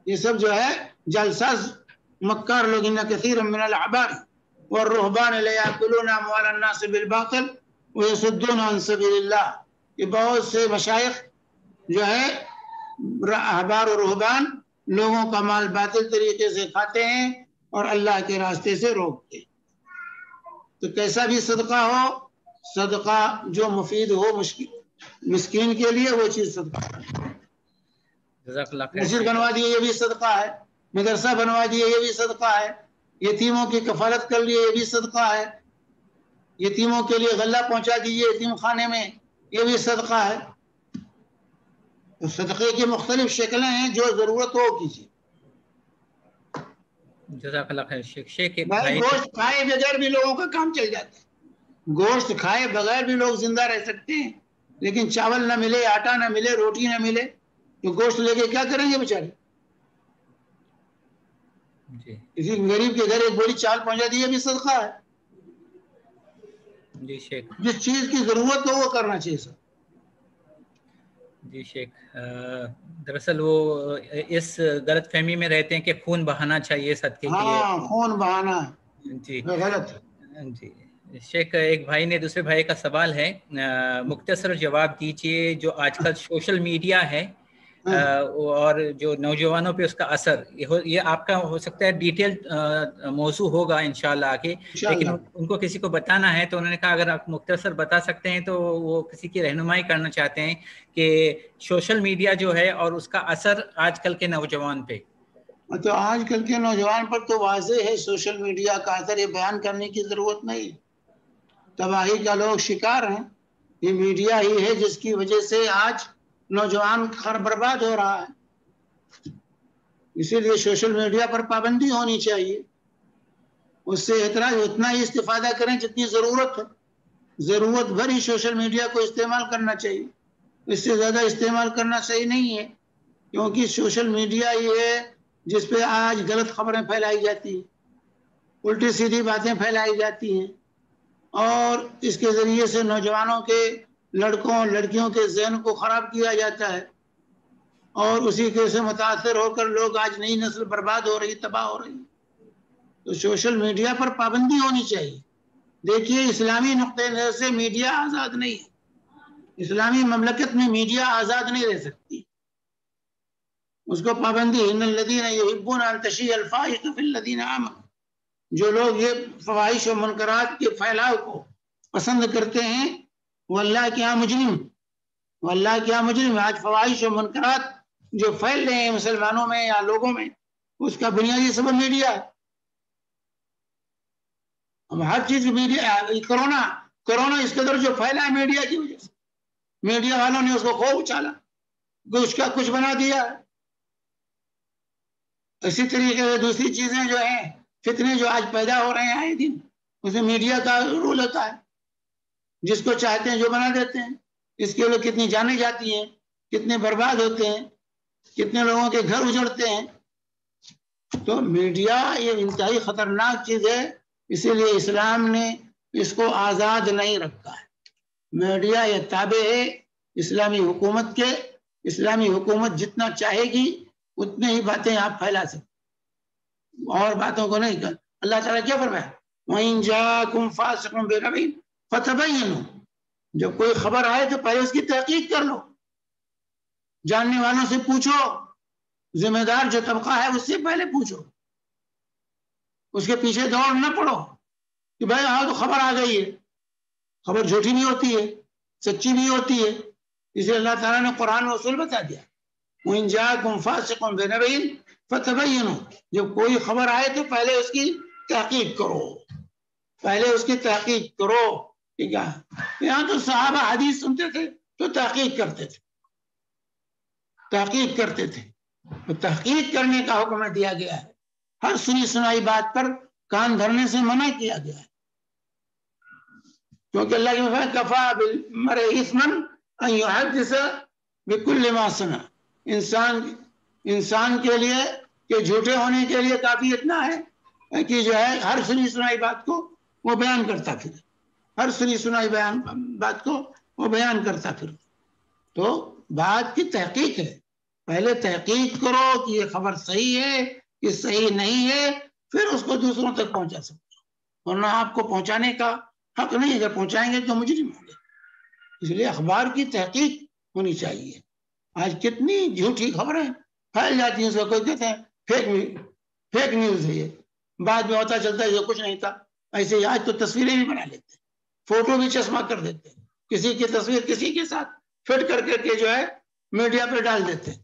یہ سب جو ہے جلساز مکار لوگ، ان کثیر من الاحبار والرهبان لیاکلون اموال الناس بالباطل ویصدون عن سبیل اللہ، یہ بہت سے مشائخ جو ہے احبار و رہبان لوگوں کا مال باطل طریقے سے کھاتے ہیں اور اللہ کے راستے سے روکتے ہیں۔ تو کیسا بھی صدقہ ہو، صدقہ جو مفید ہو مسکین کے لیے، وہ چیز صدقہ ہے۔ مسجد بنوا دیے یہ بھی صدقہ ہے، مدرسہ بنوا دیے یہ بھی صدقہ ہے، یتیموں کی کفالت کر لیے یہ بھی صدقہ ہے، یتیموں کے لیے غلہ پہنچا دیجیے یتیم خانے میں، یہ بھی صدقہ ہے۔ تو صدقے کی مختلف شکلیں ہیں، جو ضرورت ہو کیجیے۔ جزاک اللہ خیر شیخ۔ بھائی گوشت کھائے بغیر بھی لوگوں کا کام چل جاتا ہے، گوشت کھائے بغیر بھی لوگ زندہ رہ سکتے ہیں، لیکن چاول نہ ملے، آٹا نہ ملے، روٹی نہ ملے تو گوشت لے کے کیا کریں گے بیچارے؟ کسی غریب کے گھر ایک بوری چاول پہنچا دی، یہ بھی صدقہ ہے۔ جی شیخ، جس چیز کی ضرورت ہو وہ کرنا چاہیے سر۔ جی شیخ، دراصل وہ اس غلط فہمی میں رہتے ہیں کہ خون بہانا چاہیے صدقے کے لیے۔ ہاں خون بہانا جی غلط۔ جی شیخ، ایک بھائی نے دوسرے بھائی کا سوال ہے، مختصر جواب دیجیے۔ جو آج کل سوشل میڈیا ہے اور جو نوجوانوں پہ اس کا اثر، یہ آپ کا ہو سکتا ہے ڈیٹیل موضوع ہوگا انشاءاللہ آگے، لیکن ان کو کسی کو بتانا ہے تو انہوں نے کہا اگر آپ مختصر بتا سکتے ہیں تو وہ کسی کی رہنمائی کرنا چاہتے ہیں کہ سوشل میڈیا جو ہے اور اس کا اثر آج کل کے نوجوان پہ۔ تو آج کل کے نوجوان پر تو واضح ہے سوشل میڈیا کا اثر، یہ بیان کرنے کی ضرورت نہیں، تباہی کا لوگ شکار ہیں۔ یہ میڈیا ہی ہے جس کی وجہ سے آج نوجوان برباد ہو رہا ہے، اسی لیے سوشل میڈیا پر پابندی ہونی چاہیے۔ اس سے اتنا ہی استفادہ کریں جتنی ضرورت ہے، ضرورت بھر ہی سوشل میڈیا کو استعمال کرنا چاہیے، اس سے زیادہ استعمال کرنا صحیح نہیں ہے، کیونکہ سوشل میڈیا یہ ہے جس پہ آج غلط خبریں پھیلائی جاتی ہیں، الٹی سیدھی باتیں پھیلائی جاتی ہیں، اور اس کے ذریعے سے نوجوانوں کے، لڑکوں لڑکیوں کے ذہن کو خراب کیا جاتا ہے، اور اسی کے سے متاثر ہو کر لوگ آج نئی نسل برباد ہو رہی، تباہ ہو رہی۔ تو سوشل میڈیا پر پابندی ہونی چاہیے، دیکھیے اسلامی نقطۂ نظر سے میڈیا آزاد نہیں ہے، اسلامی مملکت میں میڈیا آزاد نہیں رہ سکتی، اس کو پابندی، ان الذین یحبون ان تشیع الفاحشۃ فی الذین آمنوا، جو لوگ یہ فواحش و منکرات کے پھیلاؤ کو پسند کرتے ہیں وہ اللہ کے یہاں مجرم، وہ اللہ کے یہاں مجرم۔ آج فواحش و منکرات جو پھیل رہے ہیں مسلمانوں میں یا لوگوں میں، اس کا بنیادی سبب میڈیا ہے۔ اب ہر چیز میڈیا، کرونا اس قدر جو پھیلا ہے میڈیا کی وجہ سے، میڈیا والوں نے اس کو خوب اچھالا، اس کا کچھ بنا دیا۔ اسی طریقے سے دوسری چیزیں جو ہیں، فتنے جو آج پیدا ہو رہے ہیں آئے دن، اس میں میڈیا کا رول ہوتا ہے، جس کو چاہتے ہیں جو بنا دیتے ہیں۔ اس کے لیے کتنی جانیں جاتی ہیں، کتنے برباد ہوتے ہیں، کتنے لوگوں کے گھر اجڑتے ہیں۔ تو میڈیا یہ انتہائی خطرناک چیز ہے، اسی لیے اسلام نے اس کو آزاد نہیں رکھا ہے۔ میڈیا یہ تابع ہے اسلامی حکومت کے، اسلامی حکومت جتنا چاہے گی اتنے ہی باتیں آپ پھیلا سکتے، اور باتوں کو نہیں کر۔ اللہ تعالیٰ کیا فرمایا؟ وَإِن جَاءَكُمْ فَاسِقٌ بِنَبَإٍ فَتَبَيَّنُوا، جب کوئی خبر آئے تو پہلے اس کی تحقیق کر لو، جاننے والوں سے پوچھو، ذمہ دار جو طبقہ ہے اس سے پہلے پوچھو، اس کے پیچھے دوڑ نہ پڑو کہ بھائی ہاں تو خبر آ گئی ہے۔ خبر جھوٹی بھی ہوتی ہے، سچی بھی ہوتی ہے، اس لیے اللہ تعالیٰ نے قرآن و اصول بتا دیا، وَإِن جَاءَكُمْ فَاسِقٌ بِنَبَإٍ فَتَبَيَّنُوا، جب کوئی خبر آئے تو پہلے اس کی تحقیق کرو، پہلے اس کی تحقیق کرو، ٹھیک ہے۔ یہاں تو صحابہ حدیث سنتے تھے تو تحقیق کرتے تھے، تحقیق کرتے تھے، تو تحقیق کرنے کا حکم دیا گیا ہے۔ ہر سنی سنائی بات پر کان دھرنے سے منع کیا گیا ہے، کیونکہ اللہ کی فرمان کفا بالمرء اثما ان يحدث بكل ما سمع، انسان کے لیے کہ جھوٹے ہونے کے لیے کافی اتنا ہے کہ جو ہے ہر سنی سنائی بات کو وہ بیان کرتا پھر، ہر سنی سنائی بات کو وہ بیان کرتا پھر۔ تو بات کی تحقیق ہے، پہلے تحقیق کرو کہ یہ خبر صحیح ہے کہ صحیح نہیں ہے، پھر اس کو دوسروں تک پہنچا سکتے ہو، ورنہ آپ کو پہنچانے کا حق نہیں، اگر پہنچائیں گے تو مجرم ہوں گے۔ اس لیے اخبار کی تحقیق ہونی چاہیے۔ آج کتنی جھوٹی خبریں پھیل جاتی ہیں، اس کو کوئی کہتے ہیں فیک نیوز ہے، یہ بعد میں پتہ چلتا ہے یہ کچھ نہیں تھا۔ ایسے ہی آج تو تصویریں بھی بنا لیتے ہیں، فوٹو بھی چشمہ کر دیتے ہیں، کسی کی تصویر کسی کے ساتھ فٹ کر کے جو ہے میڈیا پہ ڈال دیتے ہیں۔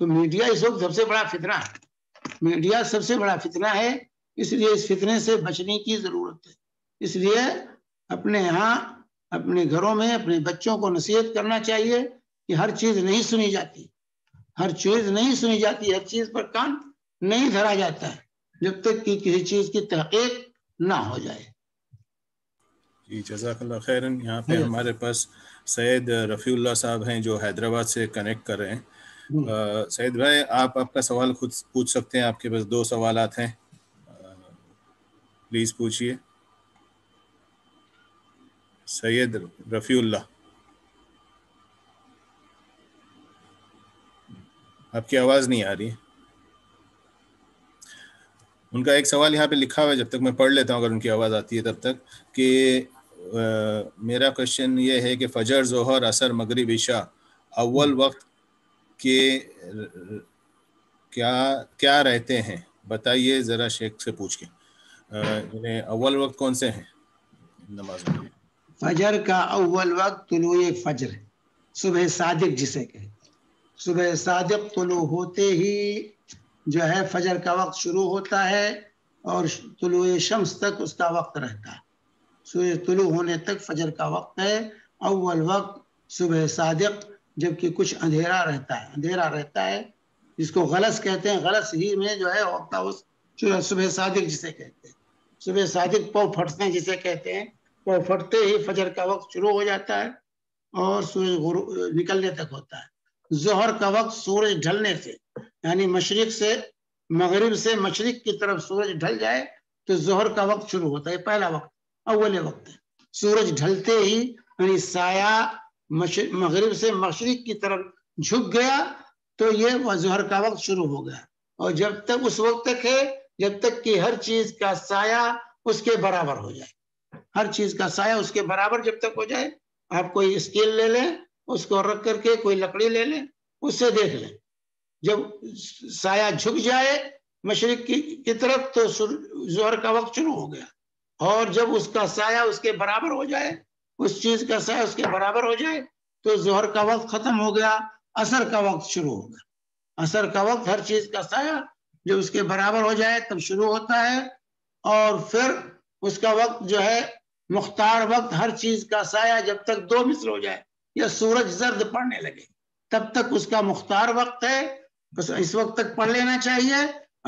تو میڈیا اس وقت سب سے بڑا فتنہ ہے، میڈیا سب سے بڑا فتنہ ہے، اس لیے اس فتنے سے بچنے کی ضرورت ہے۔ اس لیے اپنے یہاں اپنے گھروں میں اپنے بچوں کو نصیحت کرنا چاہیے کہ ہر چیز نہیں سنی جاتی، ہر چیز نہیں سنی جاتی، ہر چیز پر کان نہیں دھرا جاتا ہے جب تک کہ کسی چیز کی تحقیق نہ ہو جائے۔ جی جزاک اللہ خیرن۔ یہاں پہ ہمارے پاس سید رفیع اللہ صاحب ہیں جو حیدرآباد سے کنیکٹ کر رہے ہیں۔ سید بھائی آپ کا سوال خود پوچھ سکتے ہیں، آپ کے پاس 2 سوالات ہیں، پلیز پوچھیے۔ سید رفیع اللہ، آپ کی آواز نہیں آ رہی ہے۔ ان کا ایک سوال یہاں پہ لکھا ہوا ہے، جب تک میں پڑھ لیتا ہوں اگر ان کی آواز آتی ہے تب تک، کہ میرا کوشچن یہ ہے کہ فجر، ظہر، عصر، مغرب، عشاء اول وقت کے کیا رہتے ہیں، بتائیے ذرا شیخ سے پوچھ کے، اول وقت کون سے ہیں نماز میں؟ فجر کا اول وقت طلوع فجر، صبح صادق جسے کہتے ہیں، صبح صادق طلوع ہوتے ہی جو ہے فجر کا وقت شروع ہوتا ہے اور طلوع شمس تک اس کا وقت رہتا ہے۔ سورج طلوع ہونے تک فجر کا وقت ہے، اول وقت صبح صادق، جبکہ کچھ اندھیرا رہتا ہے جس کو غلس کہتے ہیں، غلس ہی میں جو ہے ہوتا ہے صبح صادق جسے کہتے ہیں، صبح صادق پو پھٹتے ہیں جسے کہتے ہیں، پو پھٹتے ہی فجر کا وقت شروع ہو جاتا ہے اور سورج نکلنے تک ہوتا ہے۔ ظہر کا وقت سورج ڈھلنے سے، یعنی مشرق سے مغرب سے مشرق کی طرف سورج ڈھل جائے تو ظہر کا وقت شروع ہوتا ہے، پہلا وقت، اول وقت ہے۔ سورج ڈھلتے ہی یعنی سایہ مغرب سے مشرق کی طرف جھک گیا تو یہ ظہر کا وقت شروع ہو گیا، اور جب تک اس وقت تک ہے جب تک کہ ہر چیز کا سایہ اس کے برابر ہو جائے، ہر چیز کا سایہ اس کے برابر جب تک ہو جائے. آپ کوئی اسکیل لے لیں, اس کو رکھ کر کے کوئی لکڑی لے لیں, اس سے دیکھ لیں. جب سایہ جھک جائے مشرق کی طرف تو ظہر کا وقت شروع ہو گیا. اور جب اس کا سایہ اس کے برابر ہو جائے, اس چیز کا سایہ اس کے برابر ہو جائے تو ظہر کا وقت ختم ہو گیا, عصر کا وقت شروع ہو گیا. عصر کا وقت ہر چیز کا سایہ جب اس کے برابر ہو جائے تب شروع ہوتا ہے. اور پھر اس کا وقت جو ہے مختار وقت, ہر چیز کا سایہ جب تک 2 مثل ہو جائے یا سورج زرد پڑنے لگے تب تک اس کا مختار وقت ہے. بس اس وقت تک پڑھ لینا چاہیے.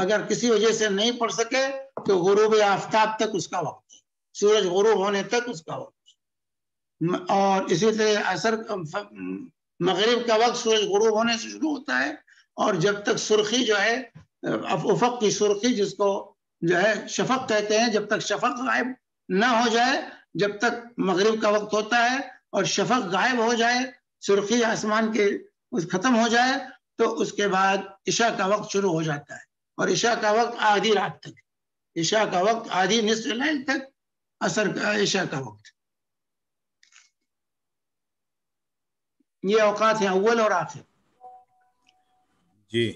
اگر کسی وجہ سے نہیں پڑھ سکے تو غروب آفتاب تک اس کا وقت ہے, سورج غروب ہونے تک اس کا وقت. اور اسی طرح عصر مغرب کا وقت سورج غروب ہونے سے شروع ہوتا ہے, اور جب تک سرخی جو ہے افق کی سرخی جس کو جو ہے شفق کہتے ہیں, جب تک شفق غائب نہ ہو جائے جب تک مغرب کا وقت ہوتا ہے. اور شفق غائب ہو جائے, سرخی آسمان کے ختم ہو جائے تو اس کے بعد عشاء کا وقت شروع ہو جاتا ہے. اور عشاء کا وقت آدھی رات تک, عشاء کا وقت آدھی نصف لیل تک عصر کا عشاء کا وقت. یہ اوقات ہیں اول اور آخر. جی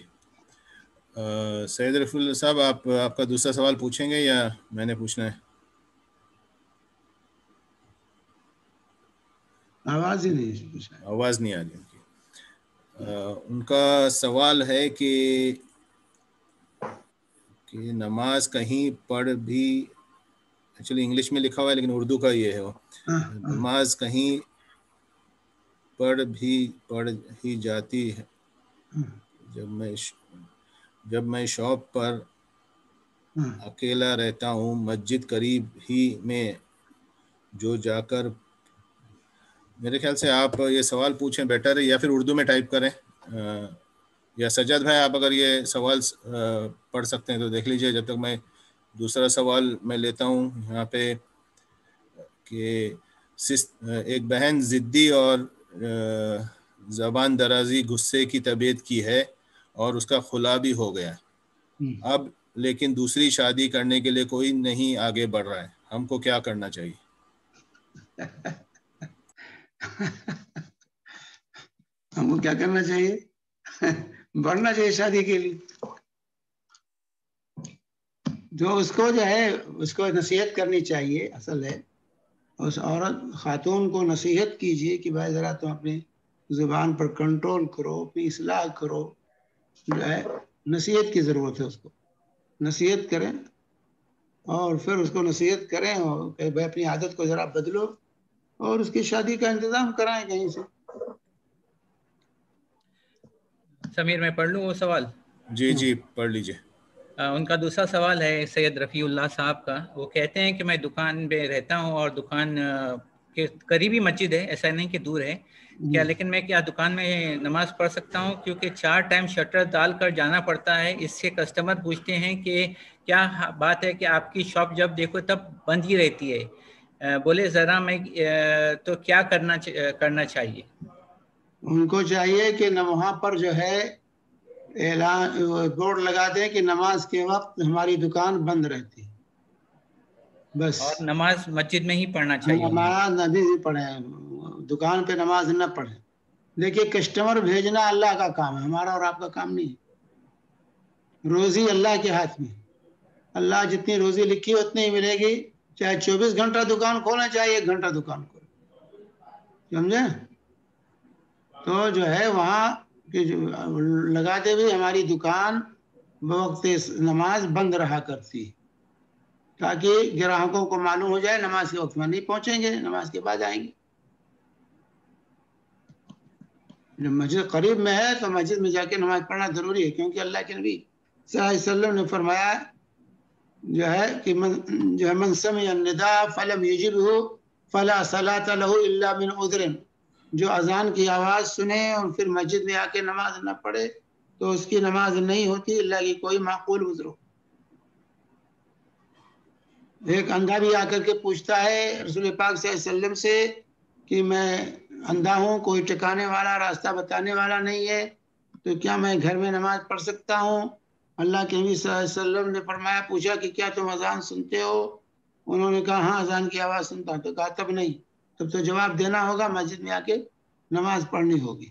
سید رفیع اللہ صاحب, آپ کا دوسرا سوال پوچھیں گے یا میں نے پوچھنا ہے؟ آواز ہی نہیں, آواز نہیں آ رہی ان کی. ان کا سوال ہے کہ نماز کہیں پڑھ بھی, ایکچولی انگلش میں لکھا ہوا ہے لیکن اردو کا یہ ہے, وہ نماز کہیں پڑھ ہی جاتی ہے جب میں شاپ پر اکیلا رہتا ہوں, مسجد قریب ہی میں جو جا کر. میرے خیال سے آپ یہ سوال پوچھیں بیٹر ہے, یا پھر اردو میں ٹائپ کریں. یا سجاد بھائی آپ اگر یہ سوال پڑھ سکتے ہیں تو دیکھ لیجئے, جب تک میں دوسرا سوال میں لیتا ہوں یہاں پہ کہ ایک بہن ضدی اور زبان درازی غصے کی طبیعت کی ہے اور اس کا خلا بھی ہو گیا. اب لیکن دوسری شادی کرنے کے لیے کوئی نہیں آگے بڑھ رہا ہے, ہم کو کیا کرنا چاہیے؟ ہم کو کیا کرنا چاہیے؟ بڑھنا چاہیے شادی کے لیے. جو اس کو جو ہے اس کو نصیحت کرنی چاہیے. اصل ہے اس عورت خاتون کو نصیحت کیجئے کہ بھائی ذرا تم اپنی زبان پر کنٹرول کرو, اپنی اصلاح کرو. جو ہے نصیحت کی ضرورت ہے, اس کو نصیحت کریں اور پھر اس کو نصیحت کریں اور کہ بھائی اپنی عادت کو ذرا بدلو اور اس کی شادی کا انتظام کرائیں کہیں سے. سمیر میں پڑھ لوں وہ سوال؟ جی پڑھ لیجئے. ان کا دوسرا سوال ہے سید رفیع اللہ صاحب کا. وہ کہتے ہیں کہ میں دکان میں رہتا ہوں اور دکان کے قریبی مسجد ہے, ایسا نہیں کہ دور ہے کیا, لیکن میں کیا دکان میں نماز پڑھ سکتا ہوں؟ کیونکہ 4 ٹائم شٹر ڈال کر جانا پڑتا ہے. اس سے کسٹمر پوچھتے ہیں کہ کیا بات ہے کہ آپ کی شاپ جب دیکھو تب بند ہی رہتی ہے. بولے ذرا میں تو کیا کرنا چاہیے؟ ان کو چاہیے کہ وہاں پر جو ہے اعلان بورڈ لگا دیں کہ نماز کے وقت ہماری دکان بند رہتی, بس. اور نماز مسجد میں ہی پڑھنا چاہیے. نماز نہیں پڑھیں, دکان پہ نماز نہ پڑھیں. دیکھیے کسٹمر بھیجنا اللہ کا کام ہے, ہمارا اور آپ کا کام نہیں ہے. روزی اللہ کے ہاتھ میں. اللہ جتنی روزی لکھی اتنی ہی ملے گی, چاہے 24 گھنٹہ دکان کھولیں چاہے 1 گھنٹہ دکان کھولیں. سمجھے؟ تو جو ہے وہاں لگاتے ہوئے ہماری دکان بوقت نماز بند رہا کرتی, تاکہ گراہکوں کو معلوم ہو جائے نماز کے وقت میں نہیں پہنچیں گے, نماز کے بعد آئیں گے. جب مسجد قریب میں ہے تو مسجد میں جا کے نماز پڑھنا ضروری ہے, کیونکہ اللہ کے نبی صلی اللہ علیہ وسلم نے فرمایا جو ہے کہ من سمع النداء فلم یجبہ فلا صلاۃ لہ الا من عذر. جو اذان کی آواز سنے اور پھر مسجد میں آ کے نماز نہ پڑھے تو اس کی نماز نہیں ہوتی اللہ کی کوئی معقول عذر ہو. ایک اندھا بھی آ کر کے پوچھتا ہے رسول پاک صلی اللہ علیہ وسلم سے کہ میں اندھا ہوں, کوئی ٹھکانے والا راستہ بتانے والا نہیں ہے, تو کیا میں گھر میں نماز پڑھ سکتا ہوں؟ اللہ کے نبی صلی اللہ علیہ وسلم نے فرمایا, پوچھا کہ کیا تم اذان سنتے ہو؟ انہوں نے کہا ہاں اذان کی آواز سنتا ہوں. تو کہا تب نہیں, تب تو جواب دینا ہوگا, مسجد میں آ کے نماز پڑھنی ہوگی.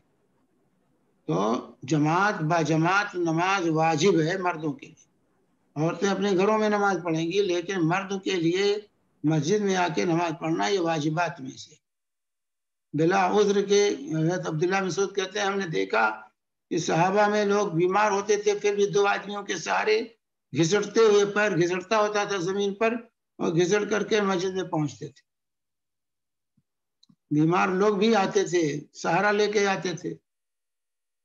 تو جماعت با جماعت نماز واجب ہے مردوں کے لیے. عورتیں اپنے گھروں میں نماز پڑھیں گی, لیکن مرد کے لیے مسجد میں آ کے نماز پڑھنا یہ واجبات میں سے بلا عذر کے. حضرت عبداللہ مسعود کہتے ہیں ہم نے دیکھا کہ صحابہ میں لوگ بیمار ہوتے تھے, پھر بھی 2 آدمیوں کے سہارے گھسٹتے ہوئے پیر گھسٹتا ہوتا تھا زمین پر, اور گھسٹ کر کے مسجد میں پہنچتے تھے. بیمار لوگ بھی آتے تھے, سہارا لے کے آتے تھے.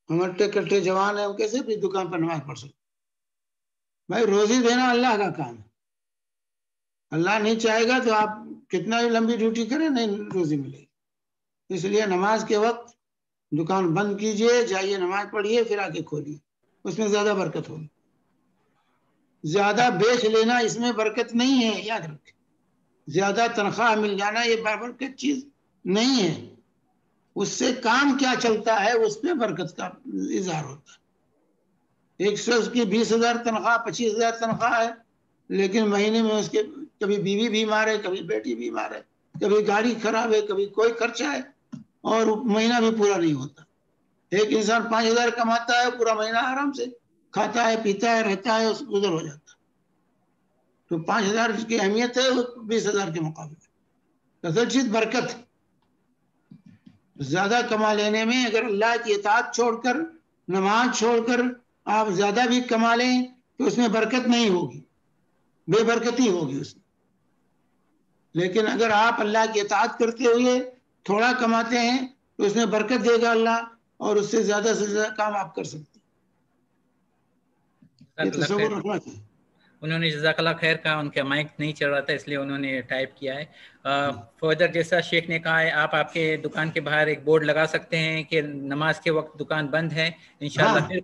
ہم اٹھے کٹھے جوان ہیں, ہم کیسے بھی دکان پر نماز پڑھ سکتے؟ بھائی روزی دینا اللہ کا کام ہے. اللہ نہیں چاہے گا تو آپ کتنا ہی لمبی ڈیوٹی کریں, نہیں روزی ملے گی. اس لیے نماز کے وقت دکان بند کیجئے, جائیے نماز پڑھیے, پھر آ کے کھولیے, اس میں زیادہ برکت ہوگی. زیادہ بیچ لینا اس میں برکت نہیں ہے, یاد رکھیں. زیادہ تنخواہ مل جانا یہ برکت چیز نہیں ہے. اس سے کام کیا چلتا ہے, اس پہ برکت کا اظہار ہوتا ہے. ایک شخص کی 20,000 تنخواہ 25,000 تنخواہ ہے, لیکن مہینے میں اس کے کبھی بیوی بیمار ہے, کبھی بیٹی بیمار ہے, کبھی گاڑی خراب ہے, کبھی کوئی خرچہ ہے, اور مہینہ بھی پورا نہیں ہوتا. ایک انسان 5,000 کماتا ہے, پورا مہینہ آرام سے کھاتا ہے, پیتا ہے, رہتا ہے, اس گزر ہو جاتا ہے. تو 5,000 کی اہمیت ہے 20,000 کے مقابلے. اصل چیز برکت. زیادہ کما لینے میں اگر اللہ کی اطاعت چھوڑ کر, نماز چھوڑ کر آپ زیادہ بھی کما لیں تو اس میں برکت نہیں ہوگی, بے برکتی ہوگی اس میں. لیکن اگر آپ اللہ کی اطاعت کرتے ہوئے تھوڑا کماتے ہیں تو اس میں برکت دے گا اللہ, اور اس سے زیادہ کام آپ کر سکتے ہیں. یہ تصور رکھنا چاہیے. انہوں نے جزاک اللہ خیر کہا, ان کا مائک نہیں چل رہا تھا اس لیے انہوں نے ٹائپ کیا ہے. فردر جیسا شیخ نے کہا ہے, آپ کے دکان کے باہر ایک بورڈ لگا سکتے ہیں کہ نماز کے وقت دکان بند ہے, انشاءاللہ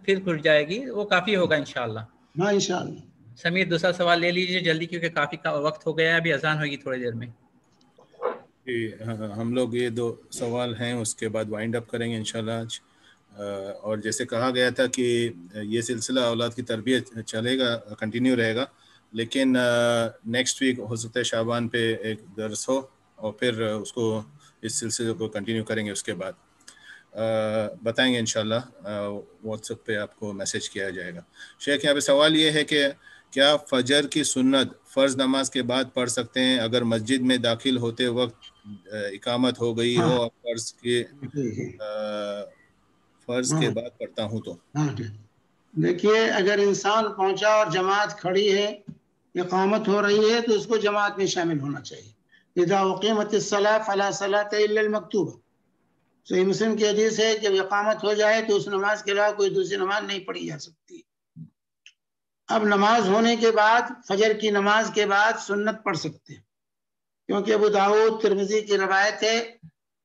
پھر کھل جائے گی, وہ کافی ہوگا انشاءاللہ. ہاں انشاءاللہ. سمیر دوسرا سوال لے لیجیے جلدی, کیونکہ کافی وقت ہو گیا ہے, ابھی اذان ہوگی تھوڑی دیر میں. ہم لوگ یہ 2 سوال ہیں, اس کے بعد وائنڈ اپ کریں گے انشاءاللہ آج. اور جیسے کہا گیا تھا کہ یہ سلسلہ اولاد کی تربیت چلے گا, کنٹینیو رہے گا, لیکن نیکسٹ ویک ہو سکتا ہے شعبان پہ ایک درس ہو, اور پھر اس کو اس سلسلے کو کنٹینیو کریں گے. اس کے بعد بتائیں گے انشاءاللہ, واٹس ایپ پہ آپ کو میسج کیا جائے گا. شیخ یہاں پہ سوال یہ ہے کہ کیا فجر کی سنت فرض نماز کے بعد پڑھ سکتے ہیں اگر مسجد میں داخل ہوتے وقت اقامت ہو گئی ہو, اور فرض کے بعد پڑھتا ہوں تو؟ دیکھیے, اگر انسان پہنچا اور جماعت کھڑی ہے, اقامت ہو رہی ہے, تو اس کو جماعت میں شامل ہونا چاہیے. اذا اقیمت الصلاۃ فلا صلاۃ الا المکتوبہ. صحیح مسلم کی حدیث ہے جب اقامت ہو جائے تو اس نماز کے علاوہ کوئی دوسری نماز نہیں پڑھی جا سکتی. اب نماز ہونے کے بعد, فجر کی نماز کے بعد سنت پڑھ سکتے ہیں, کیونکہ ابو داؤد ترمذی کی روایت ہے,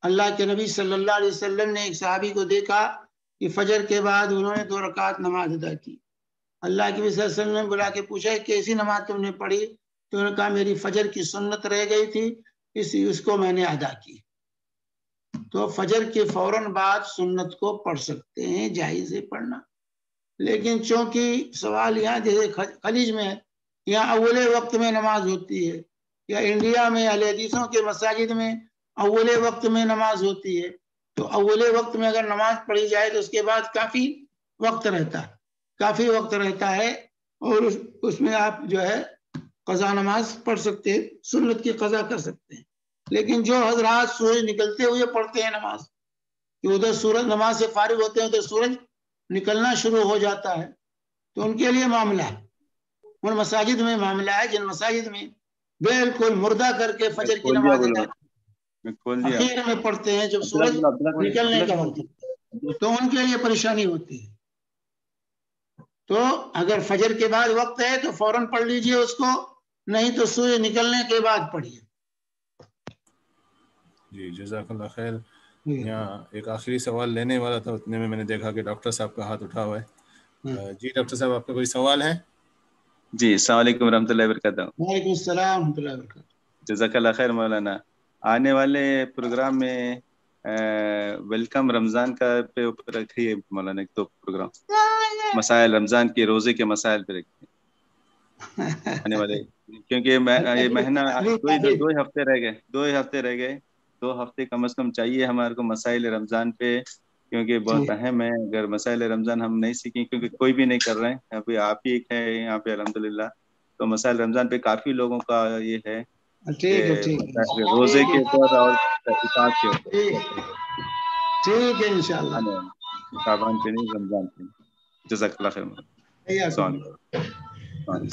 اللہ کے نبی صلی اللہ علیہ وسلم نے ایک صحابی کو دیکھا کہ فجر کے بعد انہوں نے 2 رکعت نماز ادا کی. اللہ کے نبی صلی اللہ علیہ وسلم نے بلا کے پوچھا کیسی نماز تم نے پڑھی؟ تو انہوں نے کہا میری فجر کی سنت رہ گئی تھی, اس کو میں نے ادا کی. تو فجر کے فوراً بعد سنت کو پڑھ سکتے ہیں, جائز ہے پڑھنا. لیکن چونکہ سوال یہاں جیسے خلیج میں, یہاں اول وقت میں نماز ہوتی ہے, یا انڈیا میں اہل حدیثوں کے مساجد میں اول وقت میں نماز ہوتی ہے, تو اول وقت میں اگر نماز پڑھی جائے تو اس کے بعد کافی وقت رہتا ہے, اور اس میں آپ جو ہے قضا نماز پڑھ سکتے ہیں, سنت کی قضا کر سکتے ہیں. لیکن جو حضرات سورج نکلتے ہوئے پڑھتے ہیں نماز, کہ ادھر سورج نماز سے فارغ ہوتے ہیں تو سورج نکلنا شروع ہو جاتا ہے, تو ان کے لیے معاملہ ہے, ان مساجد میں معاملہ ہے جن مساجد میں بالکل مردہ کر کے فجر کی نماز اخیر میں پڑھتے ہیں جب سورج نکلنے کا وقت, تو ان کے لیے پریشانی ہوتی ہے. تو اگر فجر کے بعد وقت ہے تو فوراً پڑھ لیجئے اس کو, نہیں تو سورج نکلنے کے بعد پڑھیے. جی جزاک اللہ خیر. یہاں ایک آخری سوال لینے والا تھا, اتنے میں نے دیکھا کہ ڈاکٹر صاحب کا ہاتھ اٹھا ہوا ہے. جی ڈاکٹر صاحب, آپ کا کوئی سوال ہے؟ جی السلام علیکم ورحمۃ اللہ وبرکاتہ. وعلیکم السلام ورحمۃ اللہ وبرکاتہ. جزاک اللہ خیر مولانا. آنے والے پروگرام میں ویلکم رمضان کا پہ رکھیے مولانا, 1-2 پروگرام مسائل رمضان کے روزے کے مسائل پہ رکھیے. آنے والے، کیونکہ یہ مہینہ دو ہی ہفتے رہ گئے 2 ہفتے کم از کم چاہیے ہمارے کو مسائل رمضان پہ، کیونکہ بہت اہم ہے. اگر مسائل رمضان ہم نہیں سیکھیں، کیونکہ کوئی بھی نہیں کر رہے ہیں، ابھی آپ ہی ایک ہے یہاں پہ الحمدللہ، تو مسائل رمضان پہ کافی لوگوں کا یہ ہے روزے کے اوپر اور اطاعت کے اوپر. ٹھیک ہے انشاءاللہ، شعبان پہ نہیں، رمضان پہ. جزاک اللہ خیر. السلام علیکم.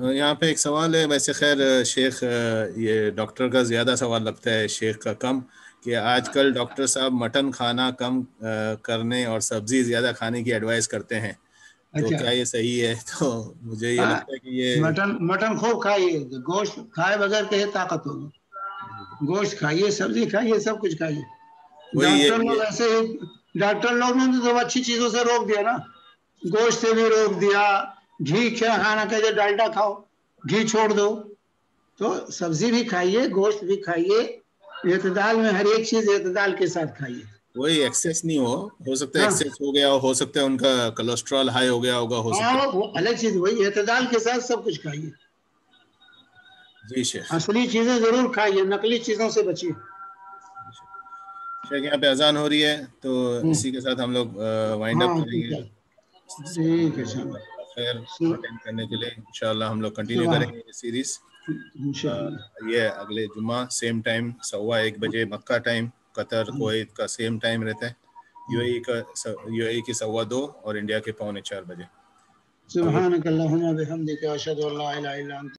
یہاں پہ ایک سوال ہے، ویسے خیر شیخ یہ ڈاکٹر کا زیادہ سوال لگتا ہے، شیخ کا کم، کہ آج کل ڈاکٹر صاحب مٹن کھانا کم کرنے اور سبزی زیادہ کھانے کی ایڈوائز کرتے ہیں، تو کیا یہ صحیح ہے؟ تو مجھے یہ لگتا ہے کہ یہ مٹن خوب کھائیے، گوشت کھائے بغیر کہ طاقت ہوگی، گوشت کھائیے، سبزی کھائیے، سب کچھ کھائیے. ڈاکٹر لوگ نے تو اچھی چیزوں سے روک دیا نا، گوشت سے بھی روک دیا، گھی کھانا کہتے ڈالڈا کھاؤ، گھی چھوڑ دو. تو سبزی بھی کھائیے، گوشت بھی کھائیے، اعتدال میں ہر ایک چیز اعتدال کے ساتھ کھائیے. وہی ایکسیس نہیں ہو سکتا ہے ایکسیس ہو گیا ہو سکتا ہے ان کا کولیسٹرول ہائی ہو گیا ہوگا، ہو سکتا ہے. وہ الگ چیز، وہی اعتدال کے ساتھ سب کچھ کھائیے. جی شیخ، اصلی چیزیں ضرور کھائیے، نقلی چیزوں سے بچیے. شیخ یہاں پہ اذان ہو رہی ہے، تو اسی کے ساتھ ہم لوگ وائنڈ اپ کریں گے. ٹھیک ہے، خیر اٹینڈ کرنے کے لیے انشاءاللہ ہم لوگ کنٹینیو کریں گے یہ سیریز. یہ اگلے جمعہ سیم ٹائم 1:15 بجے مکہ ٹائم، قطر کویت کا سیم ٹائم رہتا ہے، یو اے ای کی 2:15 اور انڈیا کے 3:45 بجے. سبحانک اللہم و بحمدک، اشہد ان لا الہ الا انت